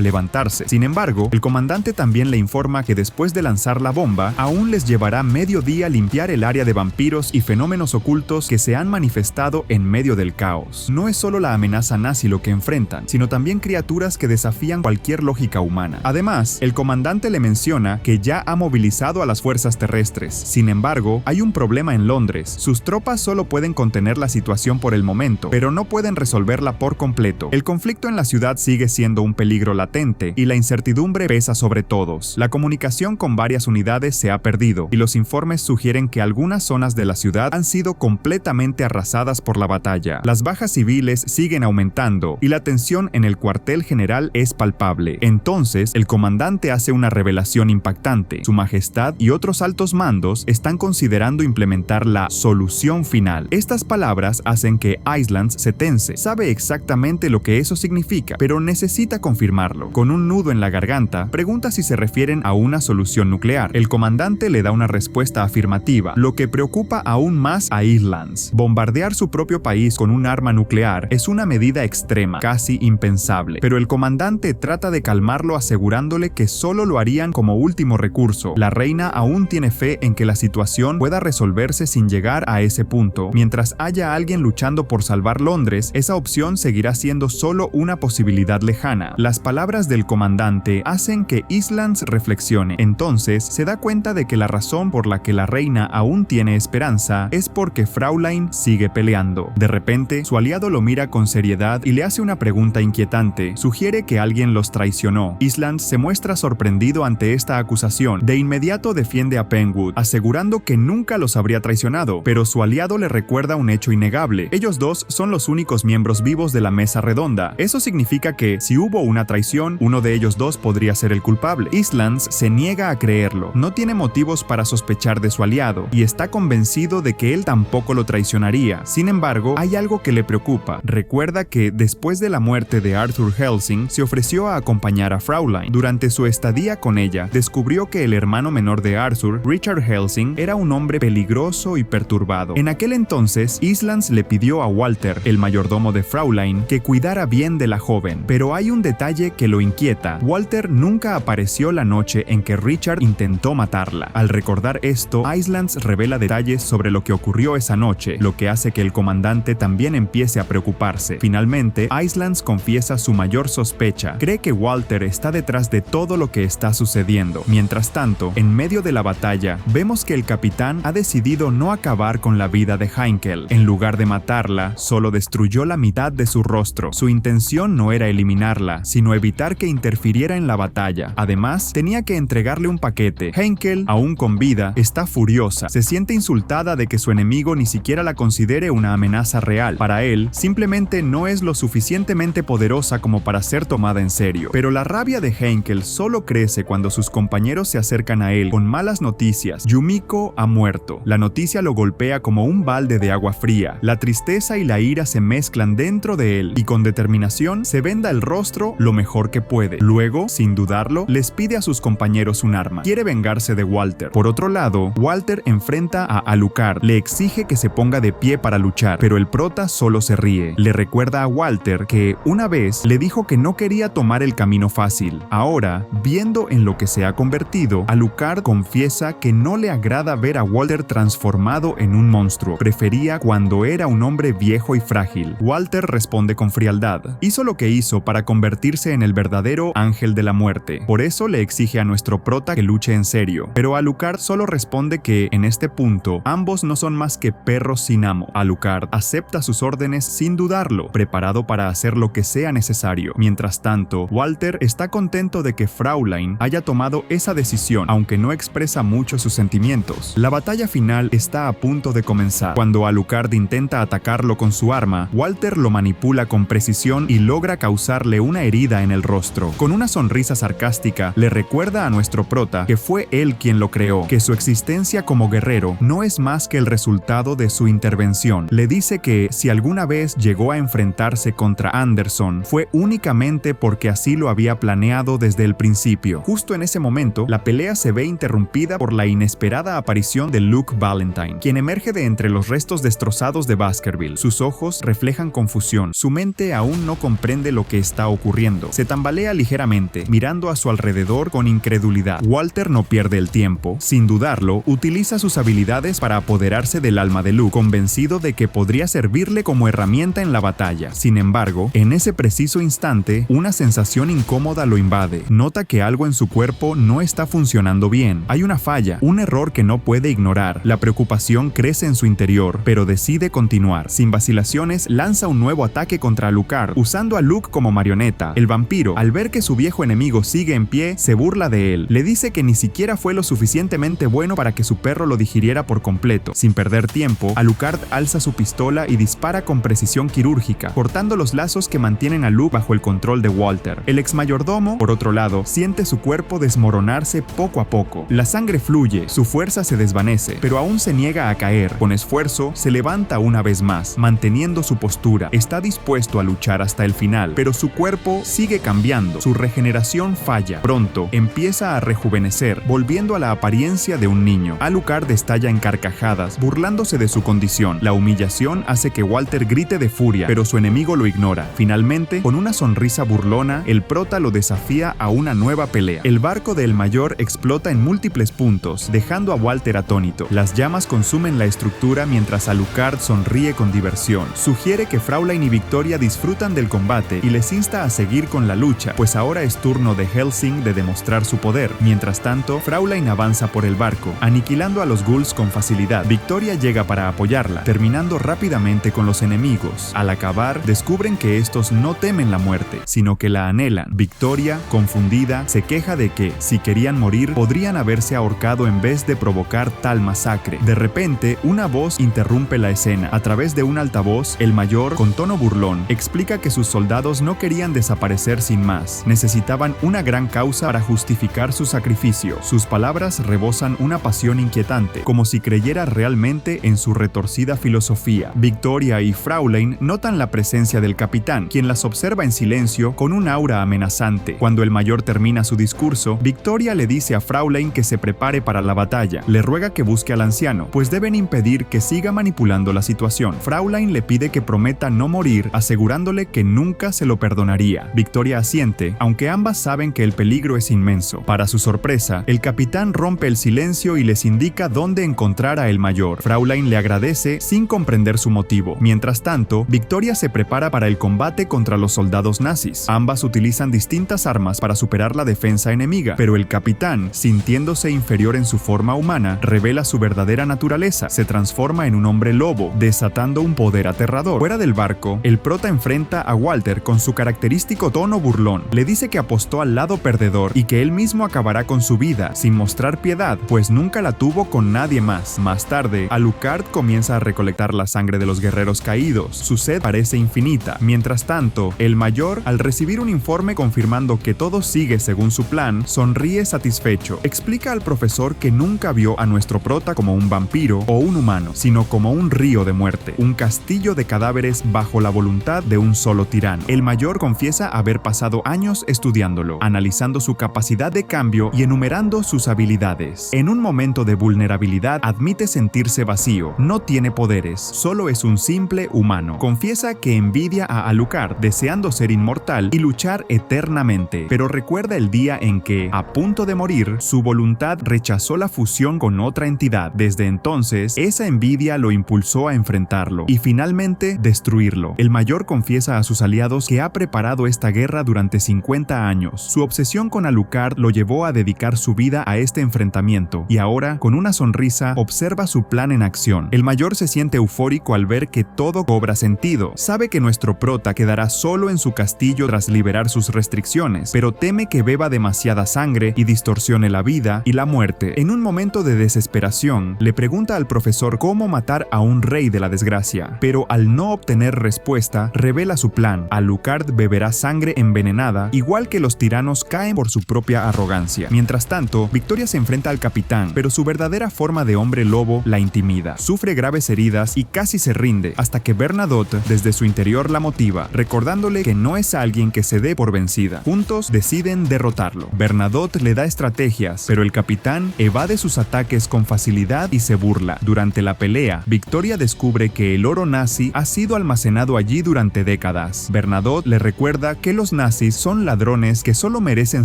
levantarse. Sin embargo, el comandante también le informa que después de lanzar la bomba, aún les llevará medio día limpiar el área de vampiros y fenómenos ocultos que se han manifestado en medio del caos. No es solo la amenaza nazi lo que enfrentan, sino también criaturas que desafían cualquier lógica humana. Además, el comandante le menciona que ya ha movilizado a las fuerzas terrestres. Sin embargo, hay un problema en Londres. Sus tropas solo pueden contener la situación por el momento, pero no pueden resolverla por completo. El conflicto en la ciudad sigue siendo un peligro latente y la incertidumbre pesa sobre todos. La comunicación con varias unidades se ha perdido y los informes sugieren que algunas zonas de la ciudad han sido completamente arrasadas por la batalla. Las bajas civiles siguen aumentando y la tensión en el cuartel general es palpable. Entonces, el comandante hace una revelación impactante. Su Majestad y otros altos mandos están considerando implementar la solución final. Estas palabras hacen que Islands se tense. Sabe exactamente lo que eso significa, pero necesita confirmarlo. Con un nudo en la garganta, pregunta si se refieren a una solución nuclear. El comandante le da una respuesta afirmativa, lo que preocupa aún más a Islands. Bombardear su propio país con un arma nuclear es una medida extrema, casi impensable, pero el comandante trata de calmarlo asegurándole que solo lo harían como último recurso. La reina aún tiene fe en que la situación pueda resolverse sin llegar a ese punto. Mientras haya alguien luchando por salvar Londres, esa opción seguirá siendo solo una posibilidad lejana. Las palabras del comandante hacen que Islands reflexione. Entonces, se da cuenta de que la razón por la que la reina aún tiene esperanza es porque Fraulein sigue peleando. De repente, su aliado lo mira con seriedad y le hace una pregunta inquietante. Sugiere que alguien los traicionó. Islands se muestra sorprendido ante esta acusación. De inmediato defiende a Penwood, asegurando que nunca los habría traicionado, pero su aliado le recuerda un hecho innegable. Ellos dos son los únicos miembros vivos de la mesa redonda. Eso significa significa que, si hubo una traición, uno de ellos dos podría ser el culpable. Islands se niega a creerlo, no tiene motivos para sospechar de su aliado, y está convencido de que él tampoco lo traicionaría. Sin embargo, hay algo que le preocupa. Recuerda que, después de la muerte de Arthur Helsing, se ofreció a acompañar a Fraulein. Durante su estadía con ella, descubrió que el hermano menor de Arthur, Richard Helsing, era un hombre peligroso y perturbado. En aquel entonces, Islands le pidió a Walter, el mayordomo de Fraulein, que cuidara bien de la joven. Pero hay un detalle que lo inquieta. Walter nunca apareció la noche en que Richard intentó matarla. Al recordar esto, Islands revela detalles sobre lo que ocurrió esa noche, lo que hace que el comandante también empiece a preocuparse. Finalmente, Islands confiesa su mayor sospecha. Cree que Walter está detrás de todo lo que está sucediendo. Mientras tanto, en medio de la batalla, vemos que el capitán ha decidido no acabar con la vida de Heinkel. En lugar de matarla, solo destruyó la mitad de su rostro. Su intención no era eliminarla, sino evitar que interfiriera en la batalla. Además, tenía que entregarle un paquete. Heinkel, aún con vida, está furiosa. Se siente insultada de que su enemigo ni siquiera la considere una amenaza real. Para él, simplemente no es lo suficientemente poderosa como para ser tomada en serio. Pero la rabia de Heinkel solo crece cuando sus compañeros se acercan a él con malas noticias. Yumiko ha muerto. La noticia lo golpea como un balde de agua fría. La tristeza y la ira se mezclan dentro de él y con determinación se venda el rostro lo mejor que puede. Luego, sin dudarlo, les pide a sus compañeros un arma. Quiere vengarse de Walter. Por otro lado, Walter enfrenta a Alucard. Le exige que se ponga de pie para luchar, pero el prota solo se ríe. Le recuerda a Walter que una vez le dijo que no quería tomar el camino fácil. Ahora, viendo en lo que se ha convertido, Alucard confiesa que no le agrada ver a Walter transformado en un monstruo. Prefería cuando era un hombre viejo y frágil. Walter responde con frialdad. Hizo lo que hizo para convertirse en el verdadero ángel de la muerte. Por eso le exige a nuestro prota que luche en serio. Pero Alucard solo responde que, en este punto, ambos no son más que perros sin amo. Alucard acepta sus órdenes sin dudarlo, preparado para hacer lo que sea necesario. Mientras tanto, Walter está contento de que Fraulein haya tomado esa decisión, aunque no expresa mucho sus sentimientos. La batalla final está a punto de comenzar. Cuando Alucard intenta atacarlo con su arma, Walter lo manipula con precisión y logra causarle una herida en el rostro. Con una sonrisa sarcástica, le recuerda a nuestro prota que fue él quien lo creó, que su existencia como guerrero no es más que el resultado de su intervención. Le dice que si alguna vez llegó a enfrentarse contra Anderson, fue únicamente porque así lo había planeado desde el principio. Justo en ese momento, la pelea se ve interrumpida por la inesperada aparición de Luke Valentine, quien emerge de entre los restos destrozados de Baskerville. Sus ojos reflejan confusión. Su mente aún no comprende lo que está ocurriendo. Se tambalea ligeramente, mirando a su alrededor con incredulidad. Walter no pierde el tiempo. Sin dudarlo, utiliza sus habilidades para apoderarse del alma de Luke, convencido de que podría servirle como herramienta en la batalla. Sin embargo, en ese preciso instante, una sensación incómoda lo invade. Nota que algo en su cuerpo no está funcionando bien. Hay una falla, un error que no puede ignorar. La preocupación crece en su interior, pero decide continuar. Sin vacilaciones, lanza un nuevo ataque contra Alucard, usando a Luke como marioneta. El vampiro, al ver que su viejo enemigo sigue en pie, se burla de él. Le dice que ni siquiera fue lo suficientemente bueno para que su perro lo digiriera por completo. Sin perder tiempo, Alucard alza su pistola y dispara con precisión quirúrgica, cortando los lazos que mantienen a Luke bajo el control de Walter. El ex mayordomo, por otro lado, siente su cuerpo desmoronarse poco a poco. La sangre fluye, su fuerza se desvanece, pero aún se niega a caer. Con esfuerzo, se levanta una vez más, manteniendo su postura. Está dispuesto a luchar hasta el final, pero su cuerpo sigue cambiando. Su regeneración falla. Pronto, empieza a rejuvenecer, volviendo a la apariencia de un niño. Alucard estalla en carcajadas, burlándose de su condición. La humillación hace que Walter grite de furia, pero su enemigo lo ignora. Finalmente, con una sonrisa burlona, el prota lo desafía a una nueva pelea. El barco del mayor explota en múltiples puntos, dejando a Walter atónito. Las llamas consumen la estructura mientras Alucard sonríe con diversión. Sugiere que Fraulein y Victoria disfrutan del combate y les insta a seguir con la lucha, pues ahora es turno de Helsing de demostrar su poder. Mientras tanto, Fraulein avanza por el barco, aniquilando a los ghouls con facilidad. Victoria llega para apoyarla, terminando rápidamente con los enemigos. Al acabar, descubren que estos no temen la muerte, sino que la anhelan. Victoria, confundida, se queja de que, si querían morir, podrían haberse ahorcado en vez de provocar tal masacre. De repente, una voz interrumpe la escena. A través de un altavoz, el mayor, con tono burlón, explica que sus soldados soldados no querían desaparecer sin más. Necesitaban una gran causa para justificar su sacrificio. Sus palabras rebosan una pasión inquietante, como si creyera realmente en su retorcida filosofía. Victoria y Fraulein notan la presencia del capitán, quien las observa en silencio con un aura amenazante. Cuando el mayor termina su discurso, Victoria le dice a Fraulein que se prepare para la batalla. Le ruega que busque al anciano, pues deben impedir que siga manipulando la situación. Fraulein le pide que prometa no morir, asegurándole que nunca se lo perdonaría. Victoria asiente, aunque ambas saben que el peligro es inmenso. Para su sorpresa, el capitán rompe el silencio y les indica dónde encontrar a el mayor. Fraulein le agradece sin comprender su motivo. Mientras tanto, Victoria se prepara para el combate contra los soldados nazis. Ambas utilizan distintas armas para superar la defensa enemiga, pero el capitán, sintiéndose inferior en su forma humana, revela su verdadera naturaleza. Se transforma en un hombre lobo, desatando un poder aterrador. Fuera del barco, el prota enfrenta a Walter con su característico tono burlón. Le dice que apostó al lado perdedor y que él mismo acabará con su vida, sin mostrar piedad, pues nunca la tuvo con nadie más. Más tarde, Alucard comienza a recolectar la sangre de los guerreros caídos. Su sed parece infinita. Mientras tanto, el mayor, al recibir un informe confirmando que todo sigue según su plan, sonríe satisfecho. Explica al profesor que nunca vio a nuestro prota como un vampiro o un humano, sino como un río de muerte, un castillo de cadáveres bajo la voluntad de un solo tirano. El mayor confiesa haber pasado años estudiándolo, analizando su capacidad de cambio y enumerando sus habilidades. En un momento de vulnerabilidad, admite sentirse vacío, no tiene poderes, solo es un simple humano. Confiesa que envidia a Alucard, deseando ser inmortal y luchar eternamente, pero recuerda el día en que, a punto de morir, su voluntad rechazó la fusión con otra entidad. Desde entonces, esa envidia lo impulsó a enfrentarlo y finalmente destruirlo. El mayor confiesa a sus aliados que ha preparado esta guerra durante 50 años. Su obsesión con Alucard lo llevó a dedicar su vida a este enfrentamiento y ahora, con una sonrisa, observa su plan en acción. El mayor se siente eufórico al ver que todo cobra sentido. Sabe que nuestro prota quedará solo en su castillo tras liberar sus restricciones, pero teme que beba demasiada sangre y distorsione la vida y la muerte. En un momento de desesperación, le pregunta al profesor cómo matar a un rey de la desgracia, pero al no obtener respuesta, revela su plan. Alucard beberá sangre envenenada, igual que los tiranos caen por su propia arrogancia. Mientras tanto, Victoria se enfrenta al capitán, pero su verdadera forma de hombre lobo la intimida. Sufre graves heridas y casi se rinde, hasta que Bernadotte desde su interior la motiva, recordándole que no es alguien que se dé por vencida. Juntos deciden derrotarlo. Bernadotte le da estrategias, pero el capitán evade sus ataques con facilidad y se burla. Durante la pelea, Victoria descubre que el oro nazi ha sido almacenado allí durante décadas. Bernadotte le recuerda que los nazis son ladrones que solo merecen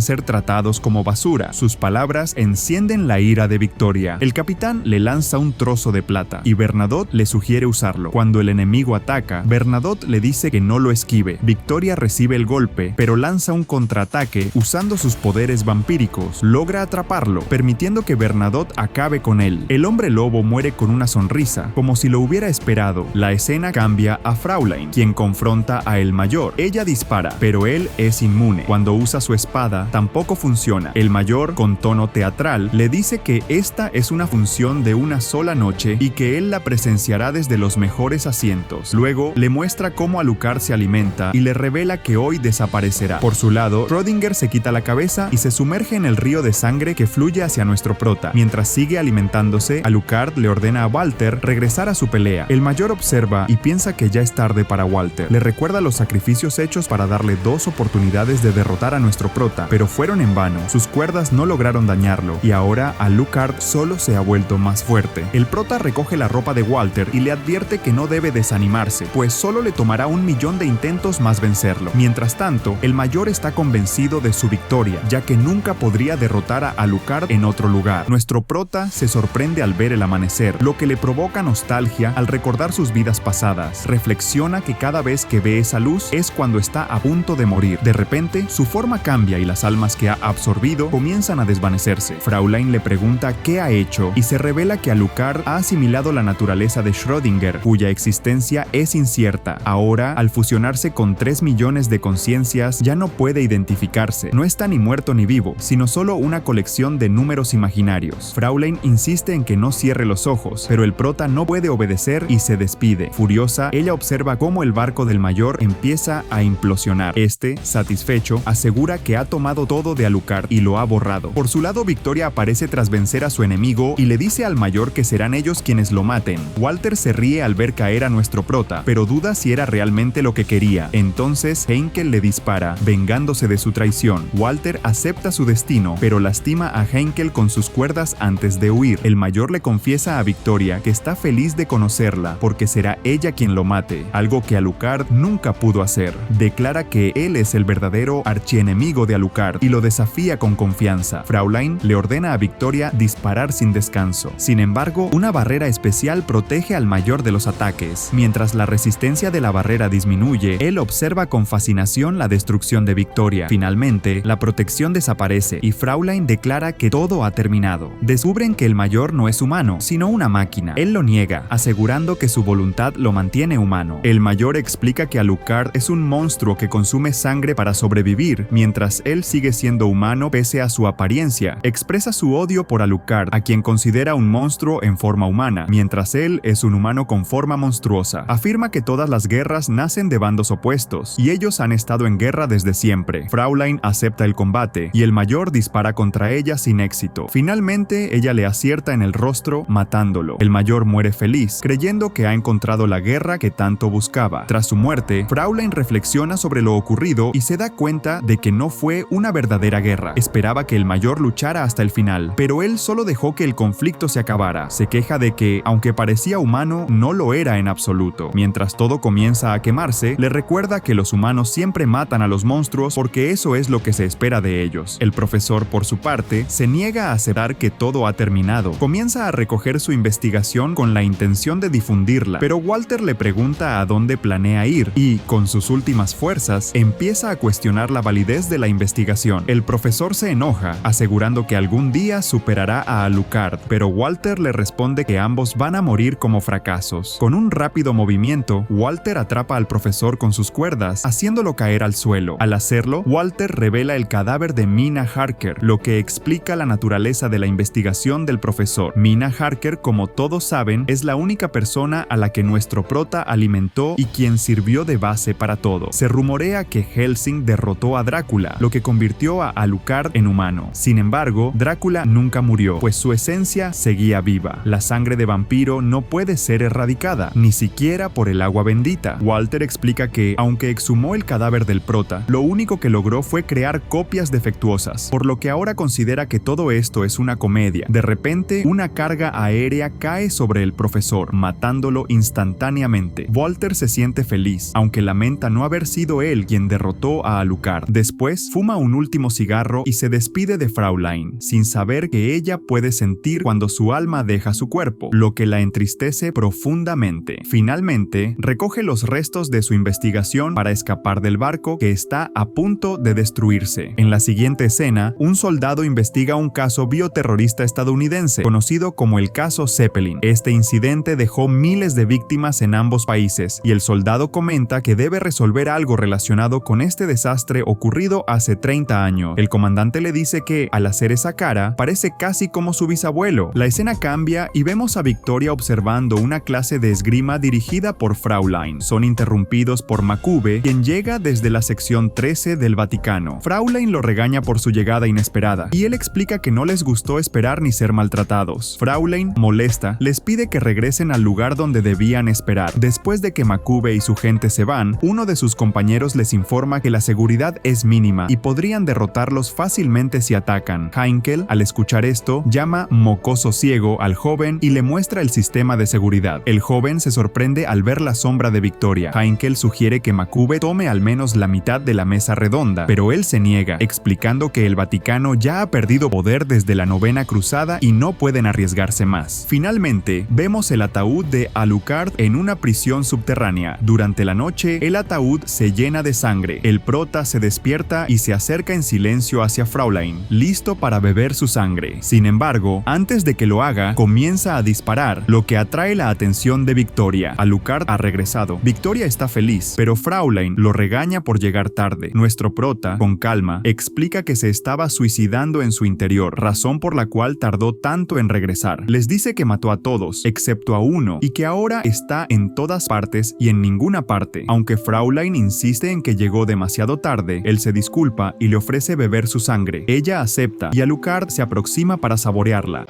ser tratados como basura. Sus palabras encienden la ira de Victoria. El capitán le lanza un trozo de plata y Bernadotte le sugiere usarlo. Cuando el enemigo ataca, Bernadotte le dice que no lo esquive. Victoria recibe el golpe, pero lanza un contraataque usando sus poderes vampíricos. Logra atraparlo, permitiendo que Bernadotte acabe con él. El hombre lobo muere con una sonrisa, como si lo hubiera esperado. La escena cambia a Fraulein, quien confronta a el mayor. Ella dispara, pero él es inmune. Cuando usa su espada, tampoco funciona. El mayor, con tono teatral, le dice que esta es una función de una sola noche y que él la presenciará desde los mejores asientos. Luego, le muestra cómo Alucard se alimenta y le revela que hoy desaparecerá. Por su lado, Schrödinger se quita la cabeza y se sumerge en el río de sangre que fluye hacia nuestro prota. Mientras sigue alimentándose, Alucard le ordena a Walter regresar a su pelea. El mayor observa y piensa que ya es tarde para Walter. Le recuerda los sacrificios hechos para darle 2 oportunidades de derrotar a nuestro prota, pero fueron en vano. Sus cuerdas no lograron dañarlo y ahora Alucard solo se ha vuelto más fuerte. El prota recoge la ropa de Walter y le advierte que no debe desanimarse, pues solo le tomará 1.000.000 de intentos más vencerlo. Mientras tanto, el mayor está convencido de su victoria, ya que nunca podría derrotar a Alucard en otro lugar. Nuestro prota se sorprende al ver el amanecer, lo que le provoca nostalgia al recordar sus vidas pasadas. Reflexiona que cada vez que ve esa luz es cuando está a punto de morir. De repente, su forma cambia y las almas que ha absorbido comienzan a desvanecerse. Fraulein le pregunta qué ha hecho y se revela que Alucard ha asimilado la naturaleza de Schrödinger, cuya existencia es incierta. Ahora, al fusionarse con 3 millones de conciencias, ya no puede identificarse. No está ni muerto ni vivo, sino solo una colección de números imaginarios. Fraulein insiste en que no cierre los ojos, pero el prota no puede obedecer y se despide. Furiosa, ella observa cómo el barco del mayor empieza empieza a implosionar. Este, satisfecho, asegura que ha tomado todo de Alucard y lo ha borrado. Por su lado, Victoria aparece tras vencer a su enemigo y le dice al mayor que serán ellos quienes lo maten. Walter se ríe al ver caer a nuestro prota, pero duda si era realmente lo que quería. Entonces, Heinkel le dispara, vengándose de su traición. Walter acepta su destino, pero lastima a Heinkel con sus cuerdas antes de huir. El mayor le confiesa a Victoria que está feliz de conocerla, porque será ella quien lo mate, algo que Alucard nunca pudo hacer. Declara que él es el verdadero archienemigo de Alucard y lo desafía con confianza. Fraulein le ordena a Victoria disparar sin descanso. Sin embargo, una barrera especial protege al mayor de los ataques. Mientras la resistencia de la barrera disminuye, él observa con fascinación la destrucción de Victoria. Finalmente, la protección desaparece y Fraulein declara que todo ha terminado. Descubren que el mayor no es humano, sino una máquina. Él lo niega, asegurando que su voluntad lo mantiene humano. El mayor explica que Alucard es un monstruo que consume sangre para sobrevivir, mientras él sigue siendo humano pese a su apariencia. Expresa su odio por Alucard, a quien considera un monstruo en forma humana, mientras él es un humano con forma monstruosa. Afirma que todas las guerras nacen de bandos opuestos, y ellos han estado en guerra desde siempre. Fraulein acepta el combate, y el mayor dispara contra ella sin éxito. Finalmente, ella le acierta en el rostro, matándolo. El mayor muere feliz, creyendo que ha encontrado la guerra que tanto buscaba. Tras su muerte, Fraulein reflexiona sobre lo ocurrido y se da cuenta de que no fue una verdadera guerra. Esperaba que el mayor luchara hasta el final, pero él solo dejó que el conflicto se acabara. Se queja de que, aunque parecía humano, no lo era en absoluto. Mientras todo comienza a quemarse, le recuerda que los humanos siempre matan a los monstruos porque eso es lo que se espera de ellos. El profesor, por su parte, se niega a aceptar que todo ha terminado. Comienza a recoger su investigación con la intención de difundirla, pero Walter le pregunta a dónde planea ir y, con sus últimas fuerzas, empieza a cuestionar la validez de la investigación. El profesor se enoja, asegurando que algún día superará a Alucard, pero Walter le responde que ambos van a morir como fracasos. Con un rápido movimiento, Walter atrapa al profesor con sus cuerdas, haciéndolo caer al suelo. Al hacerlo, Walter revela el cadáver de Mina Harker, lo que explica la naturaleza de la investigación del profesor. Mina Harker, como todos saben, es la única persona a la que nuestro prota alimentó y quien sirvió de base para todo. Se rumorea que Hellsing derrotó a Drácula, lo que convirtió a Alucard en humano. Sin embargo, Drácula nunca murió, pues su esencia seguía viva. La sangre de vampiro no puede ser erradicada, ni siquiera por el agua bendita. Walter explica que, aunque exhumó el cadáver del prota, lo único que logró fue crear copias defectuosas, por lo que ahora considera que todo esto es una comedia. De repente, una carga aérea cae sobre el profesor, matándolo instantáneamente. Walter se siente feliz, aunque lamenta no haber sido él quien derrotó a Alucard. Después, fuma un último cigarro y se despide de Fraulein, sin saber que ella puede sentir cuando su alma deja su cuerpo, lo que la entristece profundamente. Finalmente, recoge los restos de su investigación para escapar del barco que está a punto de destruirse. En la siguiente escena, un soldado investiga un caso bioterrorista estadounidense, conocido como el caso Zeppelin. Este incidente dejó miles de víctimas en ambos países, y el soldado comenta que debe resolver algo relacionado con este desastre ocurrido hace 30 años. El comandante le dice que, al hacer esa cara, parece casi como su bisabuelo. La escena cambia y vemos a Victoria observando una clase de esgrima dirigida por Fraulein. Son interrumpidos por Macube, quien llega desde la sección 13 del Vaticano. Fraulein lo regaña por su llegada inesperada, y él explica que no les gustó esperar ni ser maltratados. Fraulein, molesta, les pide que regresen al lugar donde debían esperar. Después de que Macube y su gente se van, uno de sus compañeros les informa que la seguridad es mínima y podrían derrotarlos fácilmente si atacan. Heinkel, al escuchar esto, llama mocoso ciego al joven y le muestra el sistema de seguridad. El joven se sorprende al ver la sombra de Victoria. Heinkel sugiere que Macube tome al menos la mitad de la mesa redonda, pero él se niega, explicando que el Vaticano ya ha perdido poder desde la Novena Cruzada y no pueden arriesgarse más. Finalmente, vemos el ataúd de Alucard en una prisión subterránea. Durante la noche, el ataúd se llena de sangre. El prota se despierta y se acerca en silencio hacia Fraulein, listo para beber su sangre. Sin embargo, antes de que lo haga, comienza a disparar, lo que atrae la atención de Victoria. Alucard ha regresado. Victoria está feliz, pero Fraulein lo regaña por llegar tarde. Nuestro prota, con calma, explica que se estaba suicidando en su interior, razón por la cual tardó tanto en regresar. Les dice que mató a todos, excepto a uno, y que ahora está en todas partes y en ninguna parte. Aunque Fraulein insiste en que llegó demasiado tarde, él se disculpa y le ofrece beber su sangre. Ella acepta y Alucard se aproxima para saborearla.